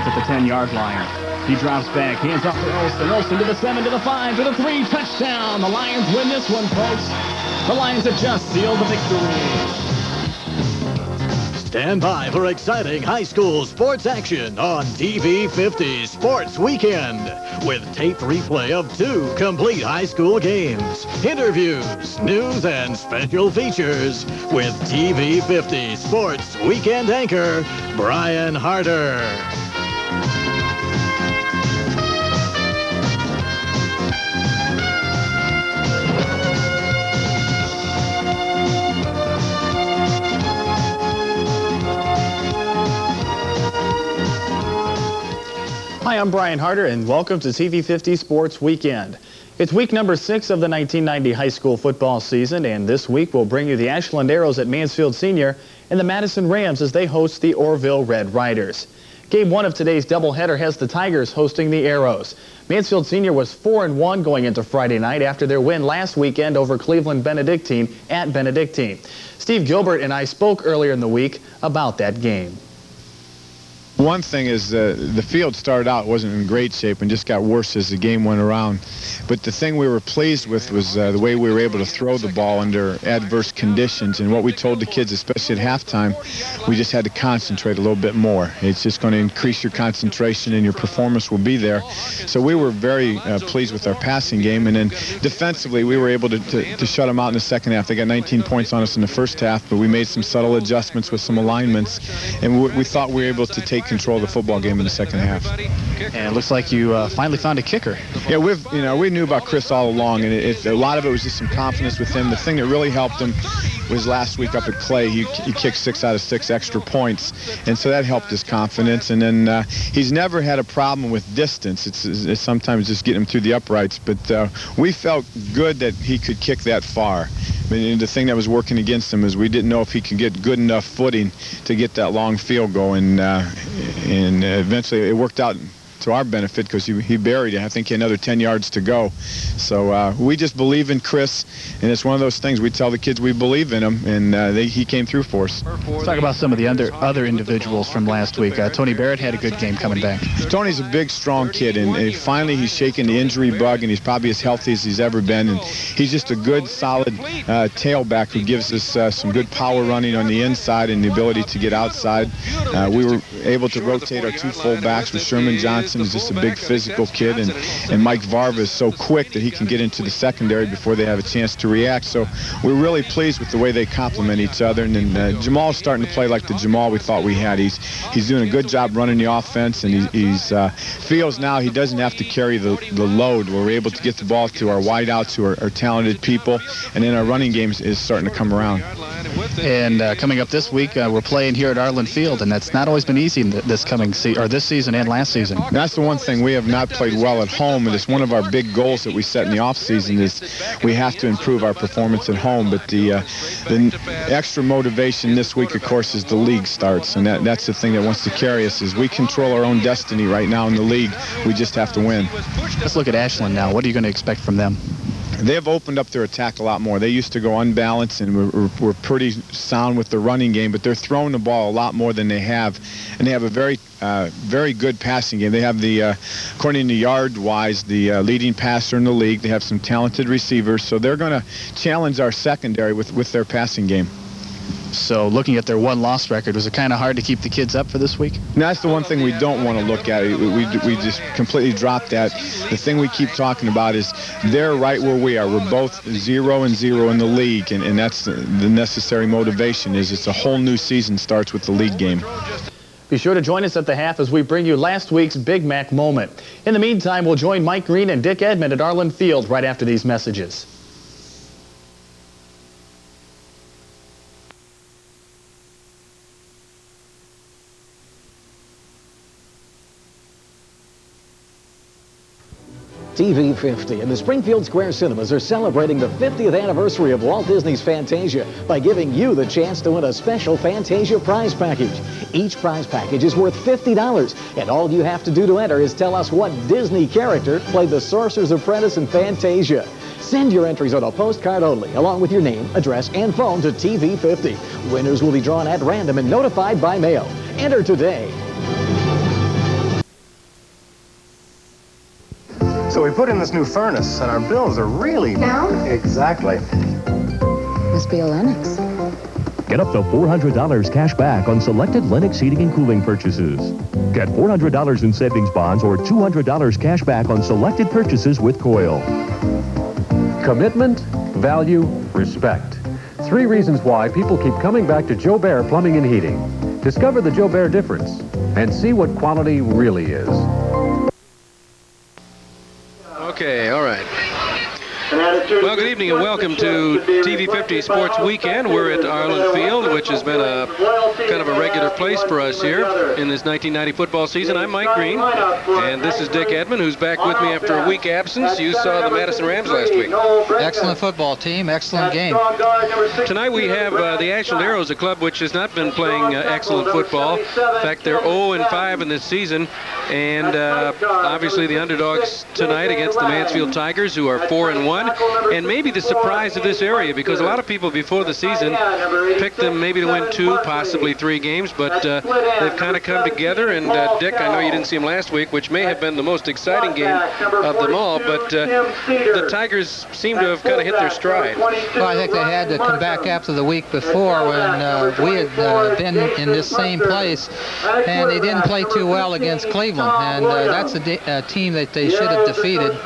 at the 10-yard line. He drops back, hands off to Olsen. Olsen to the 7, to the 5, to the 3, touchdown. The Lions win this one, folks. The Lions have just sealed the victory. Stand by for exciting high school sports action on TV 50 Sports Weekend with taped replay of 2 complete high school games, interviews, news, and special features with TV 50 Sports Weekend anchor Brian Harder. Hi, I'm Brian Harder, and welcome to TV 50 Sports Weekend. It's week number 6 of the 1990 high school football season, and this week we'll bring you the Ashland Arrows at Mansfield Sr. and the Madison Rams as they host the Orville Red Riders. Game 1 of today's doubleheader has the Tigers hosting the Arrows. Mansfield Sr. was 4-1 going into Friday night after their win last weekend over Cleveland Benedictine at Benedictine. Steve Gilbert and I spoke earlier in the week about that game. One thing is the field started out wasn't in great shape and just got worse as the game went around. But the thing we were pleased with was the way we were able to throw the ball under adverse conditions. And what we told the kids, especially at halftime, we just had to concentrate a little bit more. It's just going to increase your concentration and your performance will be there. So we were very pleased with our passing game. And then defensively, we were able to shut them out in the second half. They got 19 points on us in the first half, but we made some subtle adjustments with some alignments. And we thought we were able to take control of the football game in the second half. And it looks like you finally found a kicker. Yeah, we knew about Chris all along, and a lot of it was just some confidence with him. The thing that really helped him was last week up at Clay. He kicked 6 out of 6 extra points, and so that helped his confidence. And then he's never had a problem with distance. It's sometimes just getting him through the uprights, but we felt good that he could kick that far. I mean, the thing that was working against him is we didn't know if he could get good enough footing to get that long field goal, and eventually it worked out to our benefit because he buried it. I think he had another 10 yards to go. So we just believe in Chris, and it's one of those things we tell the kids we believe in him, and he came through for us. Let's talk about some of the other individuals from last week. Tony Barrett had a good game coming back. Tony's a big, strong kid, and finally he's shaking the injury bug, and he's probably as healthy as he's ever been. And he's just a good, solid tailback who gives us some good power running on the inside and the ability to get outside. We were able to rotate our 2 fullbacks with Sherman Johnson. Is just a big physical kid, and Mike Varva is so quick that he can get into the secondary before they have a chance to react. So we're really pleased with the way they complement each other. And then Jamal's starting to play like the Jamal we thought we had. He's doing a good job running the offense, and he's feels now he doesn't have to carry the load. We're able to get the ball to our wideouts who are talented people, and then our running game is starting to come around. And coming up this week, we're playing here at Arlen Field, and that's not always been easy this season and last season. That's the one thing we have not played well at home, and it's one of our big goals that we set in the offseason is we have to improve our performance at home. But the extra motivation this week, of course, is the league starts, and that's the thing that wants to carry us is we control our own destiny right now in the league. We just have to win. Let's look at Ashland now. What are you going to expect from them? They have opened up their attack a lot more. They used to go unbalanced and were pretty sound with the running game, but they're throwing the ball a lot more than they have. And they have a very good passing game. They have according to yard-wise, the leading passer in the league. They have some talented receivers, so they're going to challenge our secondary with their passing game. So looking at their 1-loss record, was it kind of hard to keep the kids up for this week? And that's the one thing we don't want to look at. We just completely dropped that. The thing we keep talking about is they're right where we are. We're both 0-0 in the league, and that's the necessary motivation. Is it's a whole new season starts with the league game. Be sure to join us at the half as we bring you last week's Big Mac moment. In the meantime, we'll join Mike Green and Dick Edmond at Arlen Field right after these messages. TV 50 and the Springfield Square Cinemas are celebrating the 50th anniversary of Walt Disney's Fantasia by giving you the chance to win a special Fantasia prize package. Each prize package is worth $50, and all you have to do to enter is tell us what Disney character played the Sorcerer's Apprentice in Fantasia. Send your entries on a postcard only, along with your name, address, and phone to TV 50. Winners will be drawn at random and notified by mail. Enter today. So we put in this new furnace, and our bills are really... Now? Exactly. Must be a Lennox. Get up to $400 cash back on selected Lennox heating and cooling purchases. Get $400 in savings bonds or $200 cash back on selected purchases with Coil. Commitment, value, respect. 3 reasons why people keep coming back to Joe Bear Plumbing and Heating. Discover the Joe Bear difference and see what quality really is. Okay, all right. Well, good evening and welcome to TV 50 Sports Weekend. We're at Arlen Field, which has been a kind of a regular place for us here in this 1990 football season. I'm Mike Green, and this is Dick Edmond, who's back with me after a week absence. You saw the Madison Rams last week. Excellent football team, excellent game. Tonight we have the Ashland Arrows, a club which has not been playing excellent football. In fact, they're 0-5 in this season, and obviously the underdogs tonight against the Mansfield Tigers, who are 4-1. And maybe the surprise of this area, because a lot of people before the season picked them maybe to win 2, possibly 3 games, but they've kind of come together. And Dick, I know you didn't see him last week, which may have been the most exciting game of them all, but the Tigers seem to have kind of hit their stride. Well, I think they had to come back after the week before when we had been in this same place, and they didn't play too well against Cleveland, and that's a team that they should have defeated,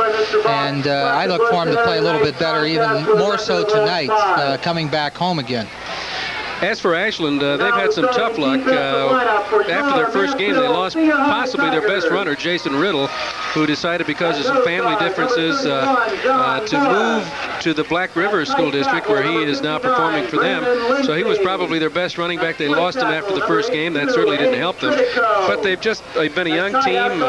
and I look for them to play a little bit better, even more so tonight, coming back home again. As for Ashland, they've had some tough luck. After their first game, they lost possibly their best runner, Jason Riddle, who decided because of some family differences to move to the Black River School District, where he is now performing for them. So he was probably their best running back. They lost him after the first game. That certainly didn't help them. But they've been a young team, and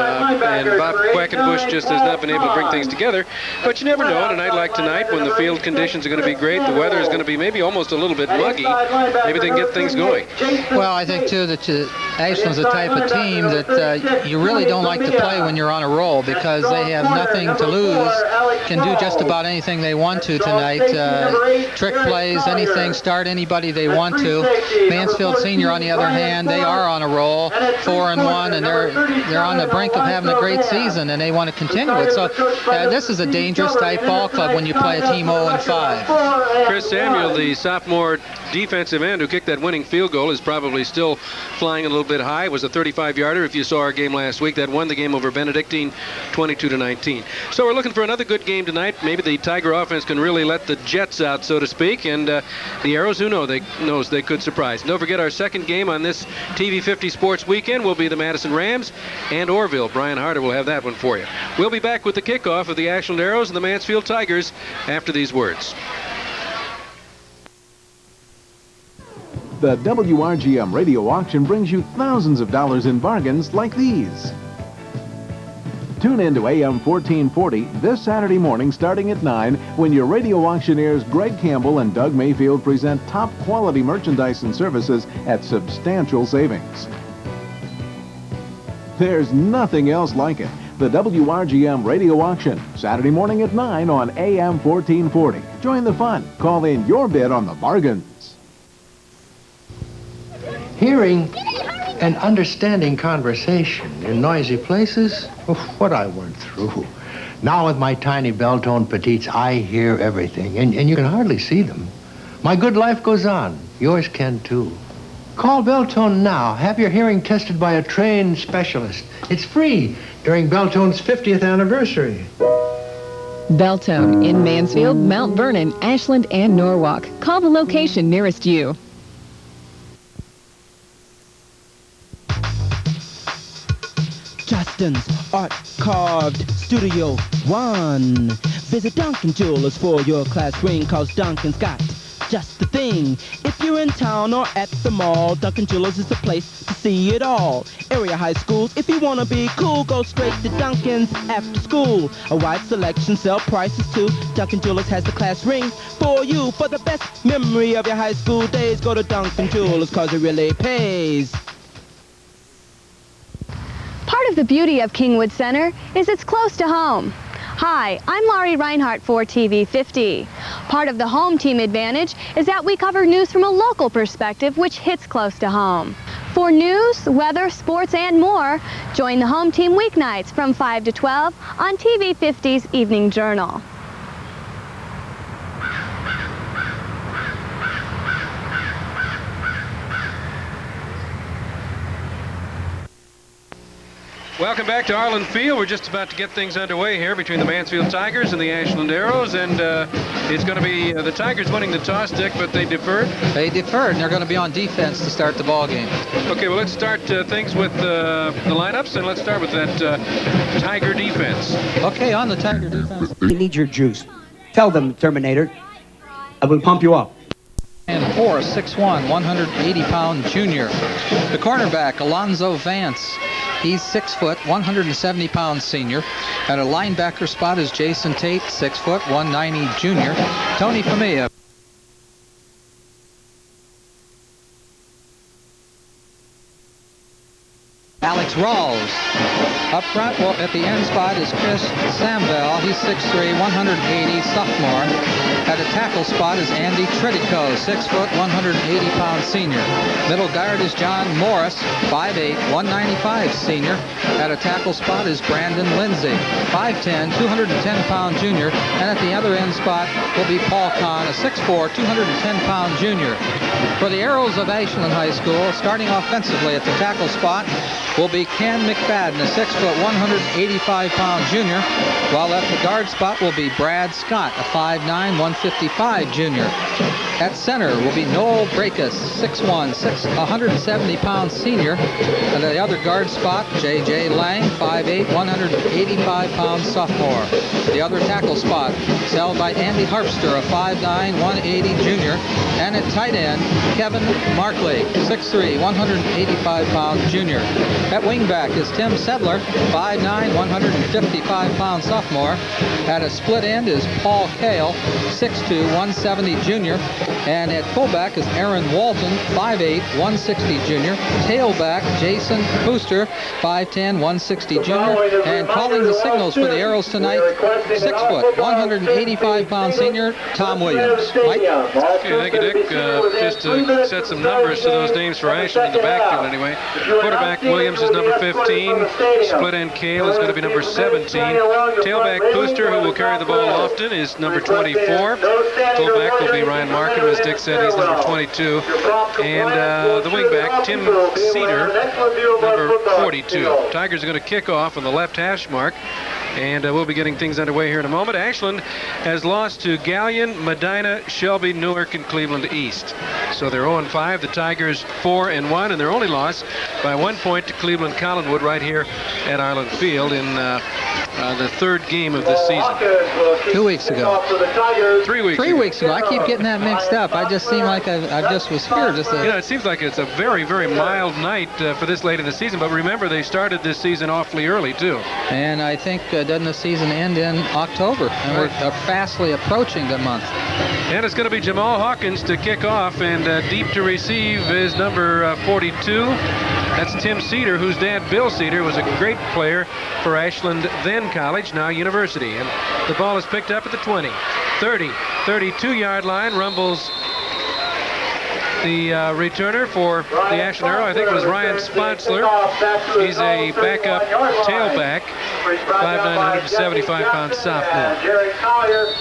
Bob Quackenbush just has not been able to bring things together. But you never know. On a night like tonight, when the field conditions are going to be great, the weather is going to be maybe almost a little bit muggy, maybe they can get things going. Well, I think, too, that Ashland's the type of team that you really don't like to play when you're on a roll, because they have nothing to lose, can do just about anything they want to tonight. Trick plays, anything, start anybody they want to. Mansfield Sr, on the other hand, they are on a roll, 4-1, and they're on the brink of having a great season, and they want to continue it. So this is a dangerous type ball club when you play a team 0-5. Chris Samuel, the sophomore defensive end who kicked that winning field goal, is probably still flying a little bit high. It was a 35-yarder. If you saw our game last week, that won the game over Benedictine 22-19. So we're looking for another good game tonight. Maybe the Tiger offense can really let the Jets out, so to speak, and the Arrows, who knows they could surprise. And don't forget, our second game on this TV 50 Sports Weekend will be the Madison Rams and Orville. Brian Harder will have that one for you. We'll be back with the kickoff of the Ashland Arrows and the Mansfield Tigers after these words. The WRGM radio auction brings you thousands of dollars in bargains like these. Tune in to AM 1440 this Saturday morning starting at 9 when your radio auctioneers Greg Campbell and Doug Mayfield present top quality merchandise and services at substantial savings. There's nothing else like it. The WRGM radio auction, Saturday morning at 9 on AM 1440. Join the fun. Call in your bid on the bargains. Hearing and understanding conversation in noisy places, what I went through. Now with my tiny bell-tone petites, I hear everything, and you can hardly see them. My good life goes on. Yours can too. Call Belltone now. Have your hearing tested by a trained specialist. It's free during Belltone's 50th anniversary. Belltone in Mansfield, Mount Vernon, Ashland, and Norwalk. Call the location nearest you. Justin's Art Carved Studio 1. Visit Duncan Jewelers for your class ring, cause Duncan's got just the thing. If you're in town or at the mall, Duncan Jewelers is the place to see it all. Area high schools, if you want to be cool, go straight to Duncan's after school. A wide selection, sell prices too. Duncan Jewelers has the class ring for you. For the best memory of your high school days, go to Duncan Jewelers, cause it really pays. Part of the beauty of Kingwood Center is it's close to home. Hi, I'm Laurie Reinhardt for TV 50. Part of the home team advantage is that we cover news from a local perspective, which hits close to home. For news, weather, sports, and more, join the home team weeknights from 5 to 12 on TV 50's Evening Journal. Welcome back to Arlen Field. We're just about to get things underway here between the Mansfield Tigers and the Ashland Arrows, and it's going to be the Tigers winning the toss, Dick, but they deferred. They deferred, and they're going to be on defense to start the ball game. Okay, well, let's start things with the lineups, and let's start with that Tiger defense. Okay, on the Tiger defense. You need your juice. Tell them, Terminator. I will pump you up. And 6'1", 180-pound junior. The cornerback, Alonzo Vance. He's 6 foot, 170-pound senior. At a linebacker spot is Jason Tate, 6 foot, 190 junior. Tony Famia. Alex Rawls. Up front, well, at the end spot is Chris Samvel. He's 6'3", 180, sophomore. At the tackle spot is Andy Tritico, 6 foot, 180-pound senior. Middle guard is John Morris, 5'8", 195 senior. At a tackle spot is Brandon Lindsay, 5'10", 210-pound junior. And at the other end spot will be Paul Kahn, a 6'4", 210-pound junior. For the Arrows of Ashland High School, starting offensively at the tackle spot will be Ken McFadden, a 6 foot, 185-pound junior. While at the guard spot will be Brad Scott, a 5'9", 155 junior. At center will be Noel Brekus, 6'1", 170-pound senior. And at the other guard spot, J.J. Lang, 5'8", 185-pound sophomore. The other tackle spot is held by Andy Harpster, a 5'9", 180 junior. And at tight end, Kevin Markley, 6'3", 185-pound junior. At wingback is Tim Sedler, 5'9", 155-pound sophomore. At a split end is Paul Kale, 6'2", 170 junior. And at fullback is Aaron Walton, 5'8", 160 junior. Tailback, Jason Booster, 5'10", 160 junior. And calling the signals for the Arrows tonight, 6 foot, 185-pound senior, Tom Williams. Mike? Okay, thank you, Dick. Just to set some numbers to those names for Ashland in the backfield anyway. Quarterback Williams is number 15. Split end Kale is going to be number 17. Tailback Booster, who will carry the ball often, is number 24. Fullback will be Ryan Markham, as Dick said, he's number 22. And the wingback, Tim Cedar, number 42. Tigers are going to kick off on the left hash mark. And we'll be getting things underway here in a moment. Ashland has lost to Galion, Medina, Shelby, Newark, and Cleveland East. So they're 0-5. The Tigers 4-1, and their only loss by 1 point to Cleveland Collinwood right here at Arlen Field in the third game of this season. 2 weeks ago. 3 weeks. 3 weeks ago. I keep getting that mixed up. I just seem like I just was here. It seems like it's a very, very mild night for this late in the season. But remember, they started this season awfully early too. And I think doesn't the season end in October? And we're fastly approaching the month. And it's going to be Jamal Hawkins to kick off, and deep to receive is number 42. That's Tim Cedar, whose dad, Bill Cedar, was a great player for Ashland, then college, now university. And the ball is picked up at the 20, 30, 32-yard line. Rumbles the returner for the Ashland Arrow, I think it was Ryan Sponsler. He's a backup tailback, 5'9", 175-pound sophomore.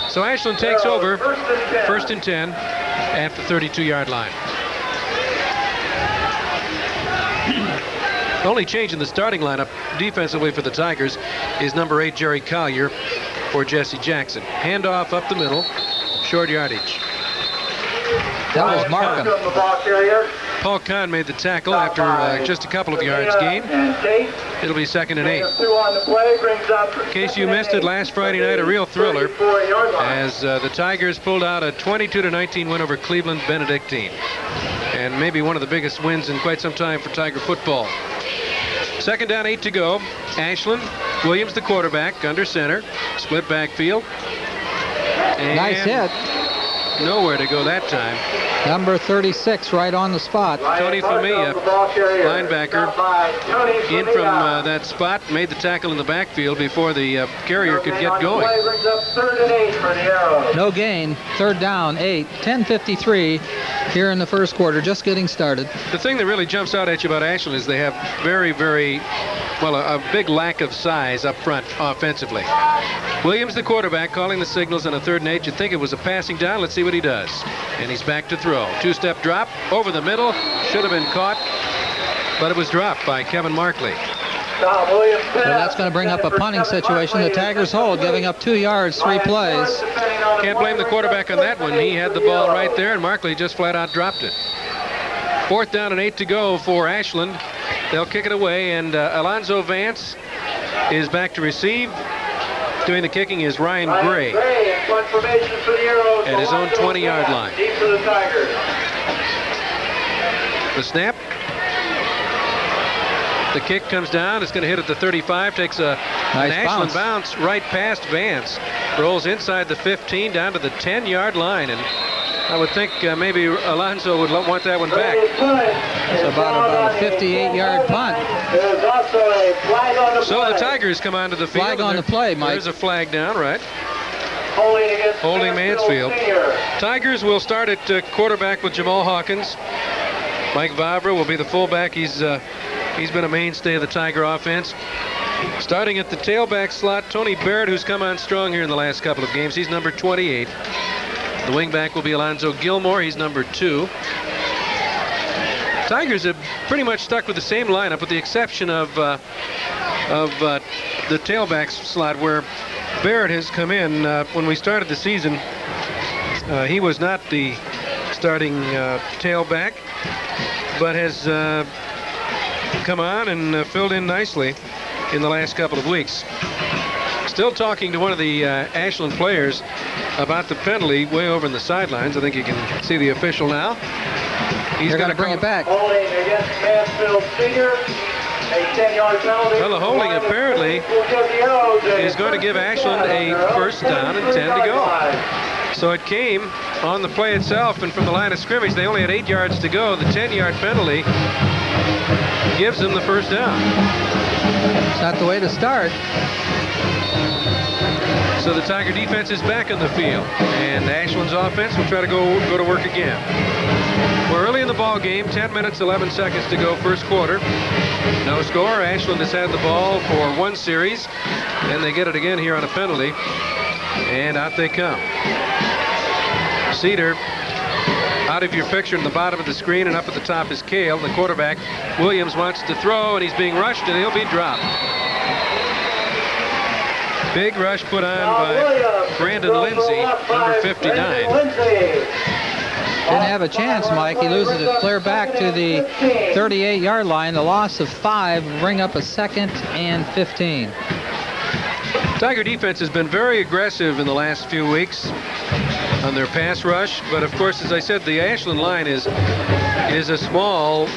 So Ashland takes over, 1st and 10 at the 32-yard line. The only change in the starting lineup defensively for the Tigers is number 8, Jerry Collier, for Jesse Jackson. Handoff up the middle, short yardage. That was Markham. Paul Kahn made the tackle after just a couple of yards gained. It'll be 2nd and 8. In case you missed it, last Friday night, a real thriller as the Tigers pulled out a 22-19 win over Cleveland Benedictine. And maybe one of the biggest wins in quite some time for Tiger football. 2nd down, 8 to go. Ashland, Williams the quarterback, under center, split backfield. And nice hit. Nowhere to go that time. Number 36 right on the spot. Tony Famia, linebacker, in from that spot, made the tackle in the backfield before the carrier could get going. No gain. 3rd down, 8. 10:53 here in the first quarter, just getting started. The thing that really jumps out at you about Ashland is they have a big lack of size up front offensively. Williams, the quarterback, calling the signals on a 3rd and 8. You'd think it was a passing down. Let's see what he does. And he's back to throw. 2-step drop over the middle. Should have been caught, but it was dropped by Kevin Markley. Well, that's going to bring up a punting situation. The Tigers hold, giving up 2 yards, 3 plays. Can't blame the quarterback on that one. He had the ball right there, and Markley just flat out dropped it. 4th down and 8 to go for Ashland. They'll kick it away, and Alonzo Vance is back to receive. Doing the kicking is Ryan Gray at his own 20-yard line. The snap. The kick comes down. It's going to hit at the 35. Takes an Ashland bounce right past Vance. Rolls inside the 15 down to the 10-yard line. And I would think maybe Alonzo would want that one back. It's about a 58-yard punt. So the Tigers come onto the field. Flag on the play, Mike. There's a flag down, right? Holding Mansfield. Tigers will start at quarterback with Jamal Hawkins. Mike Vavra will be the fullback. He's been a mainstay of the Tiger offense. Starting at the tailback slot, Tony Barrett, who's come on strong here in the last couple of games. He's number 28. The wingback will be Alonzo Gilmore. He's number 2. Tigers have pretty much stuck with the same lineup, with the exception of the tailback slot, where Barrett has come in. When we started the season, he was not the starting tailback, but has come on and filled in nicely in the last couple of weeks. Still talking to one of the Ashland players about the penalty way over in the sidelines. I think you can see the official now. He's going to bring it back. Holding against Mansfield Sr. A 10-yard penalty. Well, the holding apparently is going to give Ashland a first down and 10 to go. So it came on the play itself, and from the line of scrimmage, they only had 8 yards to go. The 10-yard penalty gives them the first down. It's not the way to start. So the Tiger defense is back on the field, and Ashland's offense will try to go to work again. We're early in the ball game, 10 minutes, 11 seconds to go, first quarter. No score. Ashland has had the ball for 1 series, and they get it again here on a penalty, and out they come. Cedar out of your picture in the bottom of the screen, and up at the top is Cale. The quarterback, Williams, wants to throw, and he's being rushed, and he'll be dropped. Big rush put on by Brandon Lindsay, number 59. Didn't have a chance, Mike. He loses it clear back to the 38-yard line. The loss of 5 will bring up a 2nd and 15. Tiger defense has been very aggressive in the last few weeks on their pass rush, but of course, as I said, the Ashland line is a small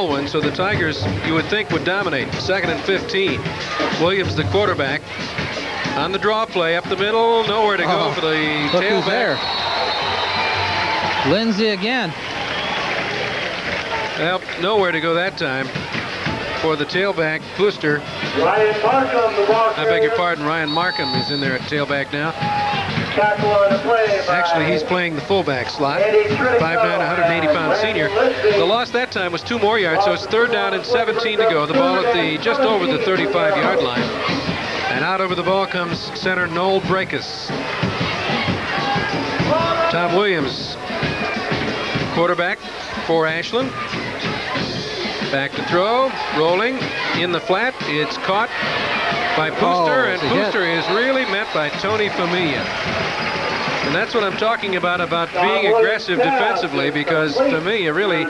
one, so the Tigers, you would think, would dominate. 2nd and 15. Williams, the quarterback, on the draw play up the middle, nowhere to go for the look who's tailback. There. Lindsay again. Well, nowhere to go that time for the tailback, Puster. Ryan Markham, the walk. I beg your pardon, Ryan Markham is in there at tailback now. Tackle on the play. Actually, he's playing the fullback slot. 5'9", 180-pound senior. The loss that time was 2 more yards, so it's 3rd down and 17 to go. The ball at the just over the 35-yard line. And out over the ball comes center Noel Breakus. Tom Williams, quarterback for Ashland. Back to throw, rolling in the flat. It's caught by Puster, and Puster is really met by Tony Familia. And that's what I'm talking about being aggressive defensively, because Familia really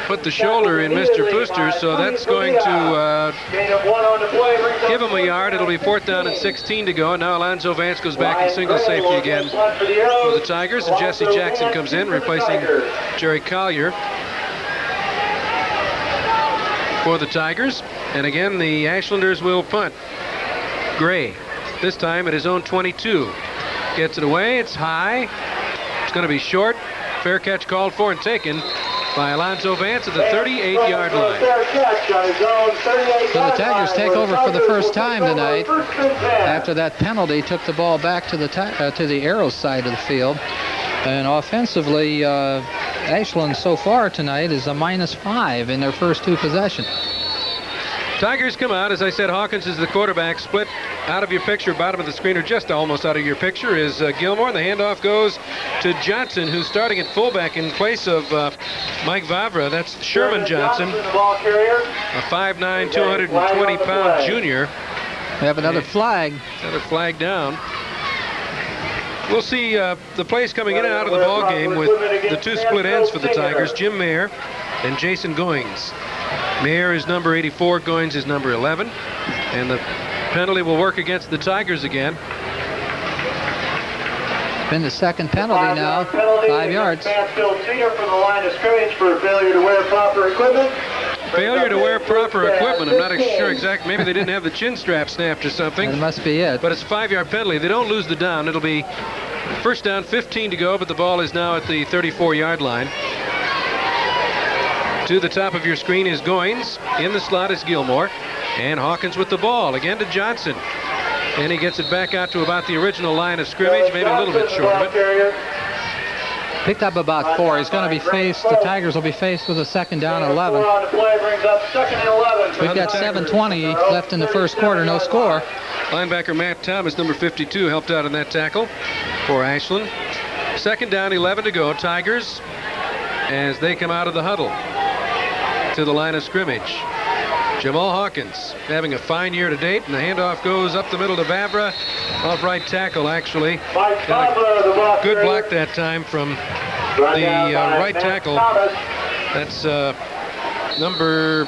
put the shoulder in Mr. Puster, so that's going to give him a yard. It'll be 4th down and 16 to go. And now Alonzo Vance goes back in single safety again for the Tigers, and Jesse Jackson comes in, replacing Jerry Collier for the Tigers. And again, the Ashlanders will punt. Gray, this time at his own 22. Gets it away. It's high. It's going to be short. Fair catch called for and taken by Alonzo Vance at the 38-yard line. So the Tigers take over for the first time tonight. After that penalty, took the ball back to the Arrows side of the field. And offensively, Ashland so far tonight is a -5 in their first 2 possessions. Tigers come out. As I said, Hawkins is the quarterback. Split out of your picture, bottom of the screen, or just almost out of your picture, is Gilmore. The handoff goes to Johnson, who's starting at fullback in place of Mike Vavra. That's Sherman Johnson, a 5'9", 220-pound junior. We have another flag. Another flag down. We'll see the plays coming in and out of the ball game with the 2 split ends for the Tigers, Jim Mayer and Jason Goings. Mayer is number 84, Goings is number 11, and the penalty will work against the Tigers again. Been the second penalty now, 5 yards. Mansfield Sr. from the line of scrimmage for failure to wear proper equipment. Failure to wear proper equipment. I'm not sure exactly. Maybe they didn't have the chin strap snapped or something. That must be it. But it's a 5-yard penalty. They don't lose the down. It'll be first down, 15 to go, but the ball is now at the 34-yard line. To the top of your screen is Goins. In the slot is Gilmore. And Hawkins with the ball. Again to Johnson. And he gets it back out to about the original line of scrimmage, maybe a little bit short of it. Picked up about 4. He's going to be faced, the Tigers will be faced with a 2nd down and 11. We've got 7:20 left in the first quarter, no score. Linebacker Matt Thomas, number 52, helped out in that tackle for Ashland. 2nd down, 11 to go. Tigers, as they come out of the huddle to the line of scrimmage. Jamal Hawkins having a fine year to date, and the handoff goes up the middle to Vavra. Off right tackle, actually. Got a good block that time from the right tackle. That's number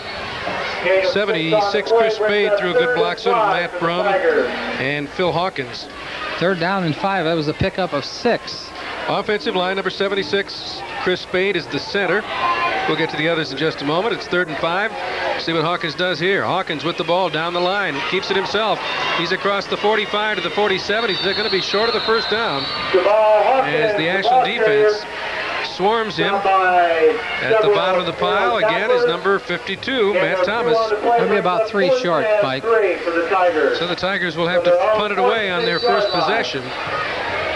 76, Chris Spade, threw a good block. So did Matt Brum and Phil Hawkins. 3rd down and 5. That was a pickup of 6. Offensive line, number 76, Chris Spade, is the center. We'll get to the others in just a moment. It's 3rd and 5. See what Hawkins does here. Hawkins with the ball down the line. Keeps it himself. He's across the 45 to the 47. He's going to be short of the first down as the Ashland defense swarms him. At the bottom of the pile again is number 52, Matt Thomas. That'll be about 3 short, Mike. So the Tigers will have to punt it away on their first possession.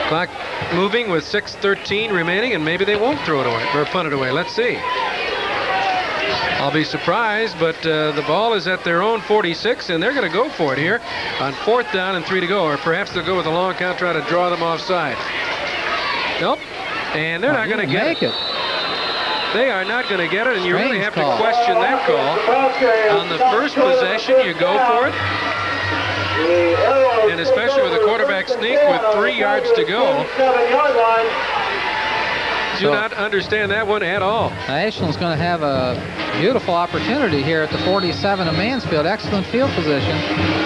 Clock moving with 6:13 remaining, and maybe they won't throw it away or punt it away. Let's see. I'll be surprised, but the ball is at their own 46, and they're going to go for it here on 4th down and 3 to go, or perhaps they'll go with a long count, try to draw them offside. Nope, and they're not going to get it. They are not going to get it, and you really have to question that call. On the first possession, you go for it. And especially with a quarterback sneak with 3 yards to go. Do not understand that one at all. Ashland's going to have a beautiful opportunity here at the 47 of Mansfield. Excellent field position.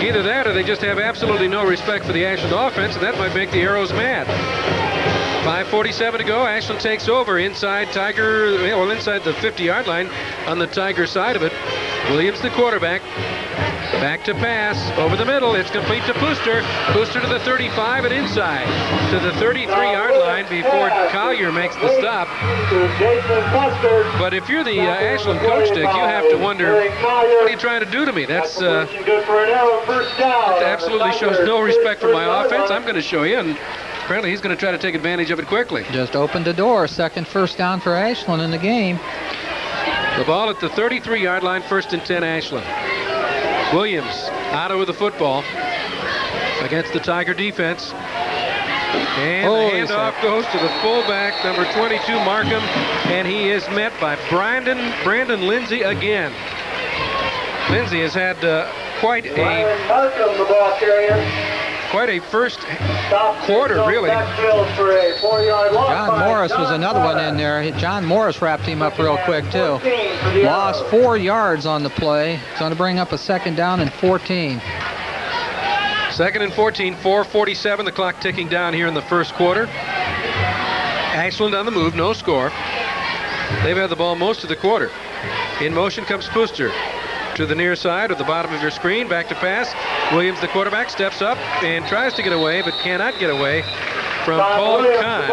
Either that or they just have absolutely no respect for the Ashland offense, and that might make the Arrows mad. 5:47 to go. Ashland takes over inside inside the 50-yard line on the Tiger side of it. Williams, the quarterback. Back to pass. Over the middle. It's complete to Pooster. Pooster to the 35 and inside. To the 33-yard line before Collier makes the stop. But if you're the Ashland coach, Dick, you have to wonder, what are you trying to do to me? That's that absolutely shows no respect for my offense. I'm going to show you, and apparently he's going to try to take advantage of it quickly. Just opened the door. 2nd first down for Ashland in the game. The ball at the 33-yard line, 1st and 10 Ashland. Williams out with the football against the Tiger defense. And the handoff goes to the fullback, number 22, Markham, and he is met by Brandon Lindsay again. Lindsay has had quite a first quarter, really. John Morris was another one in there. John Morris wrapped him up real quick, too. Lost 4 yards on the play. It's going to bring up a 2nd down and 14. 2nd and 14, 4:47, the clock ticking down here in the first quarter. Ashland on the move, no score. They've had the ball most of the quarter. In motion comes Pooster. To the near side or the bottom of your screen, back to pass. Williams, the quarterback, steps up and tries to get away, but cannot get away from Paul Kahn.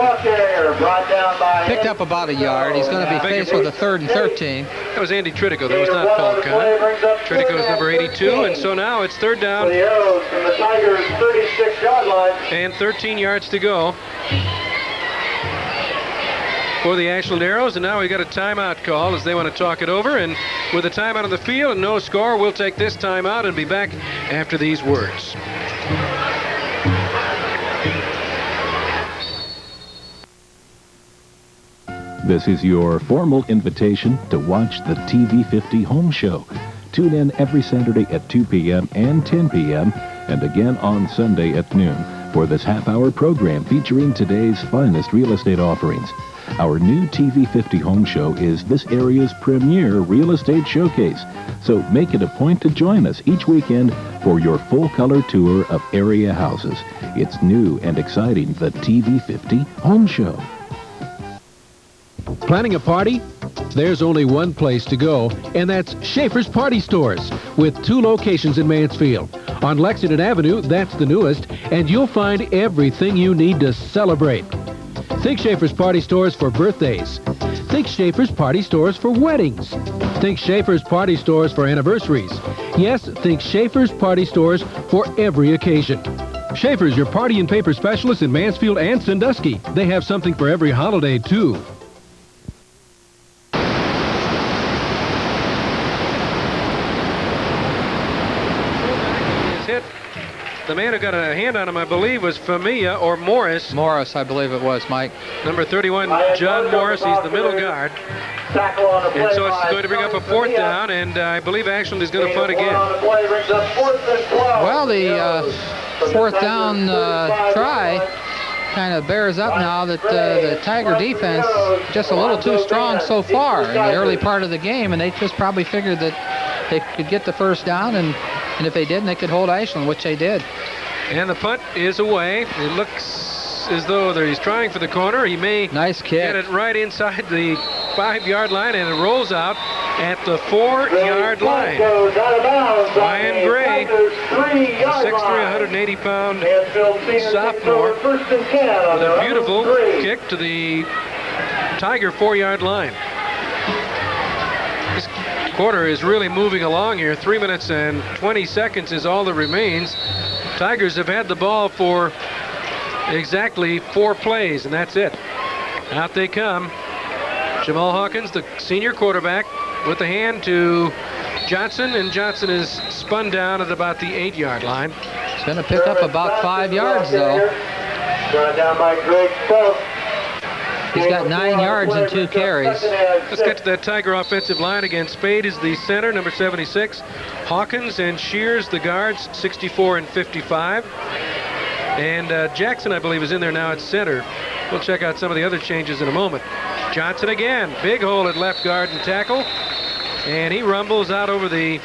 Picked up about a yard. He's going to be faced with a 3rd and 13. That was Andy Tritico. That was not Paul Kahn. Tritico is number 82, and so now it's 3rd down. And 13 yards to go. for the Ashland Arrows, and now we got a timeout call as they want to talk it over. And with a timeout on the field and no score, we'll take this timeout and be back after these words. This is your formal invitation to watch the TV50 Home Show. Tune in every Saturday at 2 p.m. and 10 p.m. and again on Sunday at noon for this half-hour program featuring today's finest real estate offerings. Our new TV50 Home Show is this area's premier real estate showcase. So make it a point to join us each weekend for your full-color tour of area houses. It's new and exciting, the TV50 Home Show. Planning a party? There's only one place to go, and that's Schaefer's Party Stores, with 2 locations in Mansfield. On Lexington Avenue, that's the newest, and you'll find everything you need to celebrate. Think Schaefer's Party Stores for birthdays. Think Schaefer's Party Stores for weddings. Think Schaefer's Party Stores for anniversaries. Yes, think Schaefer's Party Stores for every occasion. Schaefer's, your party and paper specialist in Mansfield and Sandusky. They have something for every holiday, too. The man who got a hand on him, I believe, was Famia or Morris. Morris, I believe it was, Mike. Number 31, John Morris. He's the middle guard. And so it's going to bring up a 4th down, and I believe Ashland is going to punt again. Well, the 4th down try kind of bears up now that the Tiger defense just a little too strong so far in the early part of the game, and they just probably figured that they could get the 1st down, and if they didn't, they could hold Ashland, which they did. And the punt is away. It looks as though he's trying for the corner. He may get it right inside the 5-yard line, and it rolls out at the 4-yard line. Ryan Gray, 6'3", 180-pound sophomore, with a beautiful kick to the Tiger 4-yard line. This quarter is really moving along here. 3 minutes and 20 seconds is all that remains. Tigers have had the ball for exactly 4 plays, and that's it. Out they come. Jamal Hawkins, the senior quarterback, with the hand to Johnson, and Johnson is spun down at about the 8-yard line. He's going to pick up about 5 yards, though. Brought down by Greg Spoke. He's got 9 yards and 2 carries. Let's get to that Tiger offensive line again. Spade is the center, number 76. Hawkins and Shears, the guards, 64 and 55. And Jackson, I believe, is in there now at center. We'll check out some of the other changes in a moment. Johnson again, big hole at left guard and tackle. And he rumbles out over the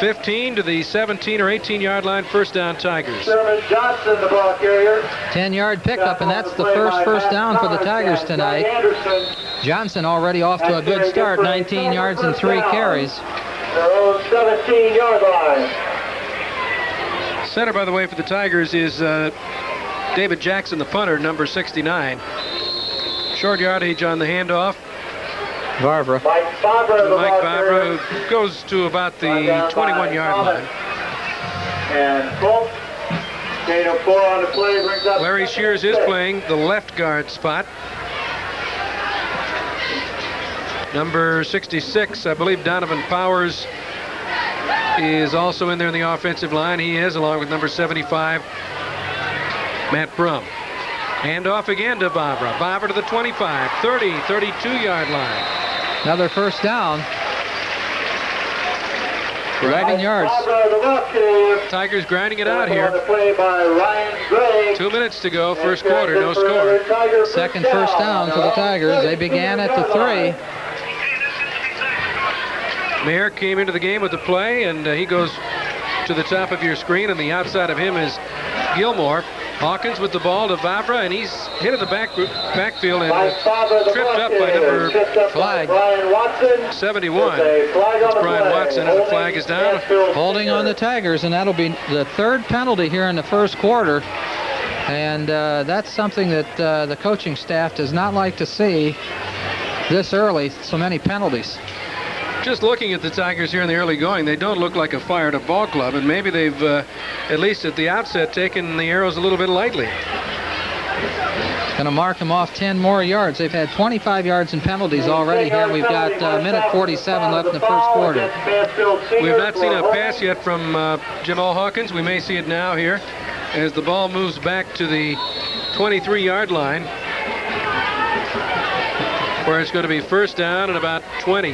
15 to the 17 or 18-yard line. 1st down, Tigers. Johnson, the ball carrier. 10-yard pickup, and that's the first down for the Tigers tonight. Johnson already off to a good start, 19 yards and 3 carries. Their own 17-yard line. Center, by the way, for the Tigers is David Jackson, the punter, number 69. Short yardage on the handoff. Vavra. Mike Vavra, who goes to about the 21-yard line. And Fultz, gain of 4 on the play, brings up. Larry Shears is playing the left guard spot. Number 66, I believe Donovan Powers is also in there in the offensive line. He is, along with number 75, Matt Brum. Hand off again to Vavra. Vavra to the 25, 30, 32-yard line. Another 1st down. Grinding yards. Tigers grinding it out here. 2 minutes to go, 1st quarter, no score. Second 1st down for the Tigers. They began at the 3. Mayer came into the game with the play, and he goes to the top of your screen, and the outside of him is Gilmore. Hawkins with the ball to Vavra, and he's hit at the backfield and tripped up by number flag 71. It's Brian Watson, and the flag is down. Holding on the Tigers, and that'll be the 3rd penalty here in the 1st quarter. And that's something that the coaching staff does not like to see this early, so many penalties. Just looking at the Tigers here in the early going, they don't look like a fired-up ball club, and maybe they've, at least at the outset, taken the Arrows a little bit lightly. Going to mark them off 10 more yards. They've had 25 yards in penalties already here. We've got a minute 47 left in the first quarter. We've not seen a pass yet from Jamal Hawkins. We may see it now here as the ball moves back to the 23-yard line, where it's going to be first down and about 20.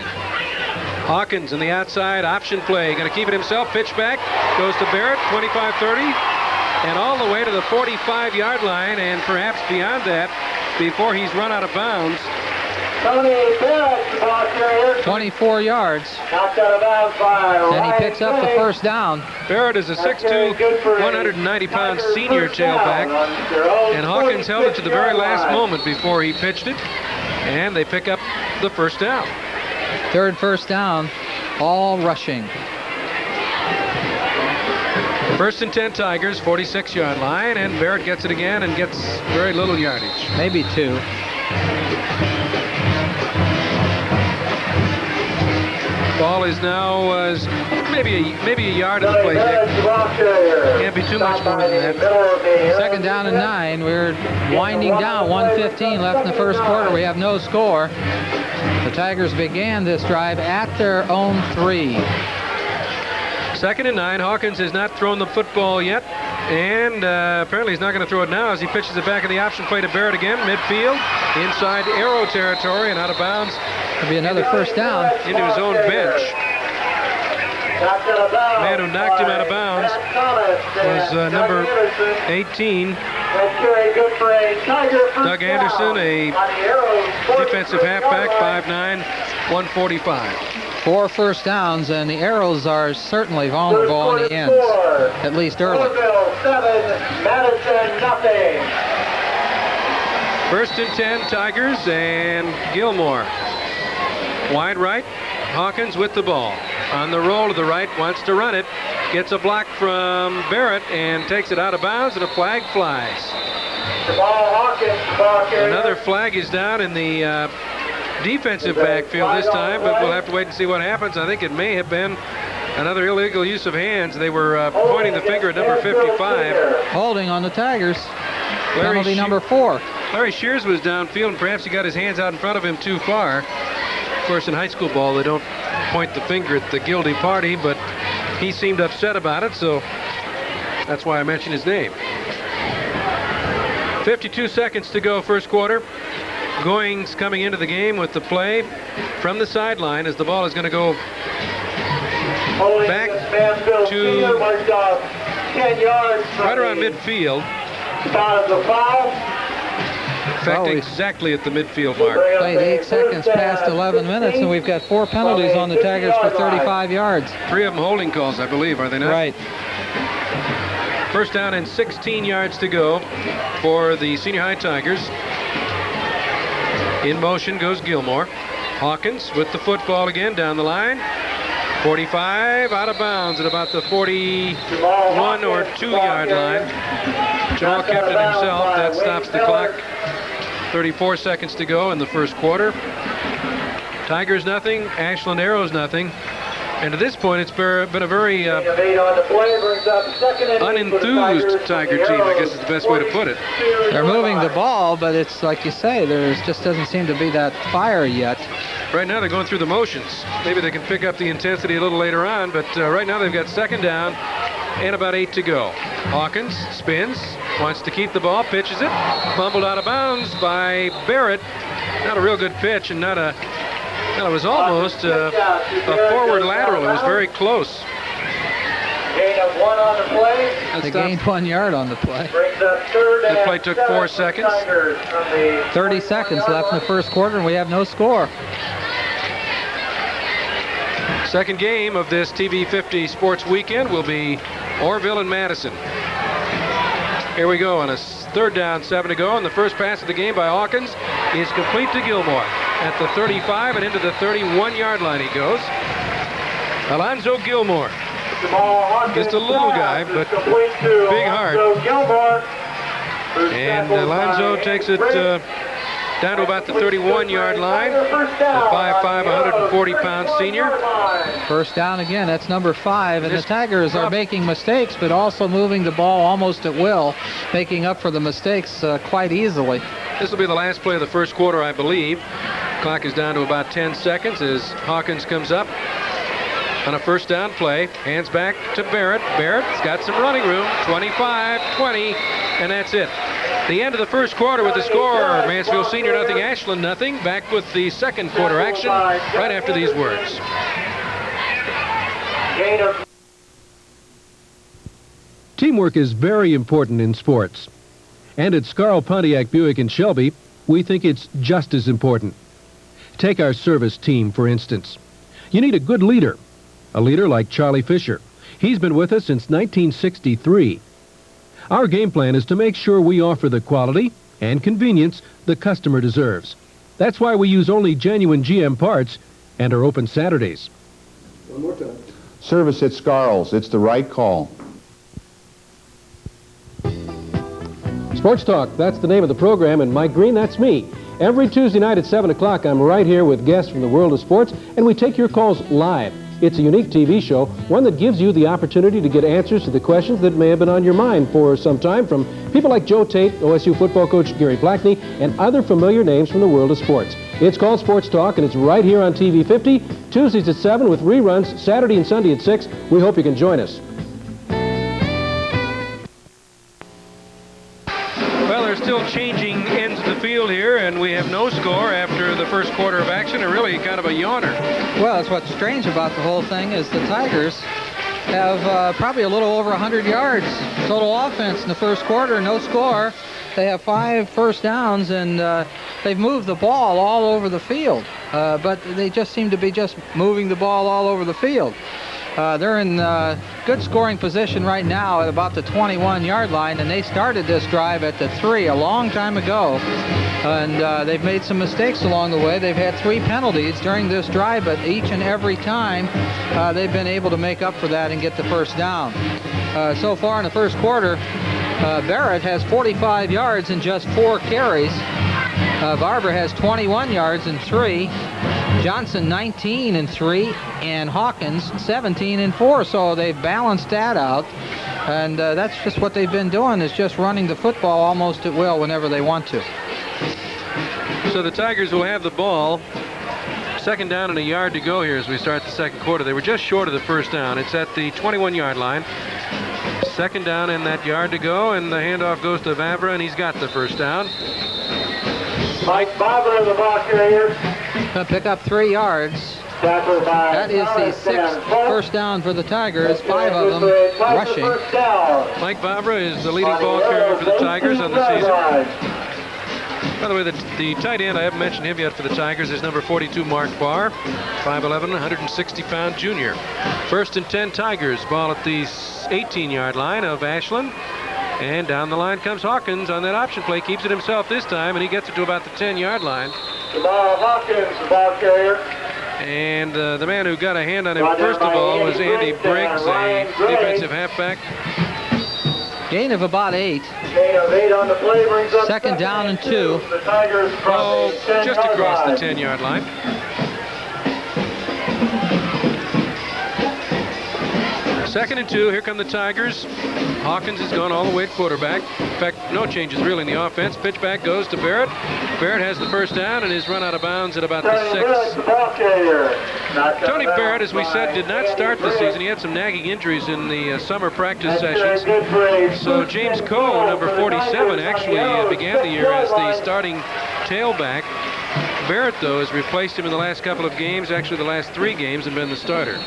Hawkins in the outside option play. Going to keep it himself. Pitch back. Goes to Barrett. 25-30. And all the way to the 45-yard line, and perhaps beyond that, before he's run out of bounds. 24 yards. And he picks up the first down. Barrett is a 6'2", 190-pound senior tailback, and Hawkins held it to the very last moment before he pitched it, and they pick up the first down. Third first down, all rushing. First and 10 Tigers, 46-yard line, and Barrett gets it again and gets very little yardage. Maybe 2. Ball is now maybe a yard of the play. Can't be too much more than that. Second down and 9. We're winding down. 1:15 left in the first quarter. We have no score. The Tigers began this drive at their own 3. Second and 9. Hawkins has not thrown the football yet, and apparently he's not going to throw it now as he pitches it back in the option play to Barrett again, midfield, inside arrow territory, and out of bounds. It'll be another first down. Into his own bench. The man who knocked him out of bounds was number 18, Doug Anderson, a defensive halfback, 5'9", 145. 4 first downs, and the arrows are certainly vulnerable on the ends, at least early. First and 10 Tigers, and Gilmore. Wide right, Hawkins with the ball. On the roll to the right, wants to run it. Gets a block from Barrett and takes it out of bounds, and a flag flies. Another flag is down in the defensive backfield this time, but we'll have to wait and see what happens. I think it may have been another illegal use of hands. They were pointing the finger at number 55. Holding on the Tigers. Penalty number 4. Larry Shears was downfield, and perhaps he got his hands out in front of him too far. Of course, in high school ball, they don't point the finger at the guilty party, but he seemed upset about it, so that's why I mentioned his name. 52 seconds to go, first quarter. Goings coming into the game with the play from the sideline as the ball is going to go back to right around midfield. In fact, exactly at the midfield mark. Played 8 seconds past 11 minutes, and we've got 4 penalties on the Tigers for 35 yards. 3 of them holding calls, I believe, are they not? Right. First down and 16 yards to go for the Senior High Tigers. In motion goes Gilmore. Hawkins with the football again down the line. 45 out of bounds at about the 41 or 2-yard line. Jamal kept it himself. That stops the clock. 34 seconds to go in the first quarter. Tigers nothing, Ashland Arrows nothing. And to this point, it's been a very unenthused Tiger team, I guess is the best way to put it. They're moving the ball, but it's like you say, there just doesn't seem to be that fire yet. Right now, they're going through the motions. Maybe they can pick up the intensity a little later on, but right now they've got second down and about 8 to go. Hawkins spins, wants to keep the ball, pitches it, fumbled out of bounds by Barrett. Not a real good pitch, and not a... Well, it was almost a forward lateral. It was very close. Gain of 1 on the play. They gained 1 yard on the play. That play took 4 seconds. 30 seconds left in the first quarter, and we have no score. Second game of this TV50 Sports Weekend will be Orville and Madison. Here we go on a third down, 7 to go, and the first pass of the game by Hawkins is complete to Gilmore. At the 35 and into the 31-yard line he goes. Alonzo Gilmore. Just a little guy, but big heart. And Alonzo takes it down to about the 31-yard line. The 5'5", 140-pound senior. First down again. That's number 5. And the Tigers are making mistakes, but also moving the ball almost at will, making up for the mistakes quite easily. This will be the last play of the first quarter, I believe. Clock is down to about 10 seconds as Hawkins comes up on a first down play. Hands back to Barrett. Barrett's got some running room. 25-20, and that's it. The end of the first quarter with the score, Mansfield Sr. nothing, Ashland nothing. Back with the second quarter action right after these words. Teamwork is very important in sports. And at Scarl Pontiac Buick in Shelby, we think it's just as important. Take our service team, for instance. You need a good leader. A leader like Charlie Fisher. He's been with us since 1963. Our game plan is to make sure we offer the quality and convenience the customer deserves. That's why we use only genuine GM parts and are open Saturdays. One more time. Service at Scarl's. It's the right call. Sports Talk, that's the name of the program, and Mike Green, that's me. Every Tuesday night at 7 o'clock, I'm right here with guests from the world of sports, and we take your calls live. It's a unique TV show, one that gives you the opportunity to get answers to the questions that may have been on your mind for some time from people like Joe Tate, OSU football coach Gary Blackney, and other familiar names from the world of sports. It's called Sports Talk, and it's right here on TV 50, Tuesdays at 7 with reruns Saturday and Sunday at 6. We hope you can join us. Well, they're still changing ends of the field here, and we have no score after the first quarter of action, and really kind of a yawner. Well, that's what's strange about the whole thing is the Tigers have probably a little over 100 yards total offense in the first quarter, no score. They have 5 first downs, and they've moved the ball all over the field, but they just seem to be just moving the ball all over the field. They're in good scoring position right now at about the 21-yard line, and they started this drive at the 3 a long time ago. And they've made some mistakes along the way. They've had 3 penalties during this drive, but each and every time they've been able to make up for that and get the first down. So far in the first quarter, Barrett has 45 yards in just 4 carries. Barber has 21 yards in 3. Johnson 19 in 3, and Hawkins 17 in 4. So they've balanced that out, and that's just what they've been doing, is just running the football almost at will whenever they want to. So the Tigers will have the ball. Second down and a yard to go here as we start the second quarter. They were just short of the first down. It's at the 21-yard line. Second down and that yard to go, and the handoff goes to Vavra, and he's got the first down. Mike Vavra, the ball carrier. Going to pick up 3 yards. That is the 6th first down for the Tigers, 5 of them rushing. Mike Vavra is the leading ball carrier for the Tigers on the season. By the way, the tight end, I haven't mentioned him yet for the Tigers, is number 42, Mark Barr, 5'11", 160-pound junior. First and 10 Tigers, ball at the 18-yard line of Ashland. And down the line comes Hawkins on that option play, keeps it himself this time, and he gets it to about the 10-yard line. Jamal Hawkins, the ball carrier. And the man who got a hand on him first of all was Andy Briggs, a defensive halfback. Gain of about 8. Gain of 8 on the play brings up second down and 2. The Tigers just across the 10-yard line. Second and 2, here come the Tigers. Hawkins has gone all the way at quarterback. In fact, no changes really in the offense. Pitch back goes to Barrett. Barrett has the first down and is run out of bounds at about the 6. Tony Barrett, as we said, did not start the season. He had some nagging injuries in the summer practice sessions. So James Coe, number 47, actually began the year as the starting tailback. Barrett, though, has replaced him in the last couple of games, actually the last 3 games, and been the starter.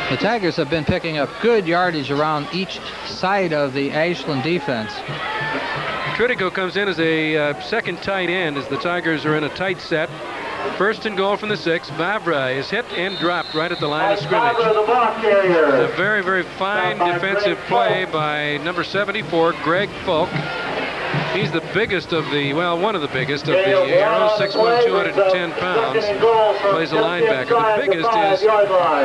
The Tigers have been picking up good yardage around each side of the Ashland defense. Tritico comes in as a second tight end as the Tigers are in a tight set. First and goal from the 6. Vavra is hit and dropped right at the line of scrimmage. A very, very fine defensive play by number 74, Greg Falk. He's the biggest of the, well, one of the biggest of the Arrows, 6'1", 210 pounds. Plays a linebacker. The biggest is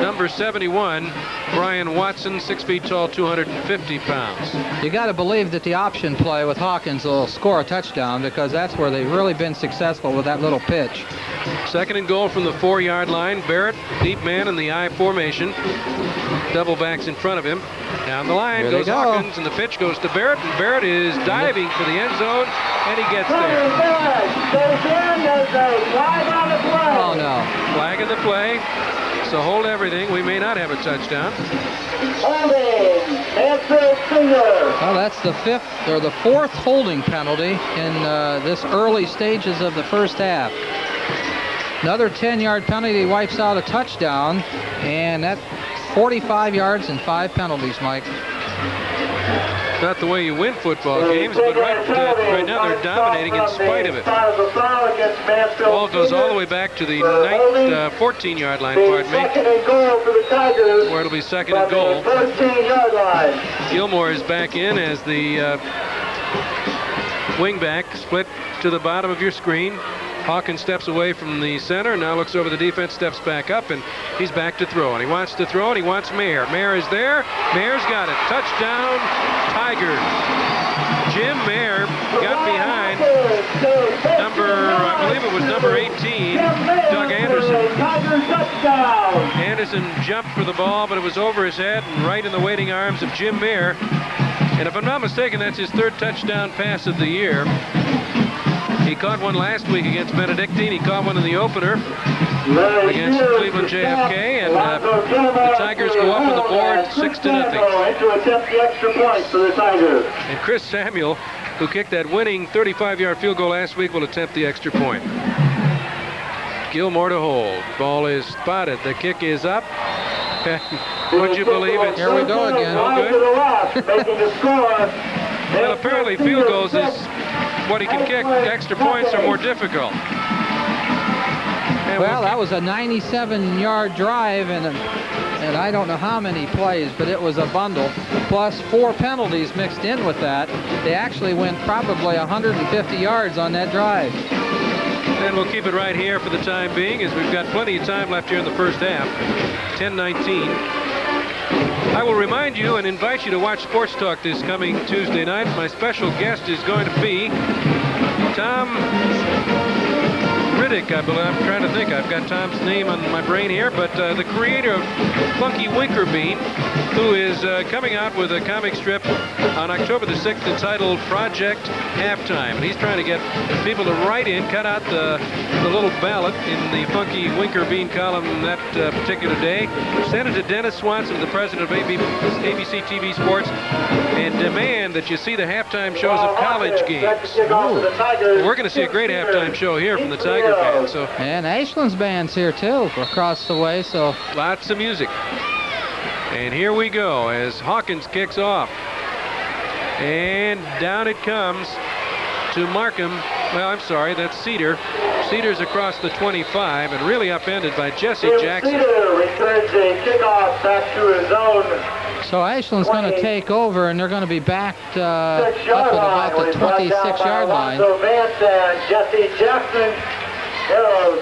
number 71, Brian Watson, 6 feet tall, 250 pounds. You got to believe that the option play with Hawkins will score a touchdown, because that's where they've really been successful with that little pitch. Second and goal from the 4-yard line. Barrett, deep man in the I formation. Double backs in front of him. Down the line Here they goes go. Hawkins, and the pitch goes to Barrett, and Barrett is diving for the end zone, and he gets there. Oh, no. Flag in the play. So hold everything. We may not have a touchdown. Mansfield Sr. Well, that's the fourth holding penalty in this early stages of the first half. Another 10-yard penalty wipes out a touchdown, and that's 45 yards and 5 penalties, Mike. Not the way you win football games, but right now they're dominating in spite of it. Ball goes all the way back to the 14-yard line, pardon me, where it'll be second and goal. Gilmore is back in as the wingback, split to the bottom of your screen. Hawkins steps away from the center, now looks over the defense, steps back up, and he's back to throw. And he wants to throw, and he wants Mayer. Mayer is there. Mayer's got it. Touchdown, Tigers. Jim Mayer got behind I believe it was number 18, Doug Anderson. Anderson jumped for the ball, but it was over his head and right in the waiting arms of Jim Mayer. And if I'm not mistaken, that's his third touchdown pass of the year. He caught one last week against Benedictine. He caught one in the opener against Cleveland JFK, and the Tigers go up on the board 6-0. And Chris Samuel, who kicked that winning 35-yard field goal last week, will attempt the extra point. Gilmore to hold. Ball is spotted. The kick is up. Would you believe it? Here we go again. Oh, good. Well, apparently field goals is what he can kick. Extra points are more difficult. And Well, that was a 97-yard drive, and I don't know how many plays, but it was a bundle, plus 4 penalties mixed in with that. They actually went probably 150 yards on that drive. And we'll keep it right here for the time being, as we've got plenty of time left here in the first half. 10-19. I will remind you and invite you to watch Sports Talk this coming Tuesday night. My special guest is going to be Tom Riddick, I believe. I'm trying to think. I've got Tom's name on my brain here, but the creator of Funky Winkerbean, who is coming out with a comic strip on October the 6th entitled Project Halftime. And he's trying to get people to write in, cut out the little ballot in the Funky Winkerbean column that particular day, send it to Dennis Swanson, the president of ABC TV Sports, and demand that you see the halftime shows of college games. Well, we're going to see a great halftime show here from the Tiger fans. So. And Ashland's band's here, too, across the way, so. Lots of music. And here we go as Hawkins kicks off. And down it comes to Markham. Well, I'm sorry, that's Cedar. Cedar's across the 25 and really upended by Jesse Jackson. Cedar returns a kickoff back to his own. So Ashland's going to take over, and they're going to be backed up at about the 26-yard line. So Vance and Jesse Jackson.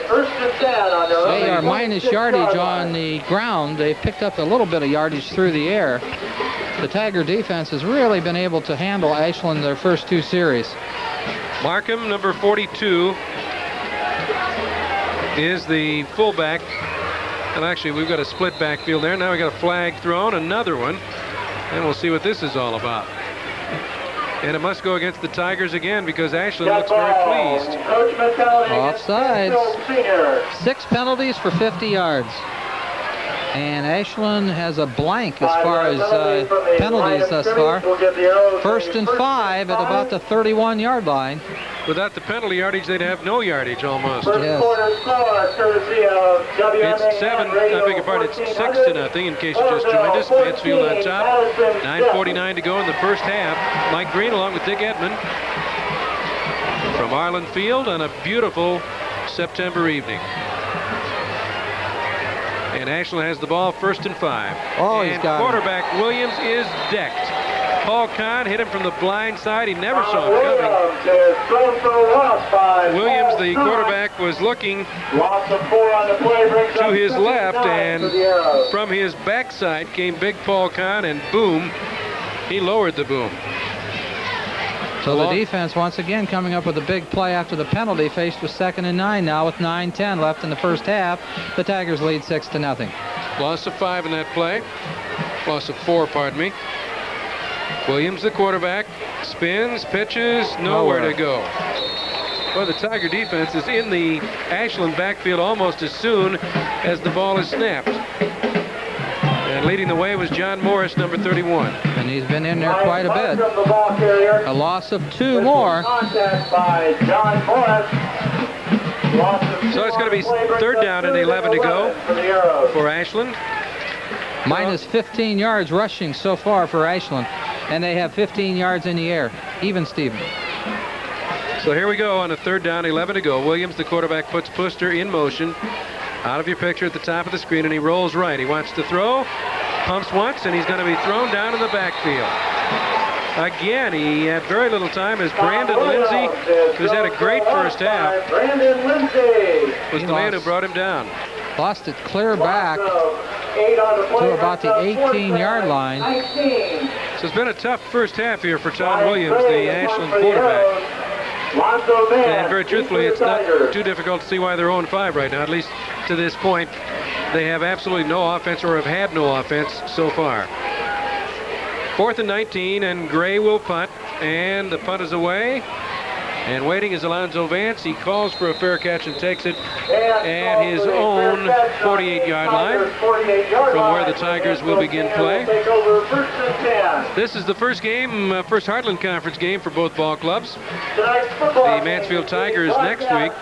First and 10 on their They are minus yardage on the ground. They've picked up a little bit of yardage through the air. The Tiger defense has really been able to handle Ashland their first 2 series. Markham, number 42, is the fullback. And actually, we've got a split backfield there. Now we've got a flag thrown, another one. And we'll see what this is all about. And it must go against the Tigers again because Ashland looks very pleased. Offsides. 6 penalties for 50 yards. And Ashland has a blank as far as penalties thus far. First and 5 at about the 31-yard line. Without the penalty yardage, they'd have no yardage almost. Yes. It's 7, I beg your pardon, it's 6-0 in case you just joined us. Mansfield on top. 9:49 to go in the first half. Mike Green along with Dick Edmond from Arlen Field on a beautiful September evening. And Ashland has the ball, first and 5. Oh, he's and got quarterback Williams is decked. Paul Kahn hit him from the blind side. He never saw him coming. Williams, the quarterback, was looking to his left, and from his backside came big Paul Kahn, and boom, he lowered the boom. So the defense once again coming up with a big play after the penalty, faced with 2nd and 9 now with 9:10 left in the first half. The Tigers lead 6-0. Loss of 5 in that play. Loss of 4, pardon me. Williams, the quarterback, spins, pitches, nowhere to go. Well, the Tiger defense is in the Ashland backfield almost as soon as the ball is snapped. And leading the way was John Morris, number 31. And he's been in there quite a bit. A loss of 2 more. Contact by John Morris. So it's going to be 3rd down and 11 to go for Ashland. Minus 15 yards rushing so far for Ashland. And they have 15 yards in the air. Even Steven. So here we go on a 3rd down, 11 to go. Williams, the quarterback, puts Puster in motion. Out of your picture at the top of the screen, and he rolls right. He wants to throw, pumps once, and he's going to be thrown down in the backfield. Again, he had very little time as Brandon Lindsay, who's had a great first half, was the man who brought him down. Lost it clear back to about the 18-yard line. So it's been a tough first half here for Tom Williams, the Ashland quarterback. And very truthfully, it's not too difficult to see why they're 0-5 right now, at least to this point. They have absolutely no offense, or have had no offense so far. 4th and 19, and Gray will punt, and the punt is away. And waiting is Alonzo Vance. He calls for a fair catch and takes it at his own 48-yard line, from where the Tigers will begin play. This is the first game, first Heartland Conference game for both ball clubs. The Mansfield Tigers next week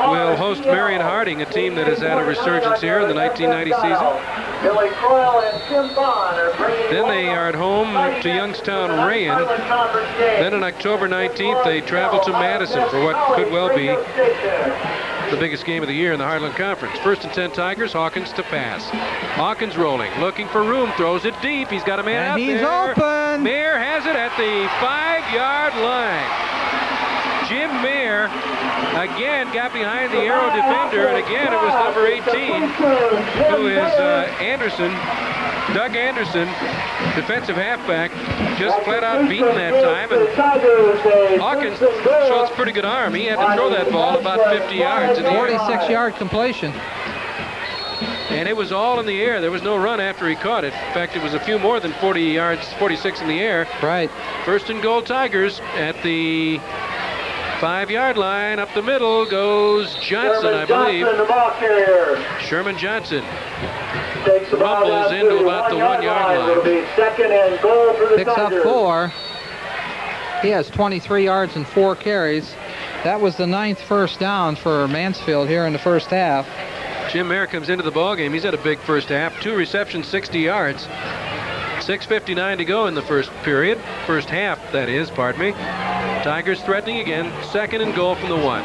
will host Marion Harding, a team that has had a resurgence here in the 1990 season. Then they are at home to Youngstown Rayen. Then on October 19th, they travel to Madison for what could well be the biggest game of the year in the Heartland Conference. 1st and 10 Tigers, Hawkins to pass. Hawkins rolling, looking for room, throws it deep. He's got a man out there. And he's open. Mayer has it at the 5-yard line. Jim Mayer again got behind the arrow defender, and again it was number 18, who is Anderson. Doug Anderson, defensive halfback, just flat out beaten that time. And Hawkins shows pretty good arm. He had to throw that ball about 50 yards in the air. 46-yard completion. And it was all in the air. There was no run after he caught it. In fact, it was a few more than 40 yards, 46 in the air. Right. 1st and goal Tigers at the 5-yard line. Up the middle goes Johnson, I believe. Sherman Johnson. Rumbles into about the 1-yard line. Picks up 4. He has 23 yards and 4 carries. That was the 9th first down for Mansfield here in the first half. Jim Mayer comes into the ballgame. He's had a big first half. 2 receptions, 60 yards. 6:59 to go in the first period. First half, that is, pardon me. Tigers threatening again. 2nd and goal from the 1.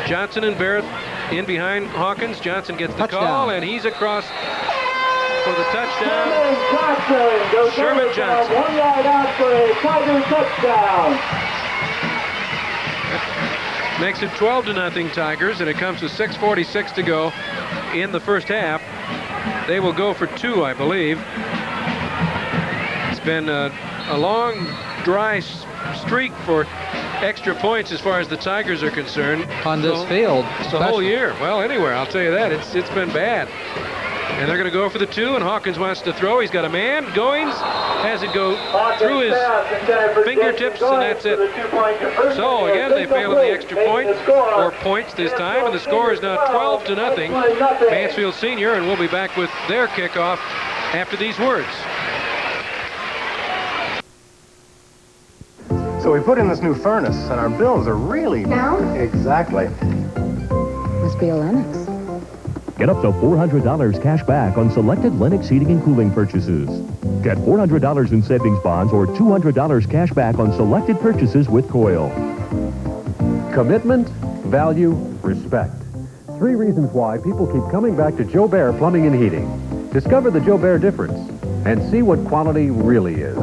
Johnson and Barrett in behind Hawkins. Johnson gets the call, and he's across for the touchdown. Sherman Johnson. 1 yard out for a Tiger touchdown. Makes it 12-0 Tigers, and it comes with 6:46 to go in the first half. They will go for 2, I believe. It's been a long, dry streak for extra points as far as the Tigers are concerned. On this field. It's the whole year. Well, anywhere, I'll tell you that. It's been bad. And they're going to go for the 2, and Hawkins wants to throw. He's got a man. Goings has it go through his fingertips, and that's it. So, again, they fail at the extra point, or points this time, and the score is now 12-0. Mansfield Sr., and we'll be back with their kickoff after these words. So we put in this new furnace, and our bills are really... Down? Exactly. Must be a Lennox. Get up to $400 cash back on selected Lennox heating and cooling purchases. Get $400 in savings bonds or $200 cash back on selected purchases with Coil. Commitment, value, respect. 3 reasons why people keep coming back to Joe Bear Plumbing and Heating. Discover the Joe Bear difference and see what quality really is.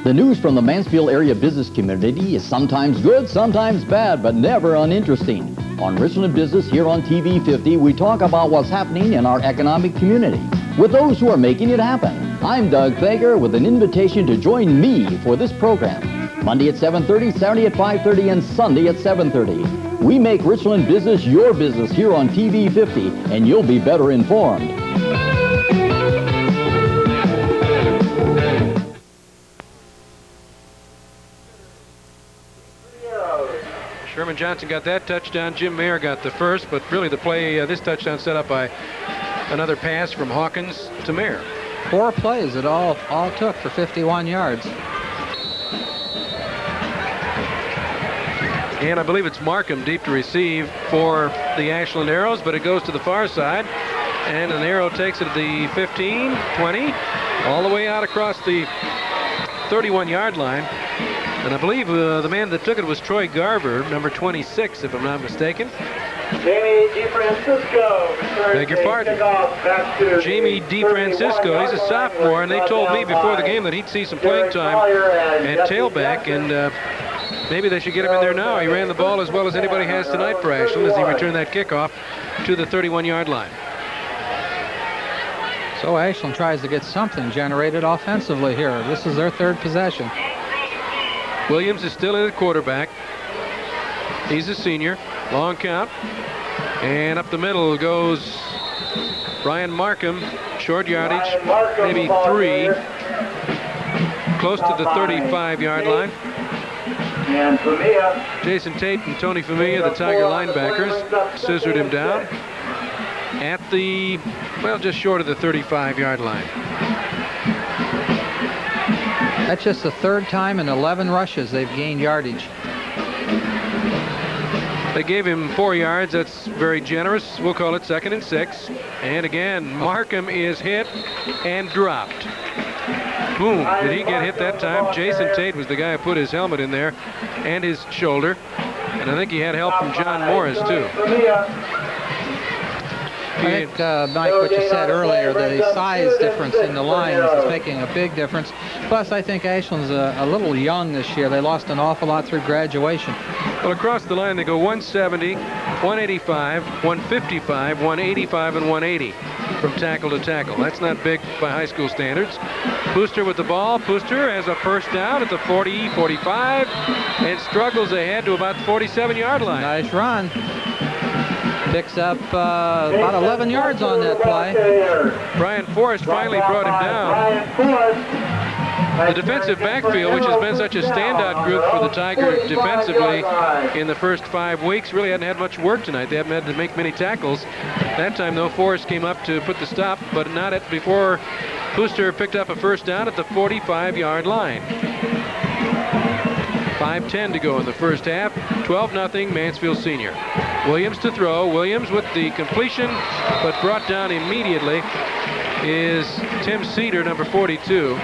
The news from the Mansfield area business community is sometimes good, sometimes bad, but never uninteresting. On Richland Business here on TV 50, we talk about what's happening in our economic community with those who are making it happen. I'm Doug Thager with an invitation to join me for this program. Monday at 7:30, Saturday at 5:30, and Sunday at 7:30. We make Richland Business your business here on TV 50, and you'll be better informed. Ron Johnson got that touchdown. Jim Mayer got the first, but really the play, this touchdown set up by another pass from Hawkins to Mayer. 4 plays it all took for 51 yards. And I believe it's Markham deep to receive for the Ashland Arrows, but it goes to the far side. And an arrow takes it to the 15, 20, all the way out across the 31-yard line. And I believe the man that took it was Troy Garver, number 26, if I'm not mistaken. Jamie DeFrancisco. Beg your pardon. Jamie DeFrancisco, he's a sophomore, and they told me before the game that he'd see some playing time at tailback, and maybe they should get him in there now. He ran the ball as well as anybody has tonight for Ashland as he returned that kickoff to the 31-yard line. So Ashland tries to get something generated offensively here. This is their 3rd possession. Williams is still in at quarterback. He's a senior. Long count. And up the middle goes Brian Markham. Short yardage, maybe 3. Close to the 35-yard line. And Familia. Jason Tate and Tony Familia, the Tiger linebackers, scissored him down at the, well, just short of the 35-yard line. That's just the 3rd time in 11 rushes they've gained yardage. They gave him 4 yards. That's very generous. We'll call it 2nd and 6. And again, Markham is hit and dropped. Boom. Did he get hit that time? Jason Tate was the guy who put his helmet in there and his shoulder. And I think he had help from John Morris, too. I think, Mike, what you said earlier, the size difference in the lines is making a big difference. Plus, I think Ashland's a little young this year. They lost an awful lot through graduation. Well, across the line, they go 170, 185, 155, 185, and 180 from tackle to tackle. That's not big by high school standards. Pooster with the ball. Pooster has a first down at the 40, 45, and struggles ahead to about the 47-yard line. Nice run. Picks up about 11 yards on that play. Brian Forrest finally brought him down. The defensive backfield, which has been such a standout group for the Tigers defensively in the first 5 weeks, really hadn't had much work tonight. They haven't had to make many tackles. That time, though, Forrest came up to put the stop, but not before Pooster picked up a first down at the 45-yard line. 5:10 to go in the first half. 12-0 Mansfield Sr. Williams to throw. Williams with the completion, but brought down immediately is Tim Cedar, number 42.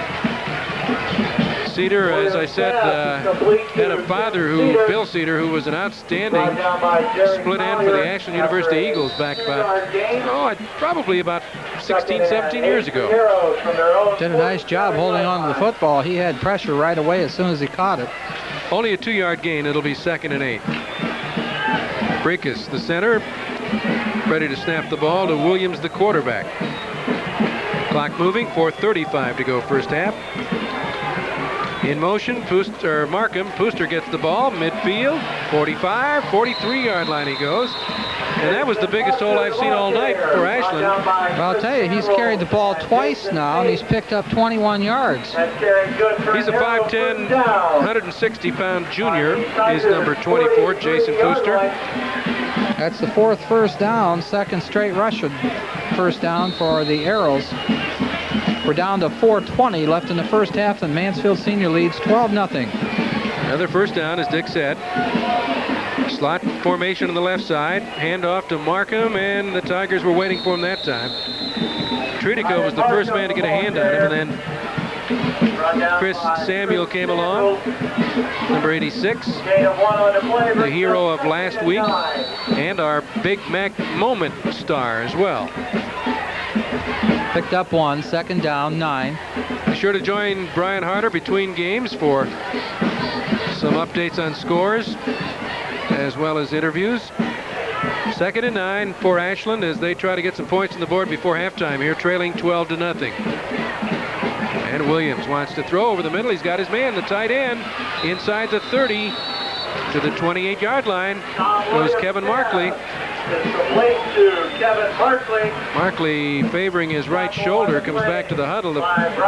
Cedar, as I said, had a father, Bill Cedar, who was an outstanding split end for the Ashland University Eagles back probably about 16, 17 years ago. Did a nice job holding on to the football. He had pressure right away as soon as he caught it. Only a 2-yard gain. It'll be 2nd and 8. Breakus, the center, ready to snap the ball to Williams, the quarterback. Clock moving, 4:35 to go first half. In motion, Markham. Pooster gets the ball, midfield, 45, 43-yard line he goes. And that was the biggest hole I've seen all night for Ashland. Well, I'll tell you, he's carried the ball twice now, and he's picked up 21 yards. He's a 5'10", 160-pound junior. Is number 24, Jason Pooster. That's the 4th first down, 2nd straight rush first down for the Arrows. We're down to 4:20 left in the first half, and Mansfield Sr. leads 12-0. Another first down, as Dick said. Slot formation on the left side. Handoff to Markham, and the Tigers were waiting for him that time. Tridico was the first man to get a hand on him, and then Chris Samuel came along, number 86, the hero of last week, and our Big Mac moment star as well. Picked up 1, 2nd down, 9. Be sure to join Brian Harder between games for some updates on scores as well as interviews. 2nd and 9 for Ashland as they try to get some points on the board before halftime here, trailing 12-0. And Williams wants to throw over the middle. He's got his man, the tight end, inside the 30 to the 28-yard line goes Kevin Markley. It's complete to Kevin Markley. Markley, favoring his right shoulder, comes back to the huddle.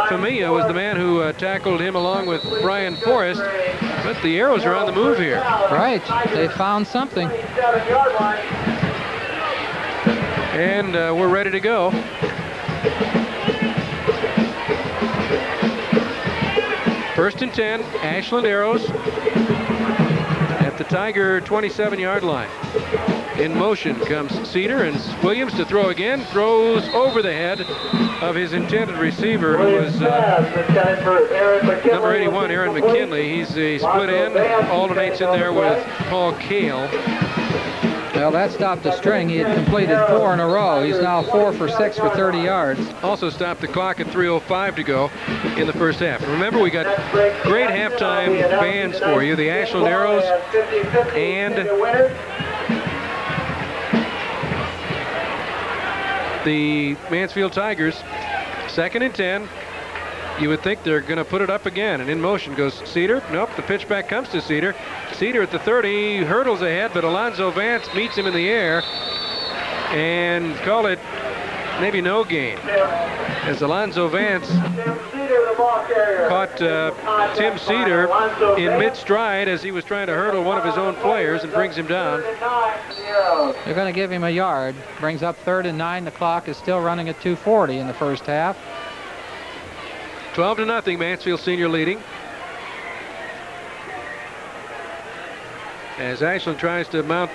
Familia was the man who tackled him along with Brian Forrest, but the Arrows are on the move here. Right, they found something. And we're ready to go. First and 10, Ashland Arrows at the Tiger 27-yard line. In motion comes Cedar, and Williams to throw again, throws over the head of his intended receiver, who was number 81, Aaron McKinley. He's a split end, alternates in there with Paul Kale. Well, that stopped the string. He had completed 4 in a row. He's now 4 for 6 for 30 yards. Also stopped the clock at 3:05 to go in the first half. And remember, we got great halftime bands for you. The Ashland Arrows and the Mansfield Tigers. Second and 10. You would think they're going to put it up again, and in motion goes Cedar. Nope, the pitch back comes to Cedar. Cedar at the 30, hurdles ahead, but Alonzo Vance meets him in the air and call it maybe no gain, as Alonzo Vance caught Tim Cedar in mid-stride as he was trying to hurdle one of his own players and brings him down. They're going to give him a yard. Brings up 3rd and 9. The clock is still running at 2:40 in the first half. 12-0, Mansfield Sr. leading. As Ashland tries to mount,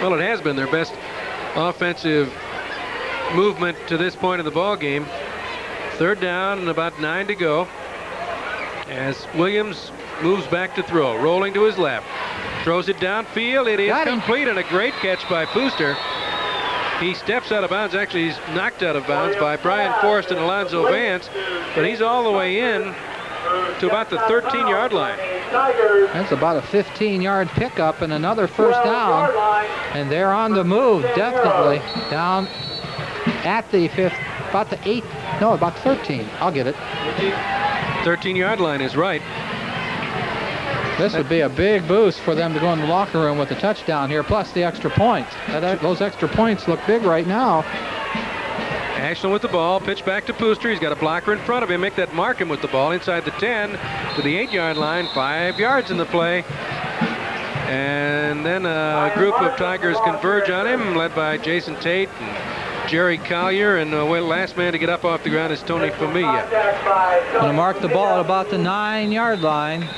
well, it has been their best offensive movement to this point of the ball game. 3rd down and about 9 to go. As Williams moves back to throw, rolling to his left. Throws it downfield. It is complete, and a great catch by Pooster. He steps out of bounds. Actually, he's knocked out of bounds by Brian Forrest and Alonzo Vance, but he's all the way in to about the 13-yard line. That's about a 15-yard pickup and another first down. And they're on the move, definitely. Down at the 5th, about the 8th, no, about 13. I'll get it. 13-yard line is right. This would be a big boost for them to go in the locker room with a touchdown here, plus the extra points. Those extra points look big right now. Ashland with the ball, pitch back to Pooster. He's got a blocker in front of him. Make that mark him with the ball inside the 10 to the 8-yard line. 5 yards in the play. And then a group of Tigers converge on him, led by Jason Tate and Jerry Collier, and last man to get up off the ground is Tony Familia. Going to mark the ball at about the 9-yard line.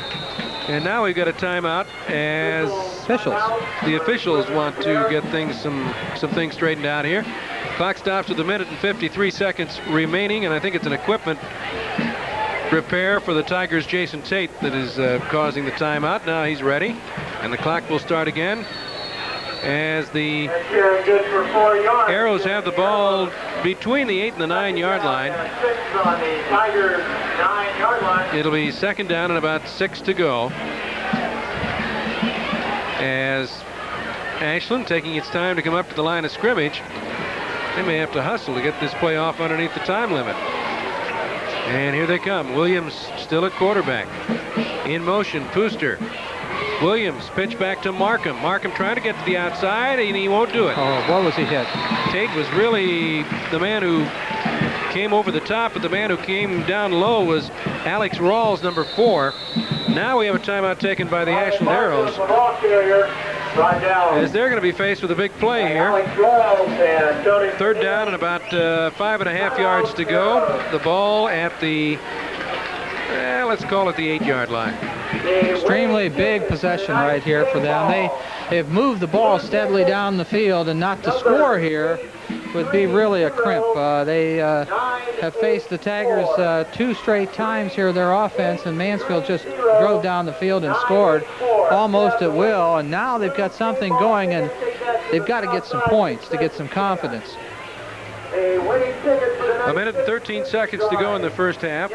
And now we've got a timeout as the officials want to get some things straightened out here. Clock stops with 1 minute and 53 seconds remaining, and I think it's an equipment repair for the Tigers' Jason Tate that is causing the timeout. Now he's ready, and the clock will start again as the Arrows have the ball between the 8 and the 9-yard line. It'll be 2nd down and about 6 to go, as Ashland taking its time to come up to the line of scrimmage. They may have to hustle to get this play off underneath the time limit. And here they come. Williams still at quarterback. In motion, Pooster. Williams, pitch back to Markham. Markham trying to get to the outside, and he won't do it. Oh, what was he hit? Tate was really the man who came over the top, but the man who came down low was Alex Rawls, number 4. Now we have a timeout taken by the Ashland Arrows, as they're going to be faced with a big play here. 3rd down and about 5.5 yards to go. The ball at the, let's call it the 8-yard line. Extremely big possession right here for them. They've moved the ball steadily down the field, and not to score here would be really a crimp. They have faced the Tigers 2 straight times here, their offense, and Mansfield just drove down the field and scored almost at will, and now they've got something going, and they've got to get some points to get some confidence. 1 minute and 13 seconds to go in the first half.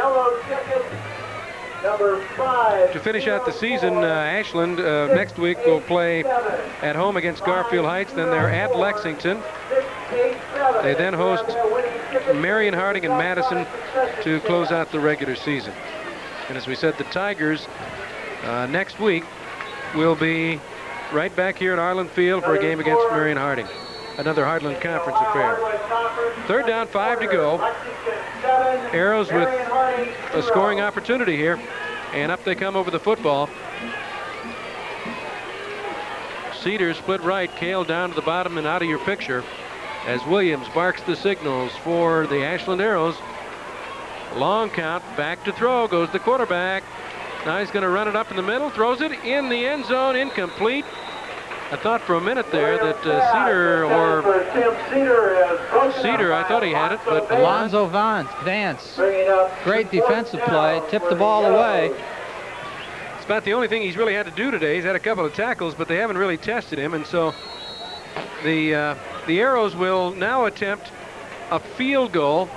To finish out the season, Ashland next week will play at home against Garfield Heights. Then they're at Lexington. They then host Marion, Harding, and Madison to close out the regular season. And as we said, the Tigers next week will be right back here at Arlen Field for a game against Marion Harding. Another Heartland Conference affair. 3rd down, 5 to go. Arrows with a scoring opportunity here. And up they come over the football. Cedar split right, Kale down to the bottom and out of your picture as Williams barks the signals for the Ashland Arrows. Long count, back to throw, goes the quarterback. Now he's going to run it up in the middle, throws it in the end zone, incomplete. I thought for a minute there that Cedar, I thought he had it, but Alonzo Vance, great defensive play, tipped the ball away. It's about the only thing he's really had to do today. He's had a couple of tackles, but they haven't really tested him, and so the Arrows will now attempt a field goal.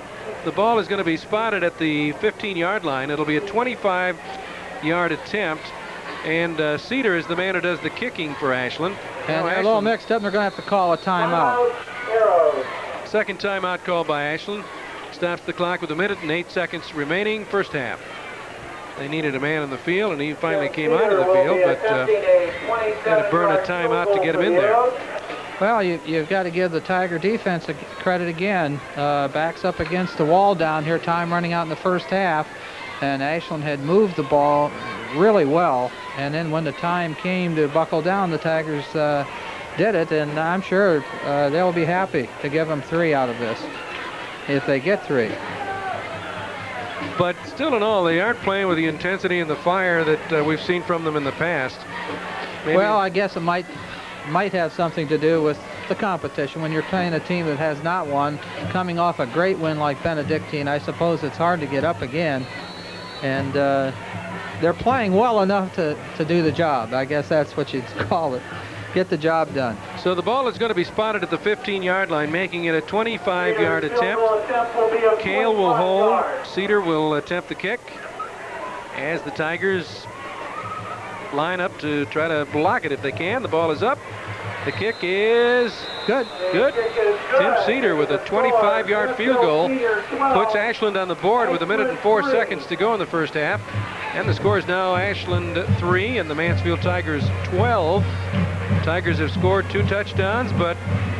The ball is going to be spotted at the 15-yard line. It'll be a 25-yard attempt. And Cedar is the man who does the kicking for Ashland. And they're a little mixed up, and they're going to have to call a timeout. Second timeout called by Ashland. Stops the clock with 1 minute and 8 seconds remaining, first half. They needed a man in the field, and he finally came out of the field, but had to burn a timeout to get him in there. Well, you've got to give the Tiger defense credit again. Backs up against the wall down here, time running out in the first half. And Ashland had moved the ball really well. And then when the time came to buckle down, the Tigers did it. And I'm sure they'll be happy to give them 3 out of this, if they get 3. But still in all, they aren't playing with the intensity and the fire that we've seen from them in the past. Maybe. Well, I guess it might have something to do with the competition. When you're playing a team that has not won, coming off a great win like Benedictine, I suppose it's hard to get up again. And they're playing well enough to do the job. I guess that's what you'd call it. Get the job done. So the ball is going to be spotted at the 15-yard line, making it a 25-yard attempt. Kale will hold. Cedar will attempt the kick as the Tigers line up to try to block it if they can. The ball is up. The kick is good. Good. Tim Cedar with a 25-yard field goal puts Ashland on the board with 1 minute and 4 seconds to go in the first half. And the score is now Ashland 3 and the Mansfield Tigers 12. Tigers have scored 2 touchdowns, but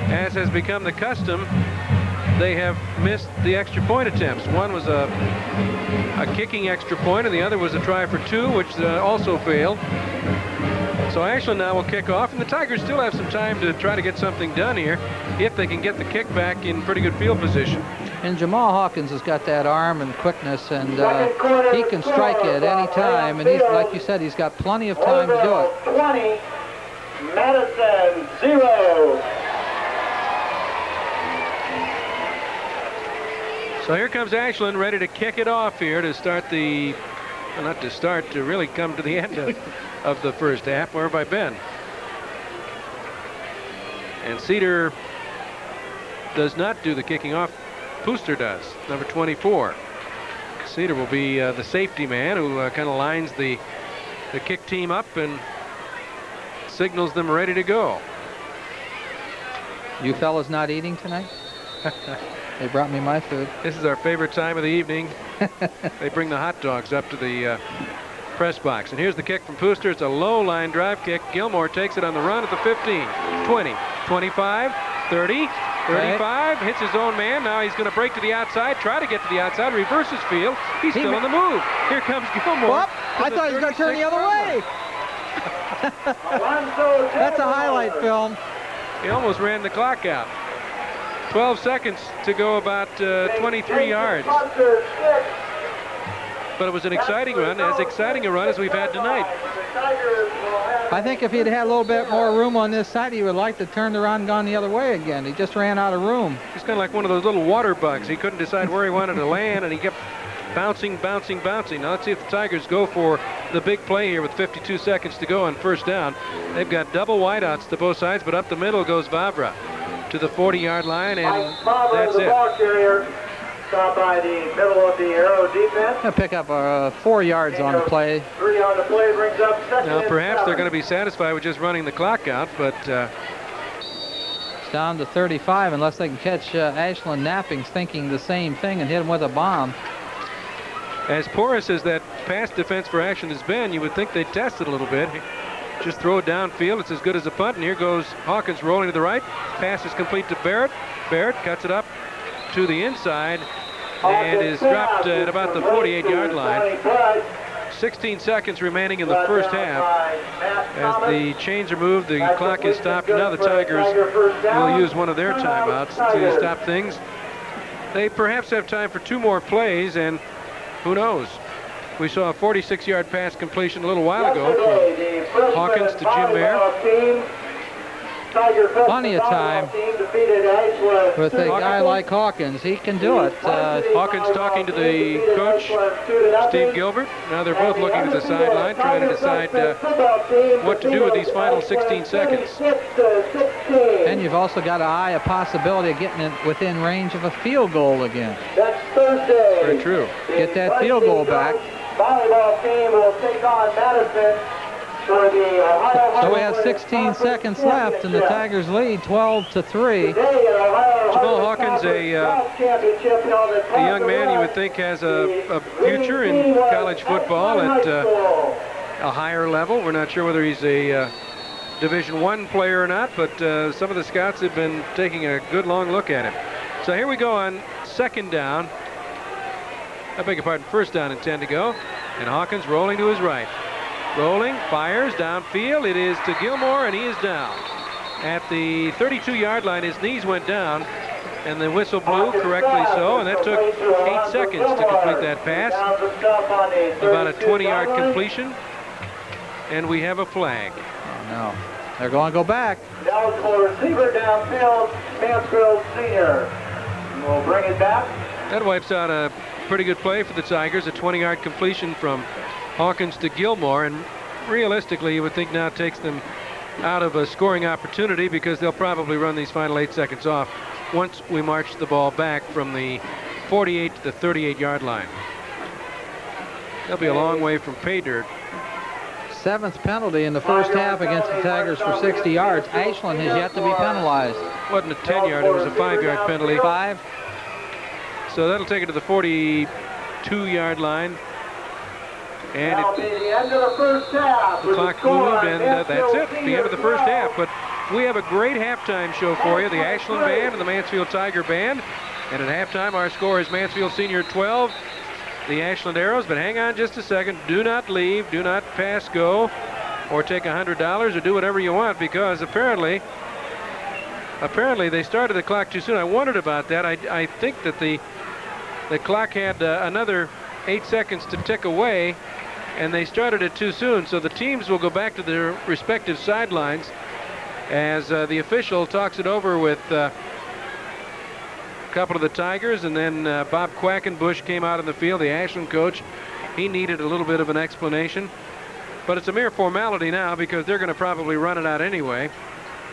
as has become the custom, they have missed the extra point attempts. One was a kicking extra point, and the other was a try for 2, which also failed. So Ashland now will kick off, and the Tigers still have some time to try to get something done here if they can get the kick back in pretty good field position. And Jamal Hawkins has got that arm and quickness, and he can strike you at any time. And he's, like you said, he's got plenty of time to do it. 20, Madison 0. So here comes Ashland ready to kick it off here to start the, well, not to start, to really come to the end of the first half. Where have I been? And Cedar does not do the kicking off. Pooster does, number 24. Cedar will be the safety man who kind of lines the kick team up and signals them ready to go. You fellas not eating tonight? They brought me my food. This is our favorite time of the evening. They bring the hot dogs up to the press box. And here's the kick from Pooster. It's a low line drive kick. Gilmore takes it on the run at the 15, 20, 25, 30, 35, hits his own man. Now he's going to break to the outside, try to get to the outside, reverses field. He's still on the move. Here comes Gilmore. I thought he was going to turn the other way. That's a highlight film. He almost ran the clock out. 12 seconds to go, about 23 yards. But it was an exciting run, as exciting a run as we've had tonight. I think if he'd had a little bit more room on this side, he would like to turn around and gone the other way again. He just ran out of room. He's kind of like one of those little water bugs. He couldn't decide where he wanted to land, and he kept bouncing, bouncing, bouncing. Now let's see if the Tigers go for the big play here with 52 seconds to go on first down. They've got double wideouts to both sides, but up the middle goes Vavra to the 40-yard line, and that's it. Stop by the middle of the Arrow defense. Gonna pick up 4 yards on the play. 3 on the play brings up second. Now perhaps they're going to be satisfied with just running the clock out, but it's down to 35 unless they can catch Ashland napping, thinking the same thing and hit him with a bomb. As porous as that pass defense for Ashland has been, you would think they'd test it a little bit. just throw it downfield. It's as good as a punt. And here goes Hawkins rolling to the right. Pass is complete to Barrett. Barrett cuts it up to the inside and is dropped at about the 48-yard line. 16 seconds remaining in the first half. As the chains are moved, the clock is stopped. Now the Tigers will use one of their timeouts to stop things. They perhaps have time for 2 more plays, and who knows? We saw a 46-yard pass completion a little while ago from Hawkins to Jim Mayer. Plenty of time with a guy like Hawkins. He can do it. Hawkins talking to the coach, Steve Gilbert. Now they're both looking to the sideline, trying to decide what to do with these final 16 seconds. And you've also got to eye a possibility of getting it within range of a field goal again. That's Thursday. Very true. Get that field goal back. Volleyball team will take on Madison. So we have 16 seconds left, and the Tigers lead 12-3. Jamal Hawkins, a young man you would think has a future in college football at a higher level. We're not sure whether he's a Division I player or not, but some of the scouts have been taking a good long look at him. So here we go on second down. I beg your pardon, first down and 10 to go. And Hawkins rolling to his right. Rolling, fires downfield. It is to Gilmore, and he is down. At the 32-yard line, his knees went down, and the whistle blew, correctly so, and that took 8 seconds to complete that pass. About a 20-yard completion, and we have a flag. Oh, no. They're going to go back. Eligible receiver downfield, Mansfield Sr. We'll bring it back. That wipes out a pretty good play for the Tigers, a 20-yard completion from Hawkins to Gilmore, and realistically you would think now it takes them out of a scoring opportunity because they'll probably run these final 8 seconds off once we march the ball back from the 48 to the 38-yard line. They'll be a long way from pay dirt. 7th penalty in the first half against the Tigers for 60 yards. Ashland has yet to be penalized. It wasn't a 10-yard, it was a 5-yard penalty. 5. So that'll take it to the 42-yard line. And the clock moved, and that's it, the end of the first half. But we have a great halftime show for you, the Ashland Band and the Mansfield Tiger Band. And at halftime, our score is Mansfield Sr. 12, the Ashland Arrows. But hang on just a second. Do not leave. Do not pass go or take $100 or do whatever you want, because apparently they started the clock too soon. I wondered about that. I think that the clock had another 8 seconds to tick away, and they started it too soon. So the teams will go back to their respective sidelines as the official talks it over with a couple of the Tigers, and then Bob Quackenbush came out in the field, the Ashland coach. He needed a little bit of an explanation, but it's a mere formality now because they're going to probably run it out anyway,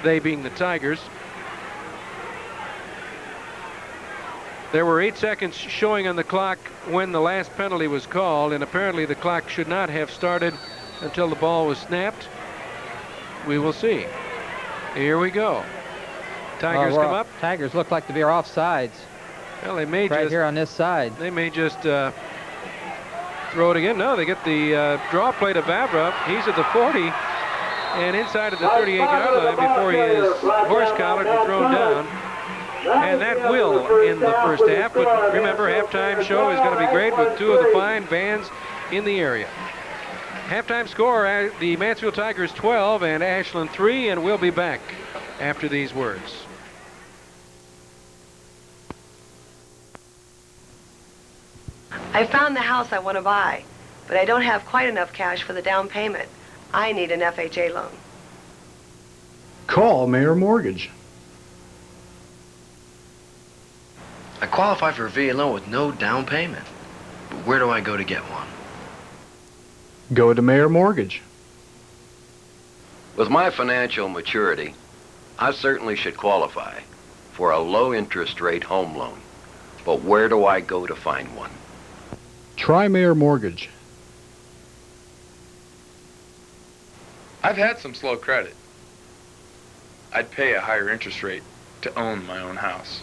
they being the Tigers. There were 8 seconds showing on the clock when the last penalty was called, and apparently the clock should not have started until the ball was snapped. We will see. Here we go. Tigers come up. Tigers look like to be offsides. Well, they may right just here on this side. They may just throw it again. No, they get the draw play to Vavra. He's at the 40 and inside of the 38-yard line before he is horse-collared and thrown down. And that will end the first half. But remember, halftime show is going to be great with 2 of the fine bands in the area. Halftime score, the Mansfield Tigers 12 and Ashland 3, and we'll be back after these words. I found the house I want to buy, but I don't have quite enough cash for the down payment. I need an FHA loan. Call Mayor Mortgage. I qualify for a VA loan with no down payment. But where do I go to get one? Go to Mayor Mortgage. With my financial maturity, I certainly should qualify for a low interest rate home loan. But where do I go to find one? Try Mayor Mortgage. I've had some slow credit. I'd pay a higher interest rate to own my own house.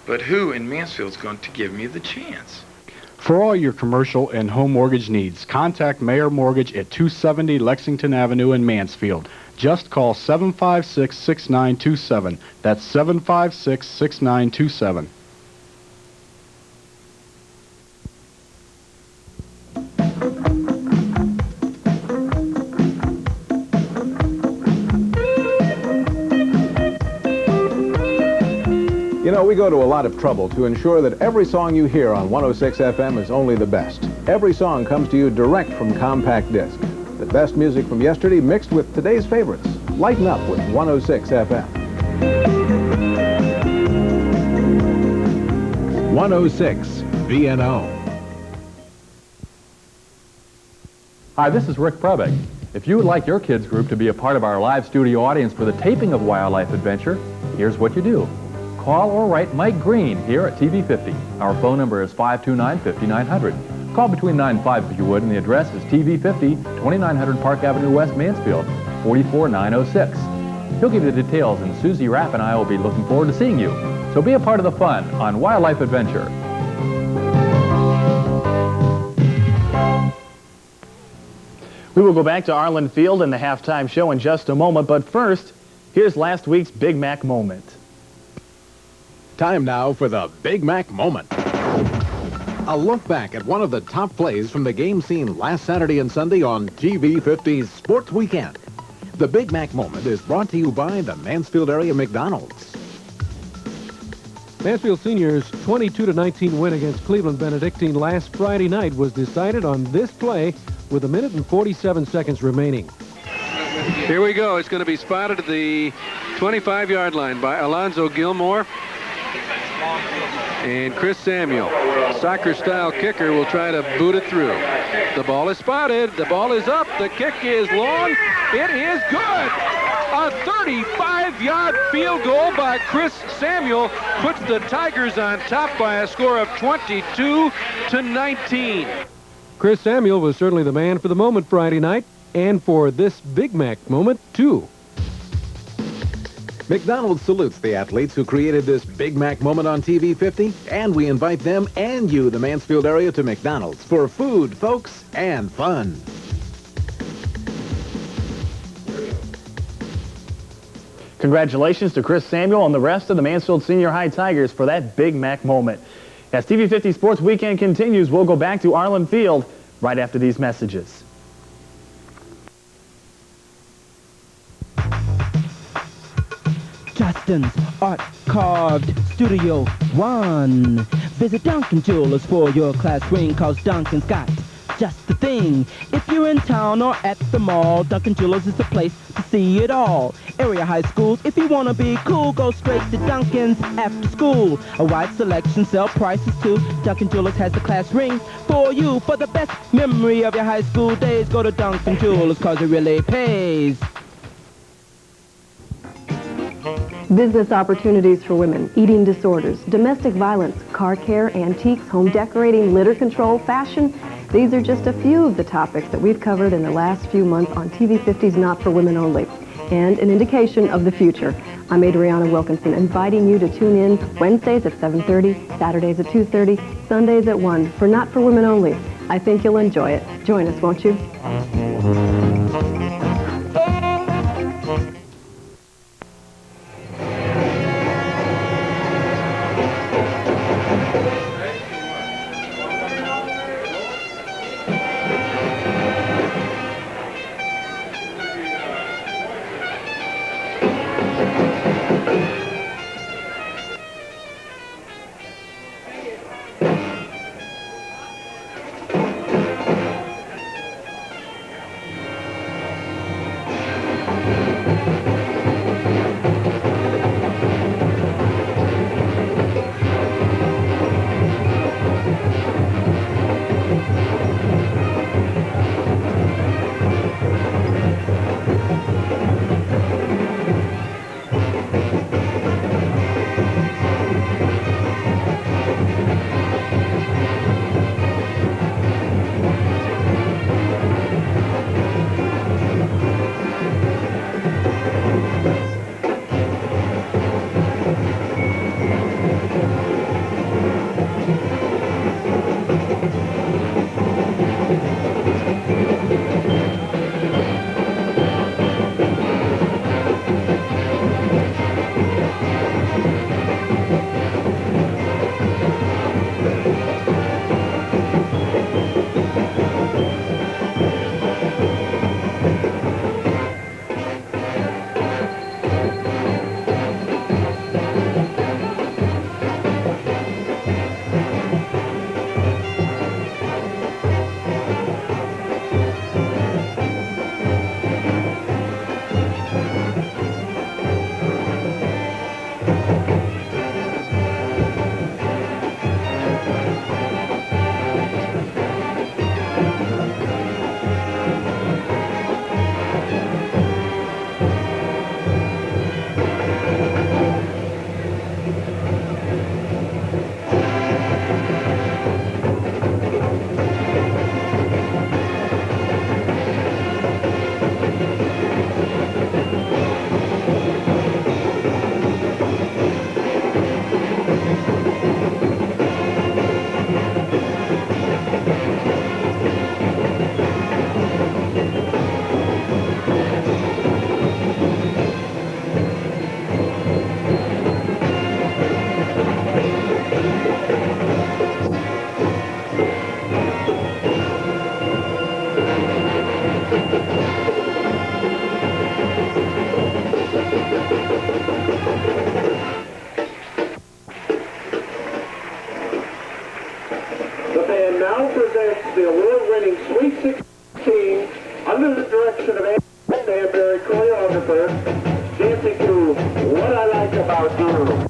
But who in Mansfield's going to give me the chance? For all your commercial and home mortgage needs, contact Mayor Mortgage at 270 Lexington Avenue in Mansfield. Just call 756-6927. That's 756-6927. You know, we go to a lot of trouble to ensure that every song you hear on 106 FM is only the best. Every song comes to you direct from compact disc. The best music from yesterday mixed with today's favorites. Lighten up with 106 FM. 106 VNO. Hi, this is Rick Prebick. If you would like your kids group to be a part of our live studio audience for the taping of Wildlife Adventure, here's what you do. Call or write Mike Green here at TV50. Our phone number is 529-5900. Call between 9 and 5 if you would, and the address is TV50, 2900 Park Avenue West, Mansfield, 44906. He'll give you the details, and Susie Rapp and I will be looking forward to seeing you. So be a part of the fun on Wildlife Adventure. We will go back to Arlen Field and the halftime show in just a moment, but first, here's last week's Big Mac moment. Time now for the Big Mac Moment. A look back at one of the top plays from the game seen last Saturday and Sunday on TV50's Sports Weekend. The Big Mac Moment is brought to you by the Mansfield area McDonald's. Mansfield Senior's 22-19 win against Cleveland Benedictine last Friday night was decided on this play with 1 minute and 47 seconds remaining. Here we go. It's going to be spotted at the 25-yard line by Alonzo Gilmore. And Chris Samuel, soccer-style kicker, will try to boot it through. The ball is spotted. The ball is up. The kick is long. It is good. A 35-yard field goal by Chris Samuel puts the Tigers on top by a score of 22-19. Chris Samuel was certainly the man for the moment Friday night, and for this Big Mac moment, too. McDonald's salutes the athletes who created this Big Mac moment on TV50, and we invite them and you, the Mansfield area, to McDonald's for food, folks, and fun. Congratulations to Chris Samuel and the rest of the Mansfield Senior High Tigers for that Big Mac moment. As TV50 Sports Weekend continues, we'll go back to Arlen Field right after these messages. Justin's Art Carved Studio 1. Visit Duncan Jewelers for your class ring, cause Duncan's got just the thing. If you're in town or at the mall, Duncan Jewelers is the place to see it all. Area high schools, if you want to be cool, go straight to Duncan's after school. A wide selection, sell prices too. Duncan Jewelers has the class ring for you. For the best memory of your high school days, go to Duncan Jewelers, cause it really pays. Business opportunities for women, eating disorders, domestic violence, car care, antiques, home decorating, litter control, fashion. These are just a few of the topics that we've covered in the last few months on TV50's Not for Women Only, and an indication of the future. I'm Adriana Wilkinson, inviting you to tune in Wednesdays at 7:30, Saturdays at 2:30, Sundays at 1 for Not for Women Only. I think you'll enjoy it. Join us, won't you? The band now presents the award-winning Sweet 16 under the direction of Danbury choreographer, dancing to What I Like About You.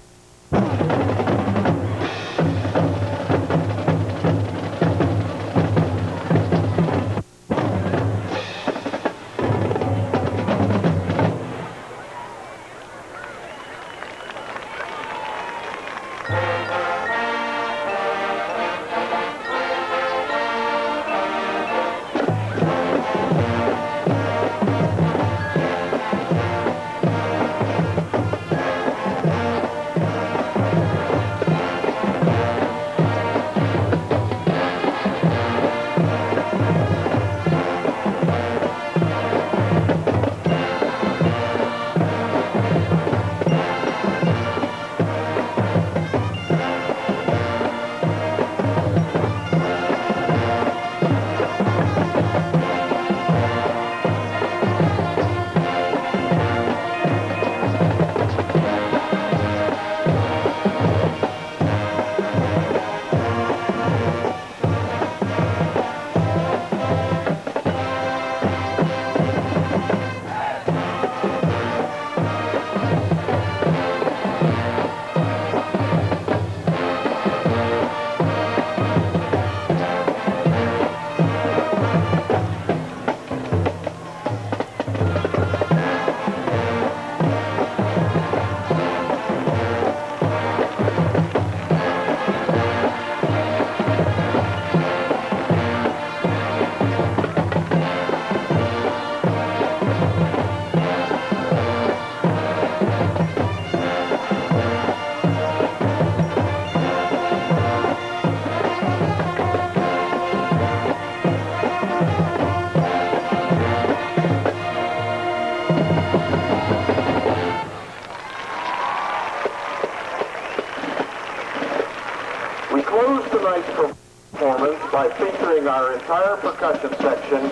We close tonight's performance by featuring our entire percussion section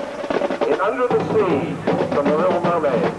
in Under the Sea from The Little Mermaid.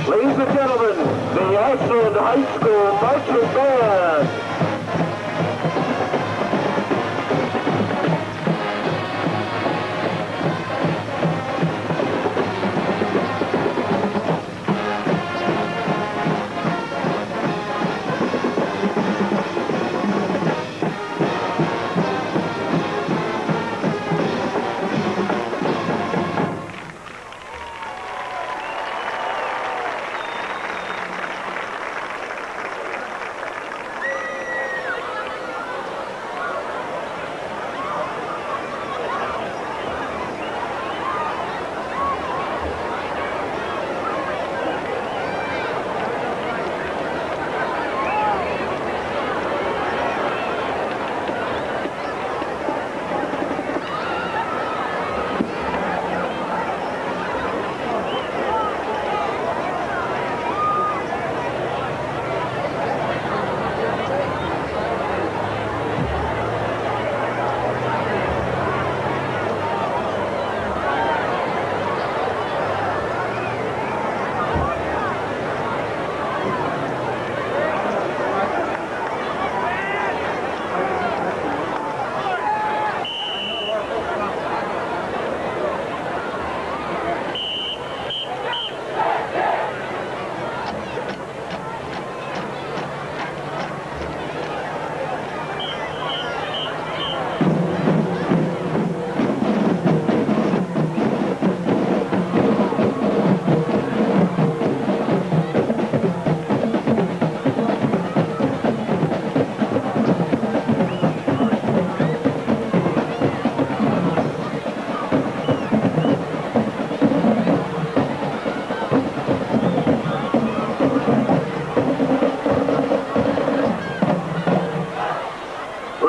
Ladies and gentlemen, the Ashland High School Marching Band.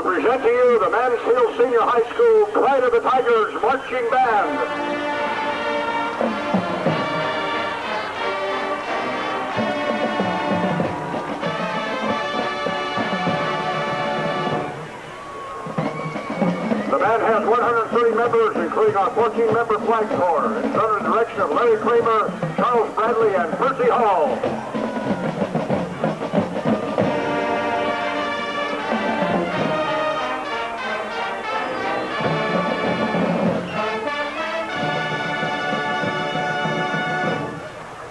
to present to you the Mansfield Senior High School Pride of the Tigers Marching Band. The band has 130 members, including our 14-member flag corps. It's under the direction of Larry Kramer, Charles Bradley, and Percy Hall.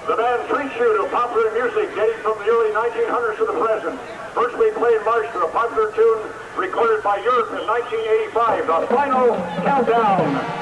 The band treats you to popular music dating from the early 1900s to the present. First we play in march to a popular tune recorded by Europe in 1985, the Final Countdown.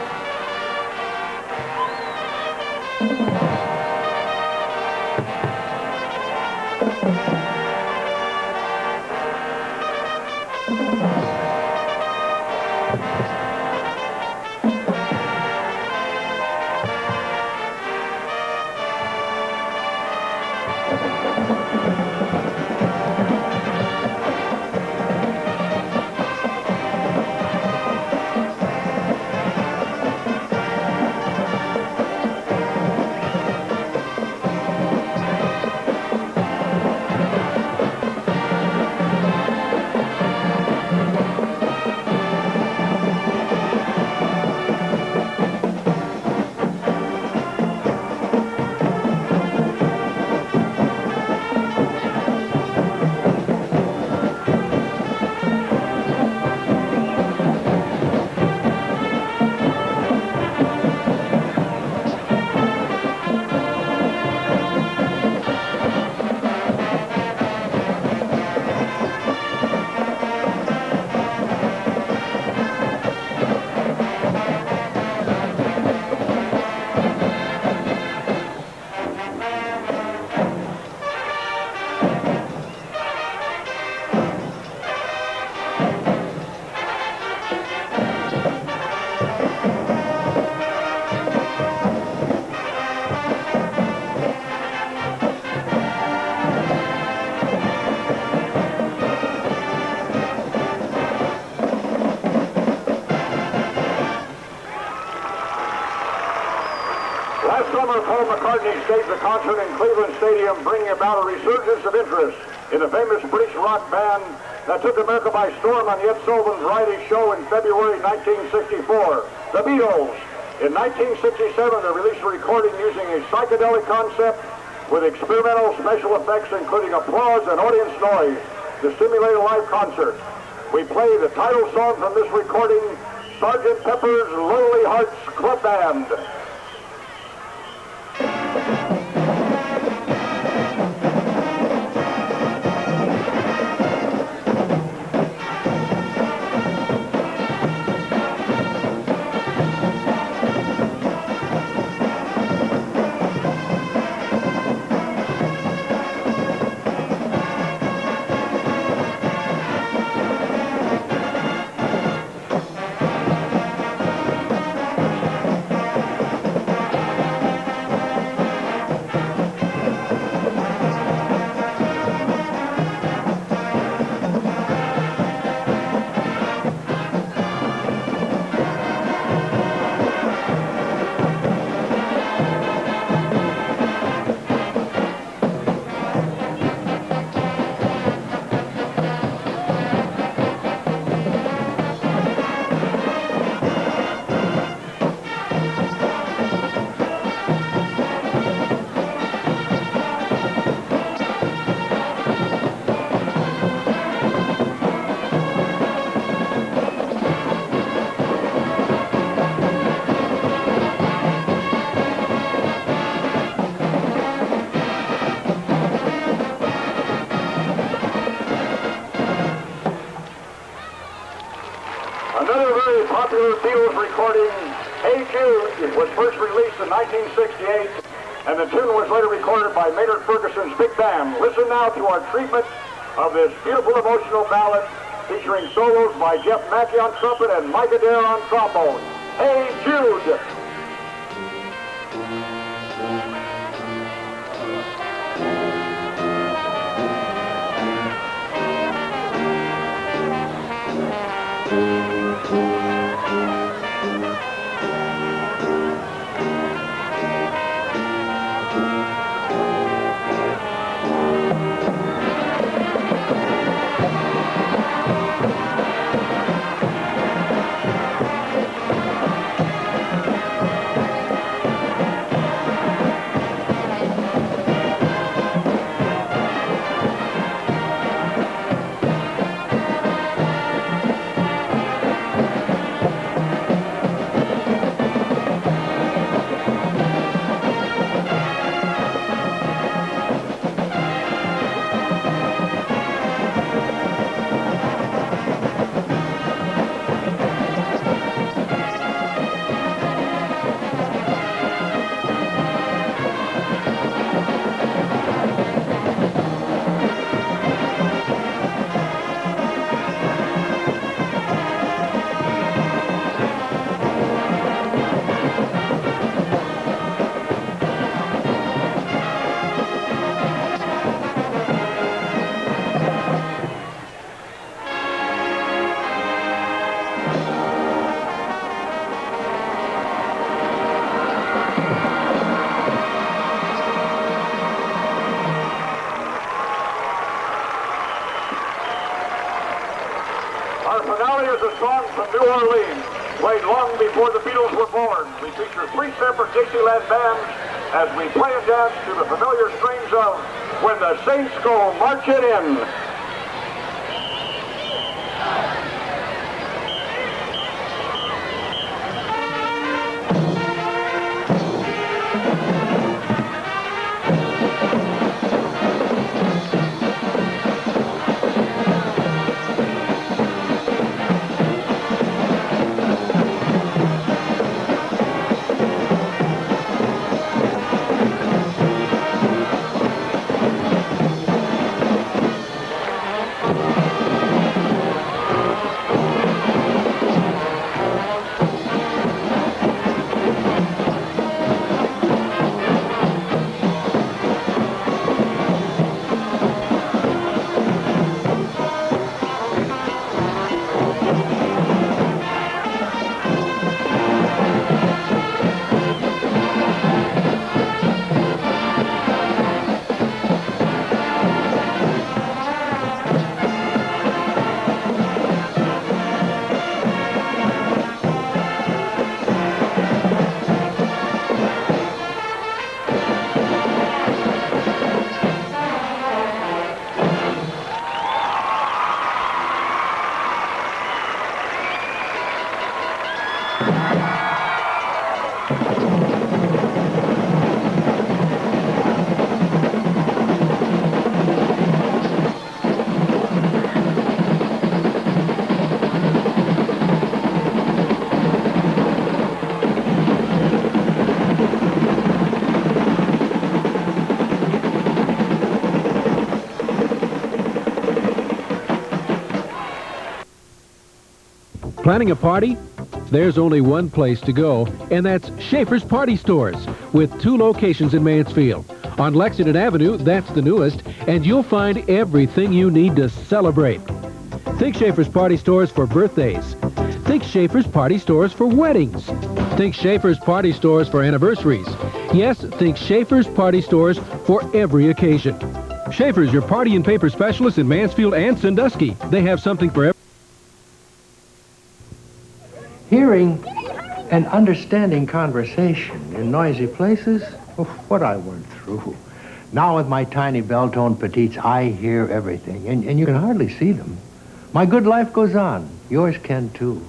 Last summer, Paul McCartney staged a concert in Cleveland Stadium, bringing about a resurgence of interest in the famous British rock band that took America by storm on the Ed Sullivan Variety Show in February 1964, the Beatles. In 1967, they released a recording using a psychedelic concept with experimental special effects, including applause and audience noise, to simulate a live concert. We play the title song from this recording, Sgt. Pepper's Lonely Hearts Club Band. Another very popular Beatles recording, Hey Jude, was first released in 1968, and the tune was later recorded by Maynard Ferguson's Big Band. Listen now to our treatment of this beautiful emotional ballad featuring solos by Jeff Mackey on trumpet and Mike Adair on trombone. Hey Jude! Our finale is a song from New Orleans, played long before the Beatles were born. We feature 3 separate Dixieland bands as we play and dance to the familiar strains of When the Saints Go Marching In. Planning a party? There's only one place to go, and that's Schaefer's Party Stores, with 2 locations in Mansfield. On Lexington Avenue, that's the newest, and you'll find everything you need to celebrate. Think Schaefer's Party Stores for birthdays. Think Schaefer's Party Stores for weddings. Think Schaefer's Party Stores for anniversaries. Yes, think Schaefer's Party Stores for every occasion. Schaefer's, your party and paper specialist in Mansfield and Sandusky. They have something for every... Hearing and understanding conversation in noisy places, what I went through. Now with my tiny bell-tone petites, I hear everything, and you can hardly see them. My good life goes on. Yours can too.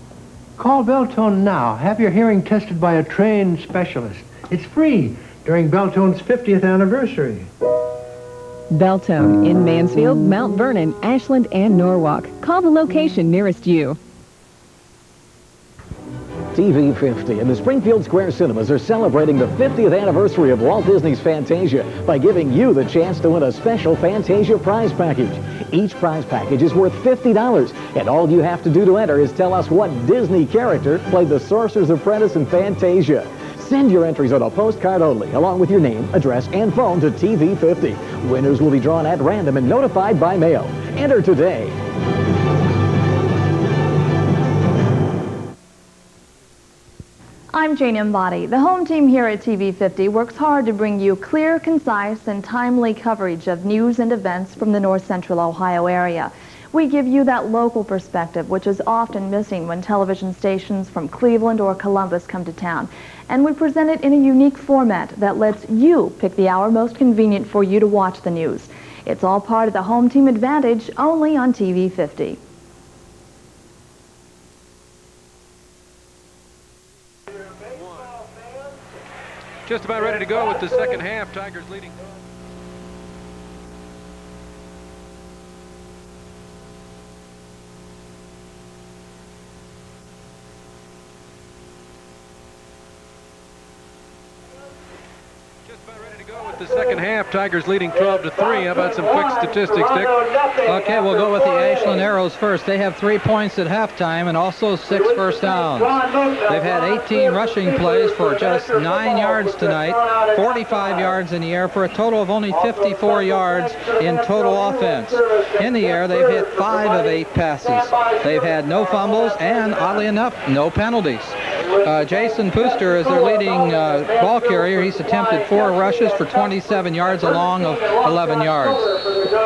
Call Belltone now. Have your hearing tested by a trained specialist. It's free during Belltone's 50th anniversary. Belltone in Mansfield, Mount Vernon, Ashland, and Norwalk. Call the location nearest you. TV 50 and the Springfield Square Cinemas are celebrating the 50th anniversary of Walt Disney's Fantasia by giving you the chance to win a special Fantasia prize package. Each prize package is worth $50, and all you have to do to enter is tell us what Disney character played the Sorcerer's Apprentice in Fantasia. Send your entries on a postcard only, along with your name, address, and phone to TV 50. Winners will be drawn at random and notified by mail. Enter today. I'm Jane Embody. The home team here at TV50 works hard to bring you clear, concise, and timely coverage of news and events from the North Central Ohio area. We give you that local perspective, which is often missing when television stations from Cleveland or Columbus come to town. And we present it in a unique format that lets you pick the hour most convenient for you to watch the news. It's all part of the home team advantage, only on TV50. Just about ready to go with the second half. Tigers leading. The second half, Tigers leading 12-3. How about some quick statistics, Dick? Okay, we'll go with the Ashland Arrows first. They have 3 points at halftime and also 6 first downs. They've had 18 rushing plays for just 9 yards tonight, 45 yards in the air for a total of only 54 yards in total offense. In the air, they've hit 5 of 8 passes. They've had no fumbles and, oddly enough, no penalties. Jason Pooster is their leading ball carrier. He's attempted 4 rushes for 27 yards along of 11 yards.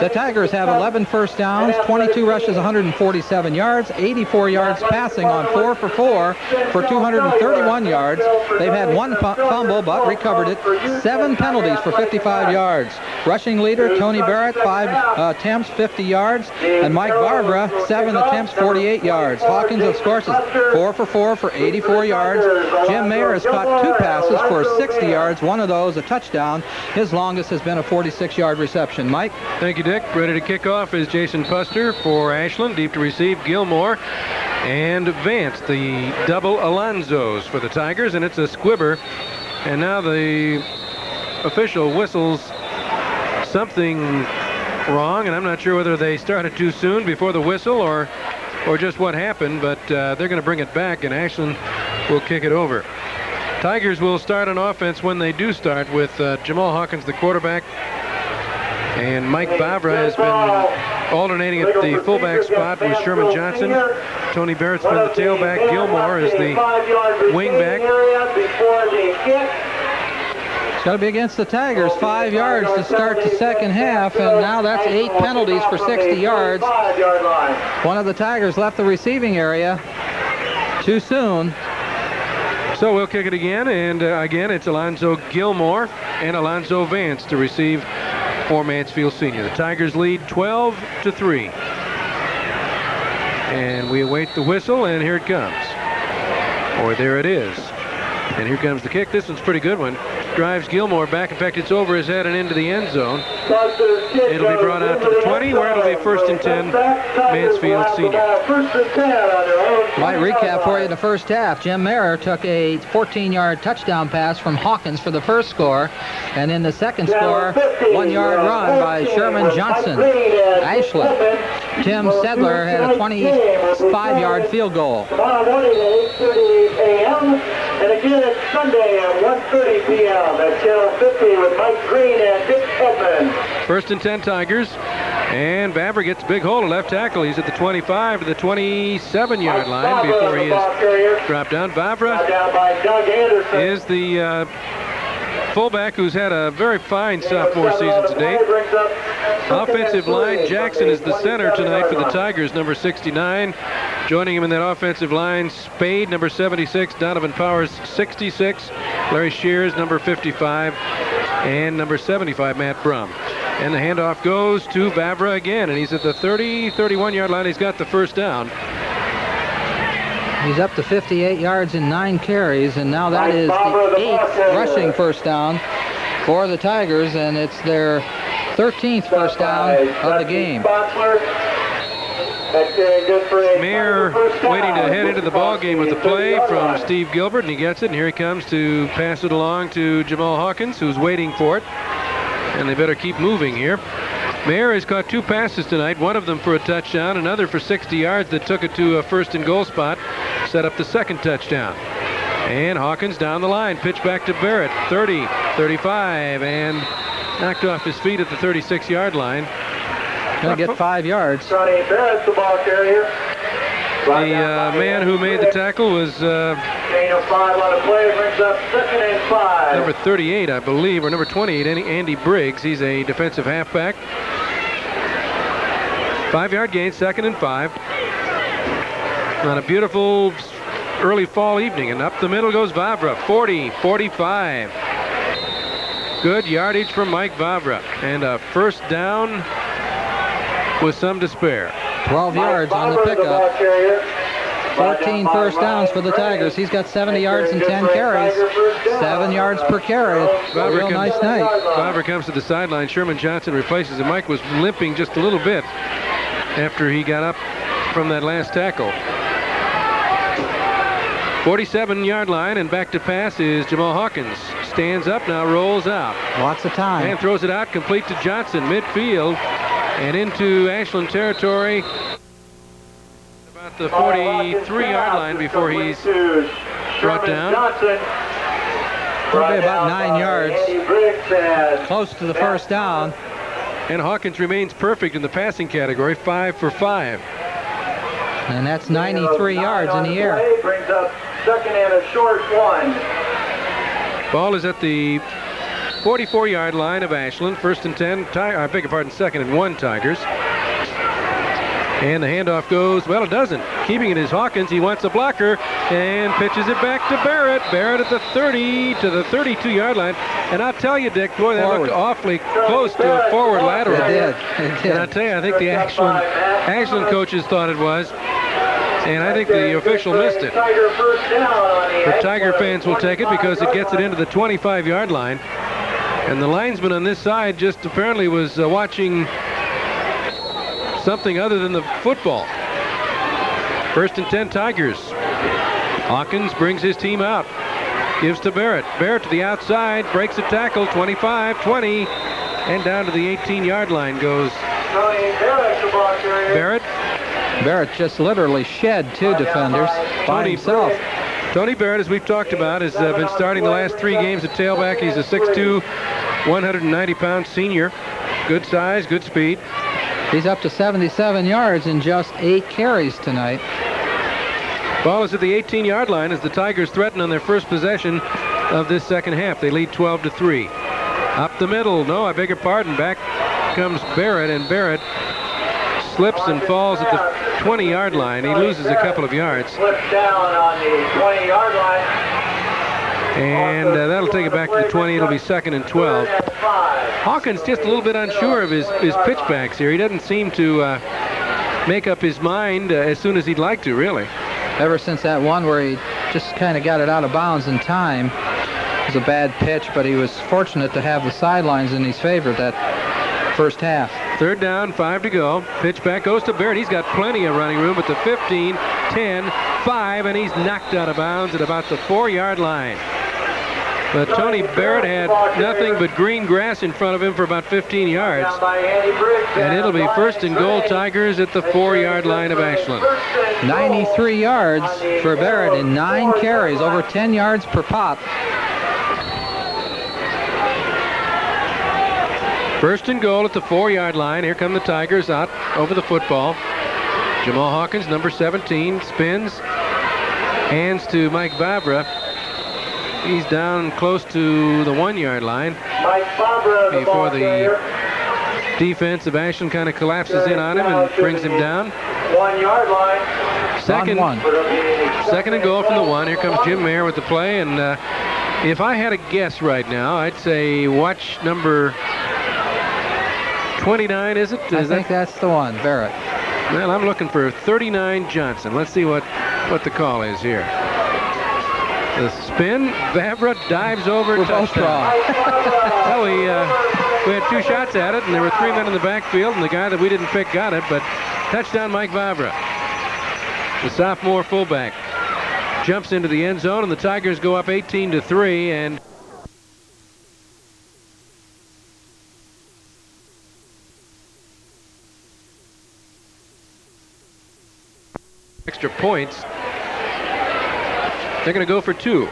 The Tigers have 11 first downs, 22 rushes, 147 yards, 84 yards passing on 4 for 4 for 231 yards. They've had 1 fumble but recovered it. 7 penalties for 55 yards. Rushing leader Tony Barrett, 5 attempts, 50 yards, and Mike Barbara, 7 attempts, 48 yards. Hawkins, of course, is 4 for 4 for 84 yards. Jim Mayer has caught 2 passes for 60 yards, one of those a touchdown. His longest has been a 46-yard reception. Mike? Thank you, Dick. Ready to kick off is Jason Puster for Ashland. Deep to receive, Gilmore and Vance, the double Alonzos for the Tigers, and it's a squibber. And now the official whistles something wrong, and I'm not sure whether they started too soon before the whistle or just what happened, but they're going to bring it back, and Ashland will kick it over. Tigers will start on offense when they do start with Jamal Hawkins, the quarterback, and Mike Bavra has been alternating at the fullback spot with Sherman Johnson. Tony Barrett's been the tailback. Gilmore is the wingback. It's got to be against the Tigers. 5 yards to start the second half, and now that's 8 penalties for 60 yards. One of the Tigers left the receiving area too soon. So we'll kick it again, and again it's Alonzo Gilmore and Alonzo Vance to receive for Mansfield Sr. The Tigers lead 12-3. And we await the whistle, and here it comes. Or there it is. And here comes the kick. This one's a pretty good one. Drives Gilmore back. In fact, it's over his head and into the end zone. It'll be brought out to the 20, where it'll be 1st and 10, Mansfield Sr. Might recap for you in the first half. Jim Mayer took a 14-yard touchdown pass from Hawkins for the first score, and in the second score, 1-yard run by Sherman Johnson. Ashland. Tim Sedler had a 25-yard field goal. And again, it's Sunday at 1:30 p.m. at Channel 50 with Mike Green and Dick Edmond. 1st and 10 Tigers. And Bavra gets a big hole at left tackle. He's at the 25 to the 27-yard line before he is dropped down. Bavra is the fullback who's had a very fine sophomore season to date. Offensive line, Jackson is the center tonight for the Tigers, number 69. Joining him in that offensive line, Spade, number 76, Donovan Powers, 66, Larry Shears, number 55, and number 75, Matt Brum. And the handoff goes to Bavra again, and he's at the 31-yard line. He's got the first down. He's up to 58 yards in 9 carries, and now that is the 8th rushing first down for the Tigers, and it's their 13th first down of the game. Mayer waiting to head into the ball game with the play from Steve Gilbert, and he gets it, and here he comes to pass it along to Jamal Hawkins, who's waiting for it, and they better keep moving here. Mayer has caught 2 passes tonight, one of them for a touchdown, another for 60 yards that took it to a 1st and goal spot, set up the second touchdown. And Hawkins down the line, pitch back to Barrett, 30, 35, and knocked off his feet at the 36-yard line. Going to get 5 yards. Johnny Barrett's the ball carrier. The man who made the tackle was Gain of 5 on the play brings up 2nd and 5. number 38, I believe, or number 28, Andy Briggs. He's a defensive halfback. 5-yard gain, 2nd and 5. On a beautiful early fall evening, and up the middle goes Vavra. 40, 45. Good yardage from Mike Vavra, and a first down with some despair. 12 yards on the pickup. 14 first downs for the Tigers. He's got 70 yards and 10 carries. 7 yards per carry. A real nice night. Vavra comes to the sideline. Sherman Johnson replaces him. Mike was limping just a little bit after he got up from that last tackle. 47-yard line, and back to pass is Jamal Hawkins. Stands up now, rolls out. Lots of time. And throws it out, complete to Johnson, midfield, and into Ashland territory. About the 43-yard line before he's brought down. Probably about 9 yards. Close to the first down. And Hawkins remains perfect in the passing category, 5 for 5. And that's 93 yards in the air. Brings up 2nd and a short 1. Ball is at the 44-yard line of Ashland. 1st and 10, I beg your pardon, 2nd and 1 Tigers. And the handoff goes, well, it doesn't. Keeping it is Hawkins. He wants a blocker and pitches it back to Barrett. Barrett at the 30 to the 32-yard line. And I'll tell you, Dick, boy, that looked awfully close to a forward lateral. It did. And I'll tell you, I think the Ashland coaches thought it was. And I think the official missed it. But Tiger fans will take it because it gets it into the 25-yard line. And the linesman on this side just apparently was watching something other than the football. 1st and 10 Tigers. Hawkins brings his team out. Gives to Barrett. Barrett to the outside. Breaks a tackle. 25, 20. And down to the 18-yard line goes Barrett. Barrett just literally shed 2 defenders by himself. Tony Barrett, as we've talked about, has been starting the last 3 games at tailback. He's a 6'2", 190-pound senior. Good size, good speed. He's up to 77 yards in just 8 carries tonight. Ball is at the 18-yard line as the Tigers threaten on their first possession of this second half. They lead 12-3. Up the middle. No, I beg your pardon. Back comes Barrett, and Barrett slips and falls at the 20-yard line. He loses a couple of yards. Slips down on the 20-yard line. And that'll take it back to the 20. It'll be 2nd and 12. Hawkins just a little bit unsure of his pitchbacks here. He doesn't seem to make up his mind as soon as he'd like to, really. Ever since that one where he just kind of got it out of bounds in time. It was a bad pitch, but he was fortunate to have the sidelines in his favor that first half. 3rd down, 5 to go. Pitch back goes to Barrett. He's got plenty of running room at the 15, 10, 5, and he's knocked out of bounds at about the 4-yard line. But Tony Barrett had nothing but green grass in front of him for about 15 yards. And it'll be 1st and goal Tigers at the 4-yard line of Ashland. 93 yards for Barrett in 9 carries, over 10 yards per pop. 1st and goal at the 4-yard line. Here come the Tigers out over the football. Jamal Hawkins, number 17, spins. Hands to Mike Vavra. He's down close to the 1-yard line before the defense of Ashland kind of collapses in on him and brings him down. 1-yard line. Second and goal from the 1. Here comes Jim Mayer with the play. And if I had a guess right now, I'd say watch number 29, is it? I think that's the one, Barrett. Well, I'm looking for 39 Johnson. Let's see what the call is here. The spin, Vavra dives over, touchdown. Well, we had 2 shots at it, and there were 3 men in the backfield, and the guy that we didn't pick got it, but touchdown Mike Vavra. The sophomore fullback jumps into the end zone, and the Tigers go up 18-3, and extra points. They're going to go for 2.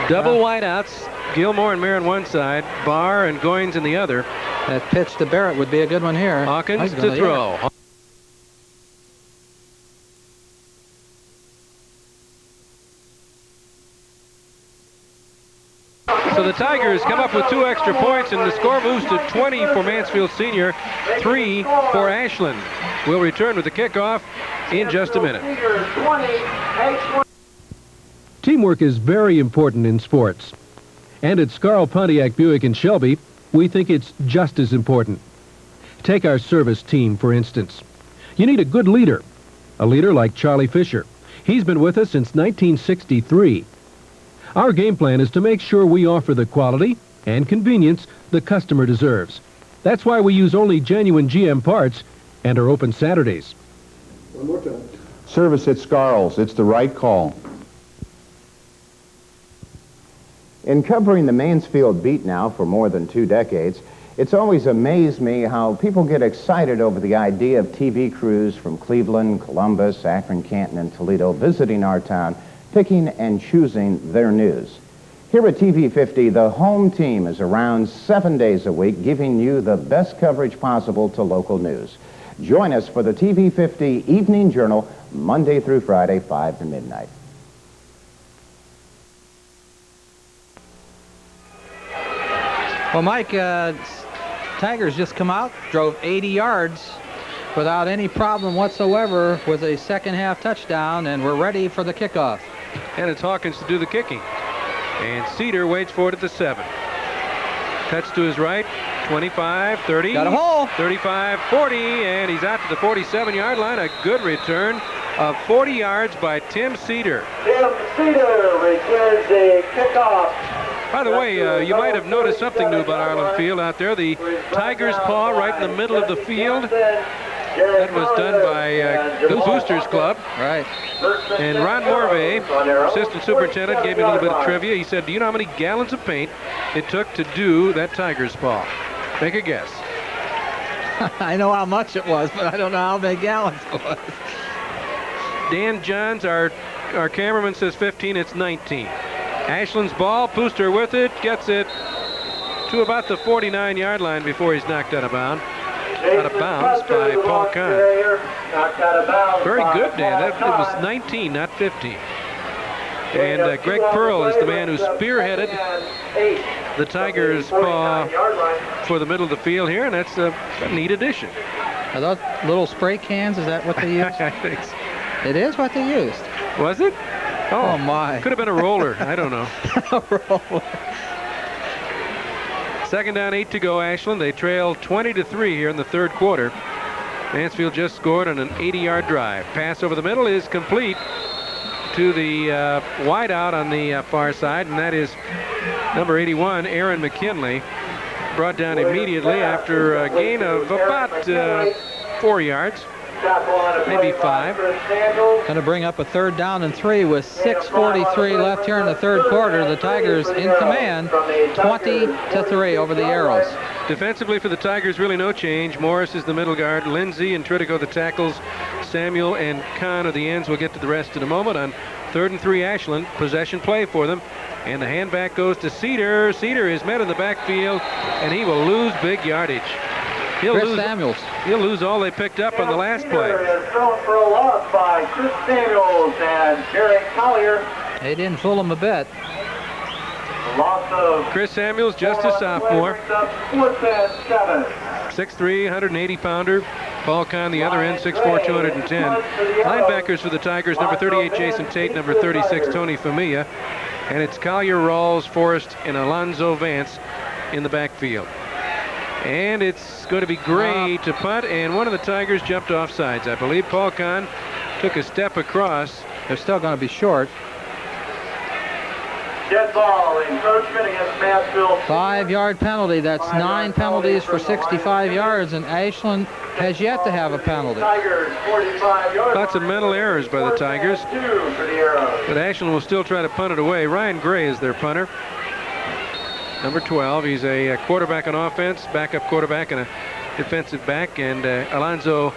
Double wideouts. Gilmore and Mayer on one side, Barr and Goins in the other. That pitch to Barrett would be a good one here. Hawkins to throw. So the Tigers come up with 2 extra points, and the score moves to 20 for Mansfield Sr., 3 for Ashland. We'll return with the kickoff in just a minute. Teamwork is very important in sports. And at Scarl Pontiac Buick in Shelby, we think it's just as important. Take our service team, for instance. You need a good leader. A leader like Charlie Fisher. He's been with us since 1963. Our game plan is to make sure we offer the quality and convenience the customer deserves. That's why we use only genuine GM parts and are open Saturdays. One more time. Service at Scarl's. It's the right call. In covering the Mansfield beat now for more than 2 decades, it's always amazed me how people get excited over the idea of TV crews from Cleveland, Columbus, Akron, Canton, and Toledo visiting our town, picking and choosing their news. Here at TV 50, the home team is around 7 days a week, giving you the best coverage possible to local news. Join us for the TV 50 Evening Journal, Monday through Friday, 5 to midnight. Well, Mike, Tigers just come out, drove 80 yards without any problem whatsoever with a second-half touchdown, and we're ready for the kickoff. And it's Hawkins to do the kicking. And Cedar waits for it at the 7. Cuts to his right, 25, 30. Got a hole. 35, 40, and he's out to the 47-yard line. A good return of 40 yards by Tim Cedar. Tim Cedar returns the kickoff. By the way, you might have noticed something new about Arlen Field out there. The Tigers' paw right in the middle of the field. That was done by the Boosters Club. Right. And Ron Morvay, assistant superintendent, gave me a little bit of trivia. He said, do you know how many gallons of paint it took to do that Tigers' paw? Take a guess. I know how much it was, but I don't know how many gallons it was. Dan Johns, our cameraman, says 15. It's 19. Ashland's ball, Booster with it, gets it to about the 49-yard line before he's knocked out of bounds. Out of bounds by Paul Kahn. Very good, Dan. It was 19, not 15. And Greg Pearl is the man who spearheaded the Tigers' paw for the middle of the field here, and that's a neat addition. Are those little spray cans? Is that what they used? I think so. It is what they used. Was it? Oh my. Could have been a roller. I don't know. A roller. Second down, 8 to go, Ashland. They trail 20-3 here in the third quarter. Mansfield just scored on an 80-yard drive. Pass over the middle is complete to the wideout on the far side, and that is number 81, Aaron McKinley. Brought down immediately after a gain of about 4 yards. Maybe 5. Going to bring up a 3rd down and 3 with 6:43 left here in the third quarter. The Tigers in command, 20-3 over the Arrows. Defensively for the Tigers, really no change. Morris is the middle guard. Lindsay and Tritico the tackles. Samuel and Kahn are the ends. We'll get to the rest in a moment. On 3rd and 3, Ashland. Possession play for them. And the handback goes to Cedar. Cedar is met in the backfield, and he will lose big yardage. Chris Samuels. He'll lose all they picked up on the last play. Is thrown for a loss by Chris Samuels and Derek Collier. They didn't fool him a bit. Loss of Chris Samuels, just a sophomore. 4th and 7. 6'3", 180-pounder. Paul Kahn, the other end, 6'4", 210. Linebackers for the Tigers, number 38, Jason Tate, number 36, Tony Familia. And it's Collier, Rawls, Forrest, and Alonzo Vance in the backfield. And it's going to be Gray to punt, and one of the Tigers jumped off sides, I believe. Paul Kahn took a step across. They're still going to be short. Dead ball, encroachment against Mansfield. 5-yard penalty. That's 9 penalties for 65 yards, and Ashland has yet to have a penalty. Tigers, 45 yards. Lots of mental errors by the Tigers. 2 for the Arrows. But Ashland will still try to punt it away. Ryan Gray is their punter. Number 12. He's a quarterback on offense, backup quarterback, and a defensive back. And Alonzo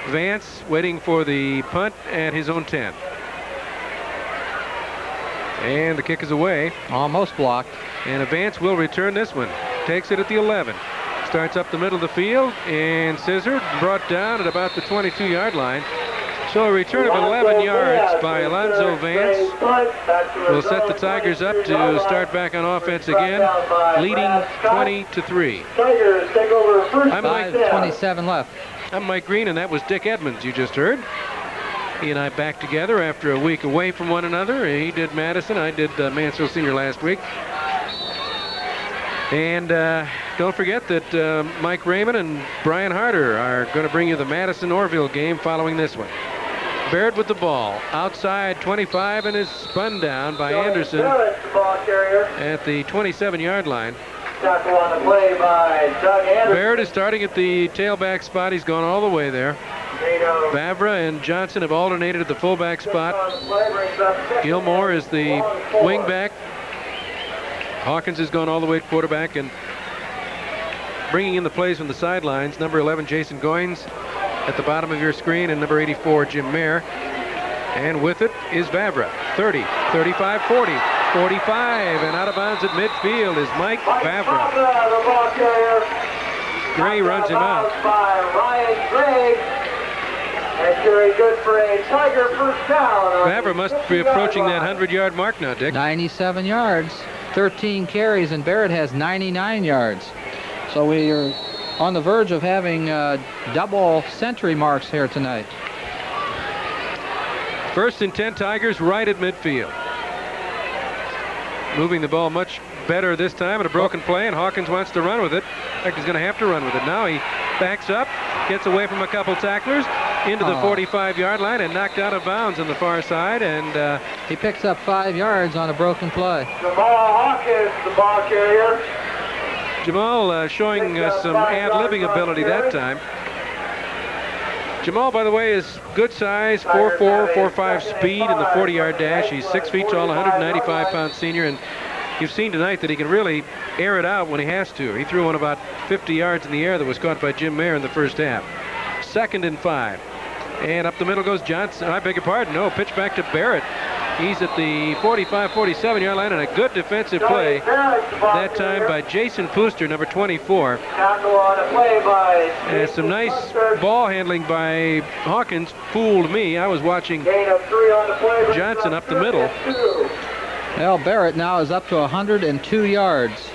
Vance waiting for the punt at his own 10. And the kick is away. Almost blocked. And Vance will return this one. Takes it at the 11. Starts up the middle of the field and scissored, brought down at about the 22-yard line. So a return of 11 yards by Alonzo Vance. will set the Tigers up to start back on offense again, leading 20-3. Tigers take over first. 5:27 left. I'm Mike Green, and that was Dick Edmonds you just heard. He and I back together after a week away from one another. He did Madison, I did Mansfield Sr. last week. And don't forget that Mike Raymond and Brian Harder are going to bring you the Madison-Orville game following this one. Barrett with the ball, outside 25, and is spun down by Anderson at the 27-yard line. Tackle on the play by Doug Anderson. Barrett is starting at the tailback spot. He's gone all the way there. Vavra and Johnson have alternated at the fullback spot. Gilmore is the wingback. Hawkins has gone all the way at quarterback, and bringing in the plays from the sidelines, number 11, Jason Goins, at the bottom of your screen, and number 84, Jim Mayer. And with it is Vavra. 30, 35, 40, 45, and out of bounds at midfield is Mike Vavra. The ball carrier. Gray runs him out. By Ryan Gray. And very good for a Tiger first down. Vavra must be approaching that 100-yard mark now, Dick. 97 yards, 13 carries, and Barrett has 99 yards. So we are on the verge of having double century marks here tonight. First and 10 Tigers right at midfield. Moving the ball much better this time at a broken play, and Hawkins wants to run with it. In fact, he's going to have to run with it. Now he backs up, gets away from a couple tacklers, into the 45-yard line, and knocked out of bounds on the far side, and he picks up 5 yards on a broken play. Jamal Hawkins, the ball carrier. Jamal showing some ad-libbing ability that time. Jamal, by the way, is good size, 4'4", 4'5" speed in the 40-yard dash. He's 6 feet tall, 195-pound senior, and you've seen tonight that he can really air it out when he has to. He threw one about 50 yards in the air that was caught by Jim Mayer in the first half. 2nd and 5. And up the middle goes Johnson. I beg your pardon. No, pitch back to Barrett. He's at the 45, 47-yard line, and a good defensive play that time by Jason Pooster, number 24. And some nice ball handling by Hawkins fooled me. I was watching Johnson up the middle. Well, Barrett now is up to 102 yards.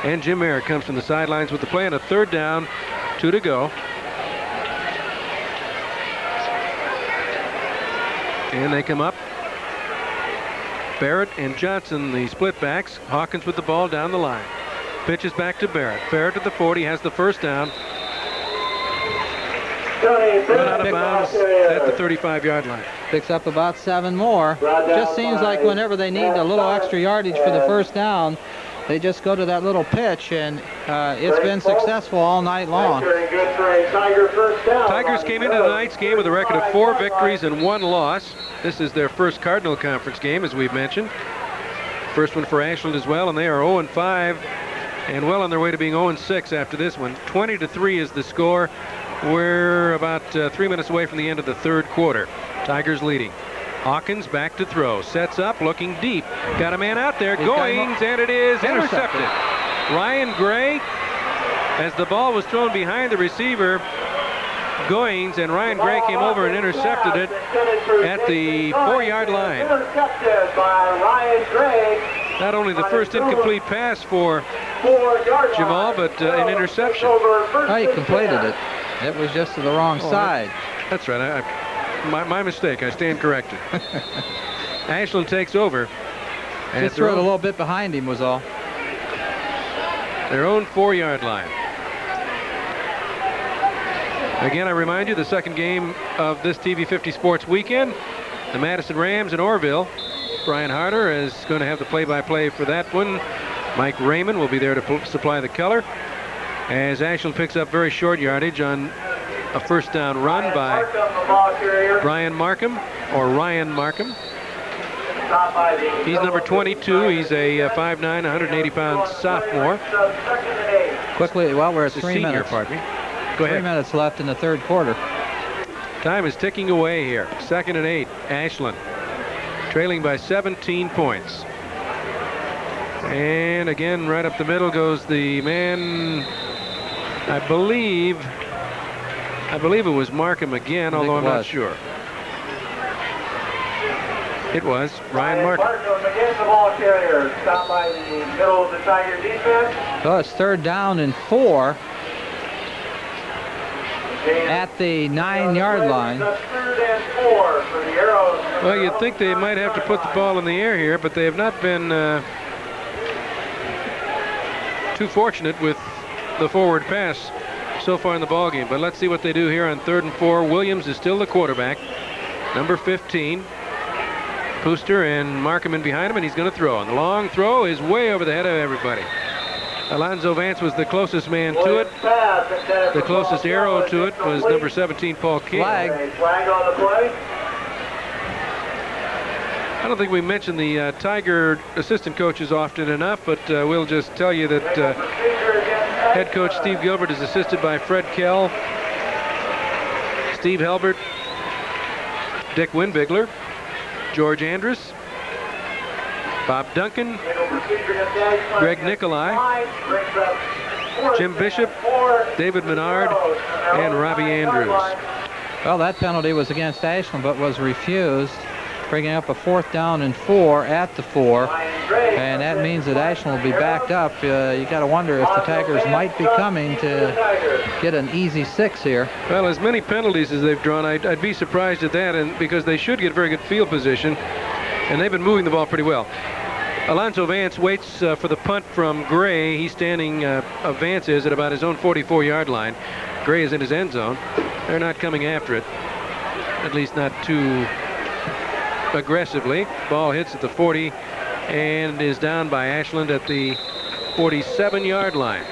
And Jim Mayer comes from the sidelines with the play on a 3rd down, 2 to go. And they come up. Barrett and Johnson, the split backs. Hawkins with the ball down the line. Pitches back to Barrett. Barrett at the 40 has the first down. Run out of bounds at the 35-yard line. Picks up about 7 more. Just seems like whenever they need a little extra yardage for the first down, they just go to that little pitch, and it's been successful all night long. Tigers came into tonight's game with a record of 4 victories and 1 loss. This is their first Cardinal Conference game, as we've mentioned. First one for Ashland as well, and they are 0-5 and well on their way to being 0-6 after this one. 20-3 is the score. We're about 3 minutes away from the end of the 3rd quarter. Tigers leading. Hawkins back to throw. Sets up, looking deep. Got a man out there. Goings, and it is intercepted. Ryan Gray, as the ball was thrown behind the receiver, Goings, and Ryan Gray came over and intercepted it at the 4-yard line. Intercepted by Ryan Gray. Not only the first incomplete pass for Jamal, but an interception. Oh, he completed it. It was just to the wrong side. That's right. My mistake. I stand corrected. Ashland takes over. Just threw it a little bit behind him was all. Their own 4-yard line. Again, I remind you, the second game of this TV50 Sports weekend, the Madison Rams in Orville. Brian Harder is going to have the play-by-play for that one. Mike Raymond will be there to supply the color, as Ashland picks up very short yardage on a first down run by Brian Markham, or Ryan Markham. He's number 22. He's a 5'9", 180-pound sophomore. Quickly, well, we're at It's a 3 senior, minutes. pardon me. Go ahead. 3 minutes left in the 3rd quarter. Time is ticking away here. 2nd and 8, Ashland. Trailing by 17 points. And again, right up the middle goes the man, I believe it was Markham again, although I'm not sure. It was Ryan Markham. Against the ball carrier, stopped by the middle of the Tiger defense. So it's 3rd down and 4 at the 9-yard line. Well, you'd think they might have to put the ball in the air here, but they have not been too fortunate with the forward pass so far in the ballgame. But let's see what they do here on 3rd and 4. Williams is still the quarterback, number 15. Pooster and Markham in behind him, and he's going to throw. And the long throw is way over the head of everybody. Alonzo Vance was the closest man to it. The closest arrow to it was number 17, Paul King. Flag on the play. I don't think we mention the Tiger assistant coaches often enough, but we'll just tell you that head coach Steve Gilbert is assisted by Fred Kell, Steve Helbert, Dick Winbigler, George Andrus, Bob Duncan, Greg Nicolai, Jim Bishop, David Menard, and Robbie Andrews. Well, that penalty was against Ashland, but was refused, bringing up a 4th down and 4 at the 4. And that means that Ashland will be backed up. You got to wonder if the Tigers might be coming to get an easy 6 here. Well, as many penalties as they've drawn, I'd be surprised at that, and because they should get very good field position, and they've been moving the ball pretty well. Alonzo Vance waits for the punt from Gray. He's standing, Vance is, at about his own 44-yard line. Gray is in his end zone. They're not coming after it, at least not too aggressively. Ball hits at the 40 and is down by Ashland at the 47-yard line.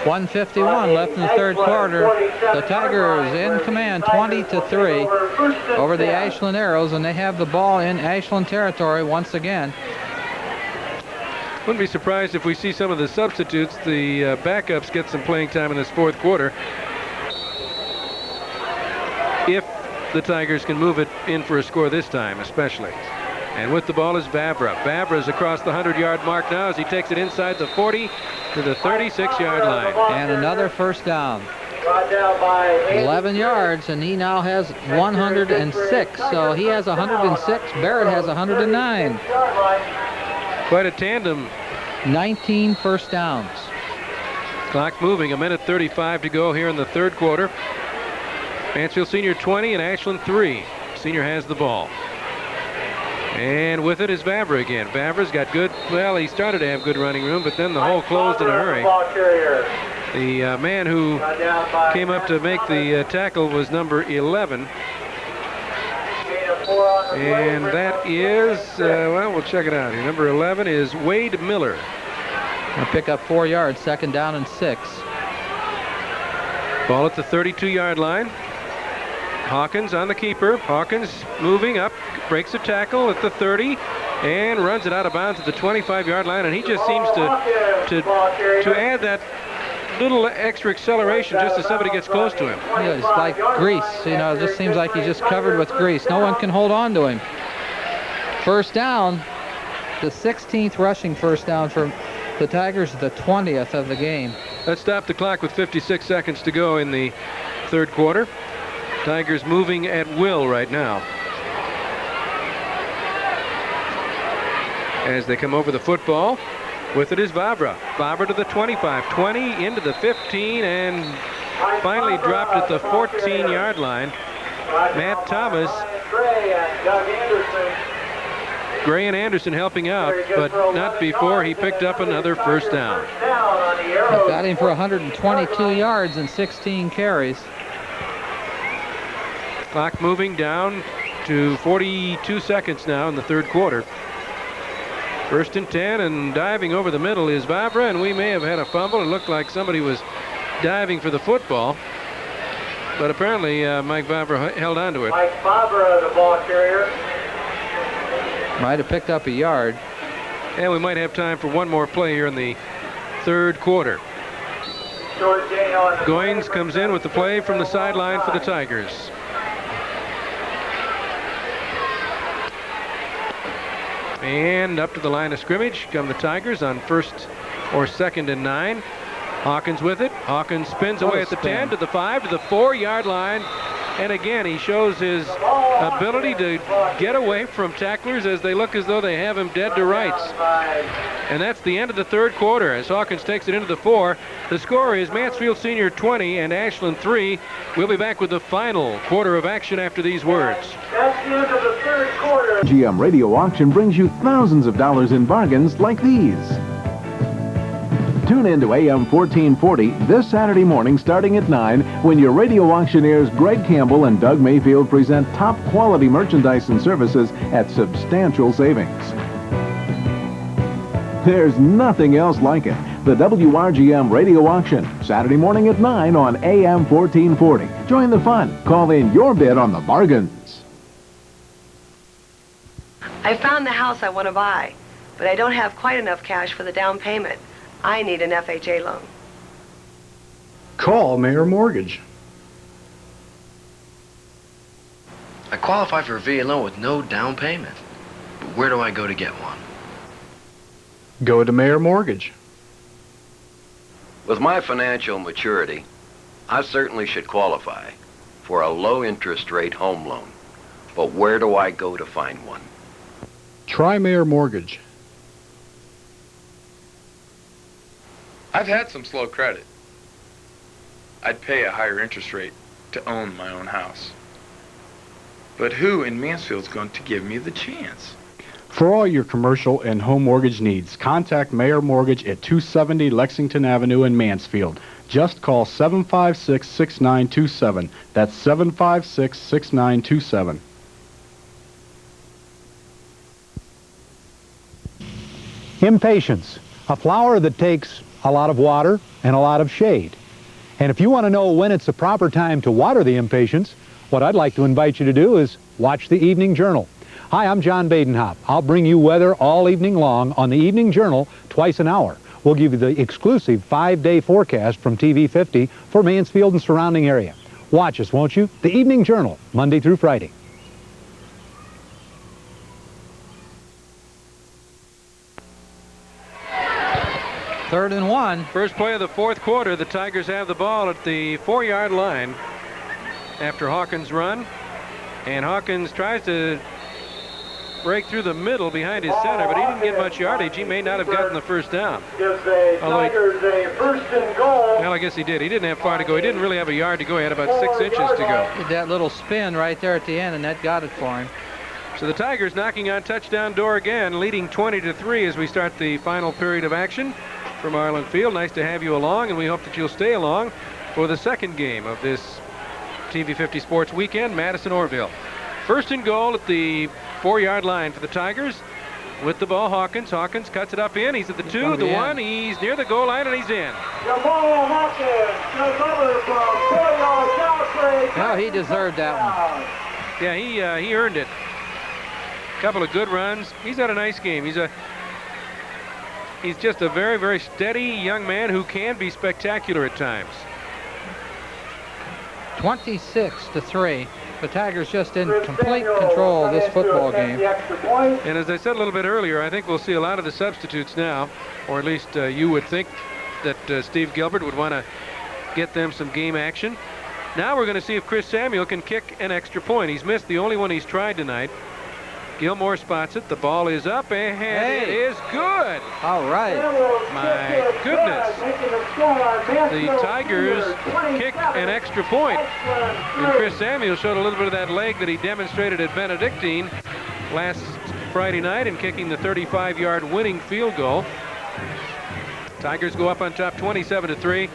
1:51 left in the 3rd quarter. The Tigers in command 20-3 over the Ashland Arrows, and they have the ball in Ashland territory once again. Wouldn't be surprised if we see some of the substitutes, the backups, get some playing time in this 4th quarter, if the Tigers can move it in for a score this time, especially. And with the ball is Vavra. Vavra's across the 100-yard mark now as he takes it inside the 40 to the 36-yard line. And another 1st down. 11 yards, and he now has 106. So he has 106. Barrett has 109. Quite a tandem. 19 first downs. Clock moving. 1:35 to go here in the 3rd quarter. Mansfield Sr. 20 and Ashland 3. Senior has the ball. And with it is Vavra again. Vavra's got good, well, he started to have good running room, but then the hole closed in a hurry. The man who came up to make the tackle was number 11. And that is, well, we'll check it out here. Number 11 is Wade Miller. I'll pick up 4 yards, 2nd down and 6. Ball at the 32-yard line. Hawkins on the keeper. Hawkins moving up, breaks a tackle at the 30 and runs it out of bounds at the 25-yard line, and he just seems to add that little extra acceleration just as somebody gets close to him. Yeah, it's like grease, you know, it just seems like he's just covered with grease. No one can hold on to him. 1st down, the 16th rushing 1st down for the Tigers, the 20th of the game. Let's stop the clock with 56 seconds to go in the 3rd quarter. Tigers moving at will right now. As they come over the football, with it is Vavra. Vavra to the 25, 20 into the 15, and finally dropped at the 14-yard line. Matt Thomas, Gray and Anderson helping out, but not before he picked up another 1st down. Got him for 122 yards and 16 carries. Clock moving down to 42 seconds now in the 3rd quarter. 1st and 10, and diving over the middle is Vavra, and we may have had a fumble. It looked like somebody was diving for the football, but apparently Mike Vavra held on to it. Mike Vavra, the ball carrier. Might have picked up a yard. And we might have time for one more play here in the 3rd quarter. Goins comes in with the play from the sideline for the Tigers. And up to the line of scrimmage come the Tigers on 1st or 2nd and 9. Hawkins with it. Hawkins spins away at the 10 to the 5 to the 4-yard line. And again, he shows his ability to get away from tacklers as they look as though they have him dead to rights. And that's the end of the third quarter as Hawkins takes it into the 4. The score is Mansfield Sr. 20 and Ashland 3. We'll be back with the final quarter of action after these words. That's the end of the third quarter. GM Radio Auction brings you thousands of dollars in bargains like these. Tune in to AM 1440 this Saturday morning starting at 9 when your radio auctioneers Greg Campbell and Doug Mayfield present top quality merchandise and services at substantial savings. There's nothing else like it. The WRGM Radio Auction, Saturday morning at 9 on AM 1440. Join the fun. Call in your bid on the bargains. I found the house I want to buy, but I don't have quite enough cash for the down payment. I need an FHA loan. Call Mayor Mortgage. I qualify for a VA loan with no down payment. But where do I go to get one? Go to Mayor Mortgage. With my financial maturity, I certainly should qualify for a low interest rate home loan. But where do I go to find one? Try Mayor Mortgage. I've had some slow credit. I'd pay a higher interest rate to own my own house. But who in Mansfield's going to give me the chance? For all your commercial and home mortgage needs, contact Mayor Mortgage at 270 Lexington Avenue in Mansfield. Just call 756-6927. That's 756-6927. Impatience, a flower that takes a lot of water and a lot of shade. And if you want to know when it's the proper time to water the impatiens, what I'd like to invite you to do is watch the Evening Journal. Hi, I'm John Badenhop. I'll bring you weather all evening long on the Evening Journal twice an hour. We'll give you the exclusive 5-day forecast from TV 50 for Mansfield and surrounding area. Watch us, won't you? The Evening Journal, Monday through Friday. Third and 1. First play of the fourth quarter. The Tigers have the ball at the 4-yard line after Hawkins' run. And Hawkins tries to break through the middle behind his center, but he didn't get much yardage. He may not have gotten the first down. Gives the Tigers a first and goal. Well, I guess he did. He didn't have far to go. He didn't really have a yard to go. He had about 6 inches to go. Did that little spin right there at the end, and that got it for him. So the Tigers knocking on touchdown door again, leading 20-3 as we start the final period of action from Arlen Field. Nice to have you along, and we hope that you'll stay along for the second game of this TV 50 Sports Weekend, Madison-Orville. First and goal at the 4-yard line for the Tigers. With the ball, Hawkins. Hawkins cuts it up in. He's at the 2, the 1. He's near the goal line, and he's in. Jamal Hawkins goes over from 4 yards out. Well, he deserved that one. Yeah, he earned it. Couple of good runs. He's had a nice game. He's just a very, very steady young man who can be spectacular at times. 26-3. The Tigers just in complete control of this football game. And as I said a little bit earlier, I think we'll see a lot of the substitutes now, or at least you would think that Steve Gilbert would want to get them some game action. Now we're going to see if Chris Samuel can kick an extra point. He's missed the only one he's tried tonight. Gilmore spots it. The ball is up, and it is good. All right. My goodness. The Tigers kick an extra point. And Chris Samuel showed a little bit of that leg that he demonstrated at Benedictine last Friday night in kicking the 35-yard winning field goal. Tigers go up on top 27-3.